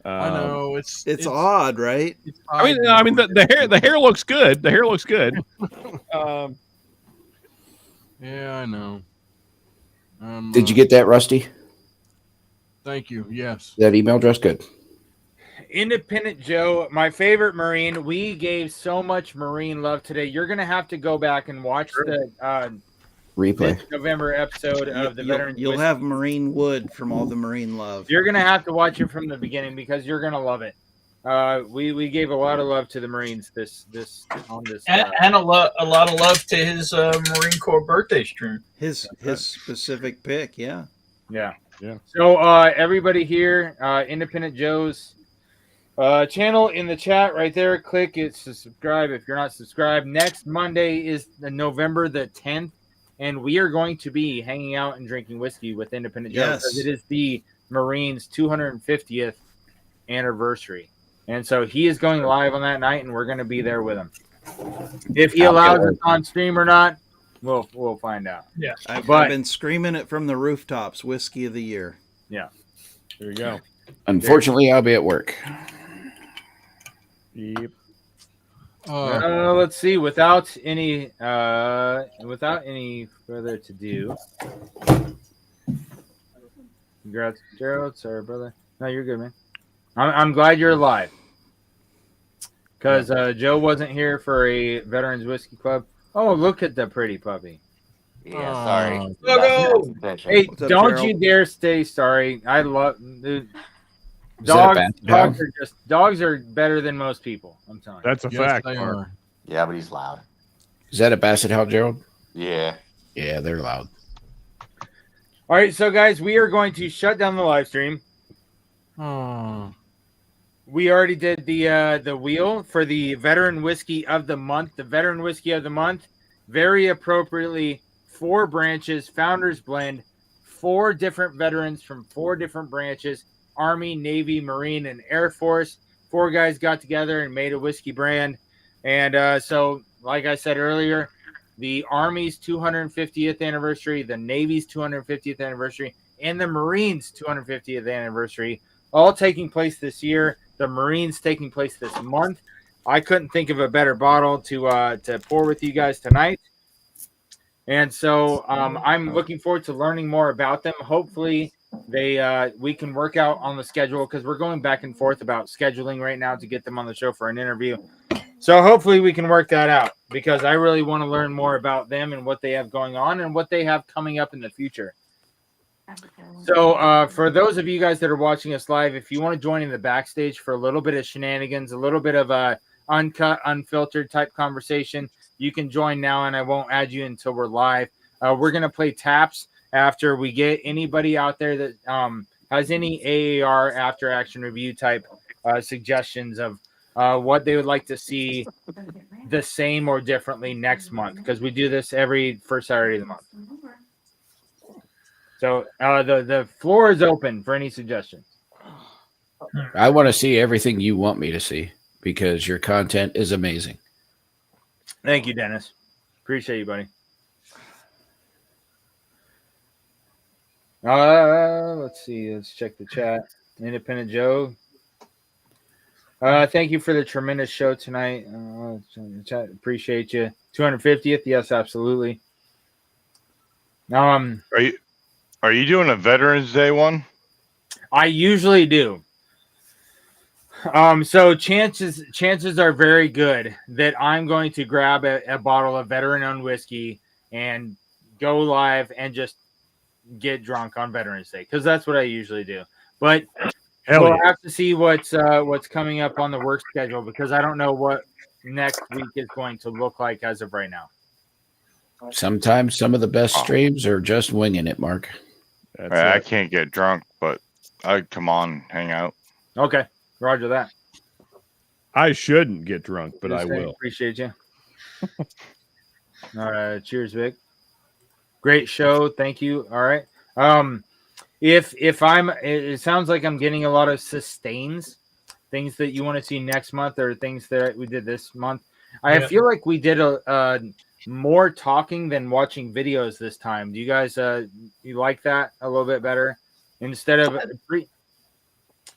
I know it's odd, right? It's I mean, the hair looks good. The hair looks good. Yeah, I know. Did you get that, Rusty? Thank you. Yes. That email address good. Independent Joe, my favorite Marine. We gave so much Marine love today. You're gonna have to go back and watch the replay November episode of the Veterans. You'll have Marine Wood from all the Marine love. You're gonna have to watch it from the beginning because you're gonna love it. we gave a lot of love to the Marines this. And a lot of love to his Marine Corps birthday stream. His specific pick, yeah. Yeah. So everybody here, Independent Joe's channel in the chat right there. Click it to subscribe if you're not subscribed. Next Monday is November the 10th, and we are going to be hanging out and drinking whiskey with Independent Joe because it is the Marines' 250th anniversary. And so he is going live on that night, and we're going to be there with him. If he allows us on stream or not, we'll find out. Yeah, I've been screaming it from the rooftops. Whiskey of the year. Yeah, there you go. Unfortunately, I'll be at work. Yep. Let's see. Without any further to do, congrats, Gerald. Sorry, brother. No, you're good, man. I'm glad you're alive. Because Joe wasn't here for a Veterans Whiskey Club. Oh, look at the pretty puppy. Yeah, sorry. Hey, don't you dare stay sorry. I love dogs. Dogs are better than most people. I'm telling you. That's a fact. They are. Yeah, but he's loud. Is that a Basset Hound, Gerald? Yeah. Yeah, they're loud. All right, so guys, we are going to shut down the live stream. We already did the wheel for the Veteran Whiskey of the Month. The Veteran Whiskey of the Month, very appropriately, 4 branches, Founders Blend, 4 different veterans from 4 different branches, Army, Navy, Marine, and Air Force. 4 guys got together and made a whiskey brand. And so, like I said earlier, the Army's 250th anniversary, the Navy's 250th anniversary, and the Marines' 250th anniversary, all taking place this year. The Marines taking place this month. I couldn't think of a better bottle to pour with you guys tonight. And so I'm looking forward to learning more about them. Hopefully we can work out on the schedule because we're going back and forth about scheduling right now to get them on the show for an interview. So hopefully we can work that out because I really want to learn more about them and what they have going on and what they have coming up in the future. So for those of you guys that are watching us live, if you want to join in the backstage for a little bit of shenanigans, a little bit of a uncut, unfiltered type conversation, you can join now, and I won't add you until we're live. We're going to play taps after we get anybody out there that has any AAR after action review type suggestions of what they would like to see the same or differently next month, because we do this every first Saturday of the month. So the floor is open for any suggestions. I want to see everything you want me to see because your content is amazing. Thank you, Dennis. Appreciate you, buddy. Let's see. Let's check the chat. Independent Joe. Thank you for the tremendous show tonight. Chat, appreciate you. 250th. Yes, absolutely. Are you doing a Veterans Day one? I usually do. So chances are very good that I'm going to grab a bottle of veteran-owned whiskey and go live and just get drunk on Veterans Day because that's what I usually do. But we'll have to see what's coming up on the work schedule because I don't know what next week is going to look like as of right now. Sometimes some of the best streams are just winging it, Mark. I can't get drunk, but I'd come on, hang out. Okay, roger that. I shouldn't get drunk, but I will. Appreciate you. All right, cheers, Vic. Great show, thank you. All right. It sounds like I'm getting a lot of sustains, things that you want to see next month or things that we did this month. I feel like we did a more talking than watching videos this time. Do you guys you like that a little bit better instead of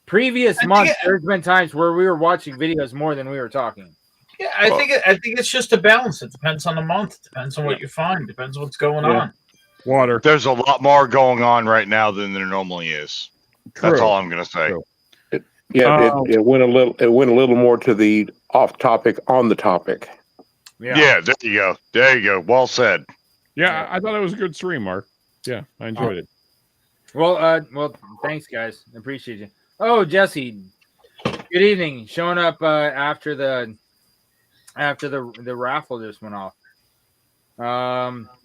previous months? There's been times where we were watching videos more than we were talking. Yeah, I think it's just a balance. It depends on the month. It depends on what you find. It depends on what's going on. Water. There's a lot more going on right now than there normally is. True. That's all I'm gonna say. It went a little more to the off topic on the topic. Yeah, there you go. There you go. Well said. Yeah, I thought it was a good stream, Mark. Yeah, I enjoyed it. Well, thanks, guys. I appreciate you. Oh, Jesse, Good evening. Showing up after the raffle just went off.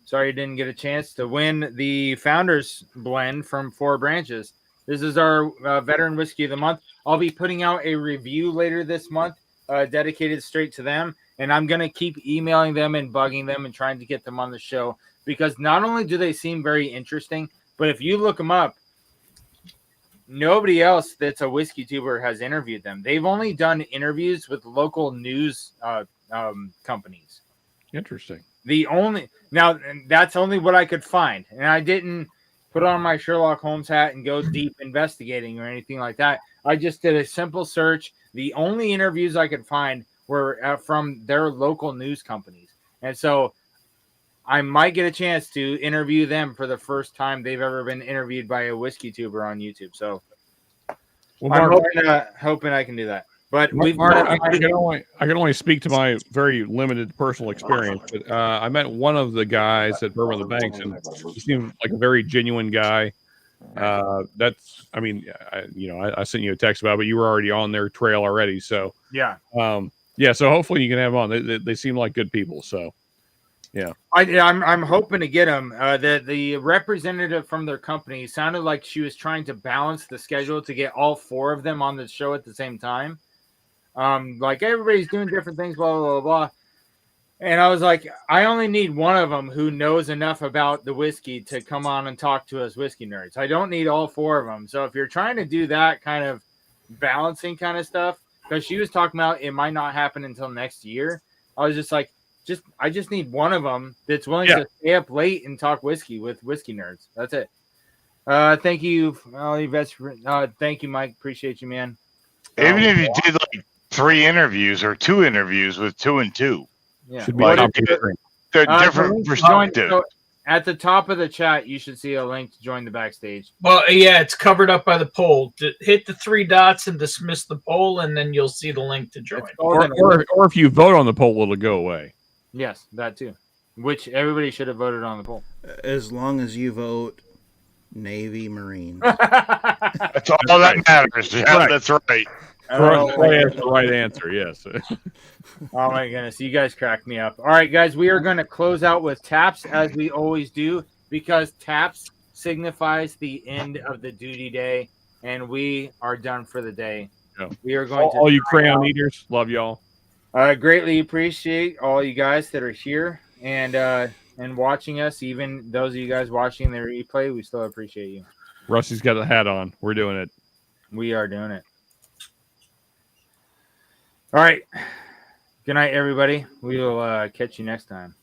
Sorry you didn't get a chance to win the Founders Blend from Four Branches. This is our Veteran Whiskey of the Month. I'll be putting out a review later this month dedicated straight to them, and I'm going to keep emailing them and bugging them and trying to get them on the show, because not only do they seem very interesting, but if you look them up, nobody else that's a whiskey tuber has interviewed them. They've only done interviews with local news companies. Interesting. Now that's only what I could find, and I didn't put on my Sherlock Holmes hat and go deep investigating or anything like that. I just did a simple search. The only interviews I could find were from their local news companies, and so I might get a chance to interview them for the first time they've ever been interviewed by a whiskey tuber on YouTube. So I'm hoping I can do that. But I can only speak to my very limited personal experience. But I met one of the guys at Bourbon the Banks, and he seemed like a very genuine guy. I sent you a text about it, but you were already on their trail already. So yeah. So hopefully you can have them on. They seem like good people. So yeah, I'm hoping to get them. The representative from their company sounded like she was trying to balance the schedule to get all four of them on the show at the same time. Like everybody's doing different things, blah, blah, blah, blah. And I was like, I only need one of them who knows enough about the whiskey to come on and talk to us whiskey nerds. I don't need all four of them. So if you're trying to do that kind of balancing kind of stuff, because she was talking about it might not happen until next year, I was just like, I just need one of them that's willing to stay up late and talk whiskey with whiskey nerds. That's it. Thank you, thank you, Mike. Appreciate you, man. Even if you did like 3 interviews or 2 interviews with 2 and 2, yeah, should be like, they're different perspectives. So at the top of the chat, you should see a link to join the backstage. Well, yeah, it's covered up by the poll. Hit the 3 dots and dismiss the poll, and then you'll see the link to join. Or if you vote on the poll, it'll go away. Yes, that too. Which everybody should have voted on the poll. As long as you vote Navy Marines. That's all that matters. Yeah, Right. that's right. That's the right answer, yes. Oh my goodness, you guys cracked me up. All right, guys, we are going to close out with taps as we always do, because taps signifies the end of the duty day, and we are done for the day. Yeah. We are going to all you crayon eaters, love y'all. I greatly appreciate all you guys that are here and watching us. Even those of you guys watching the replay, we still appreciate you. Rusty's got the hat on. We're doing it. We are doing it. All right. Good night, everybody. We will catch you next time.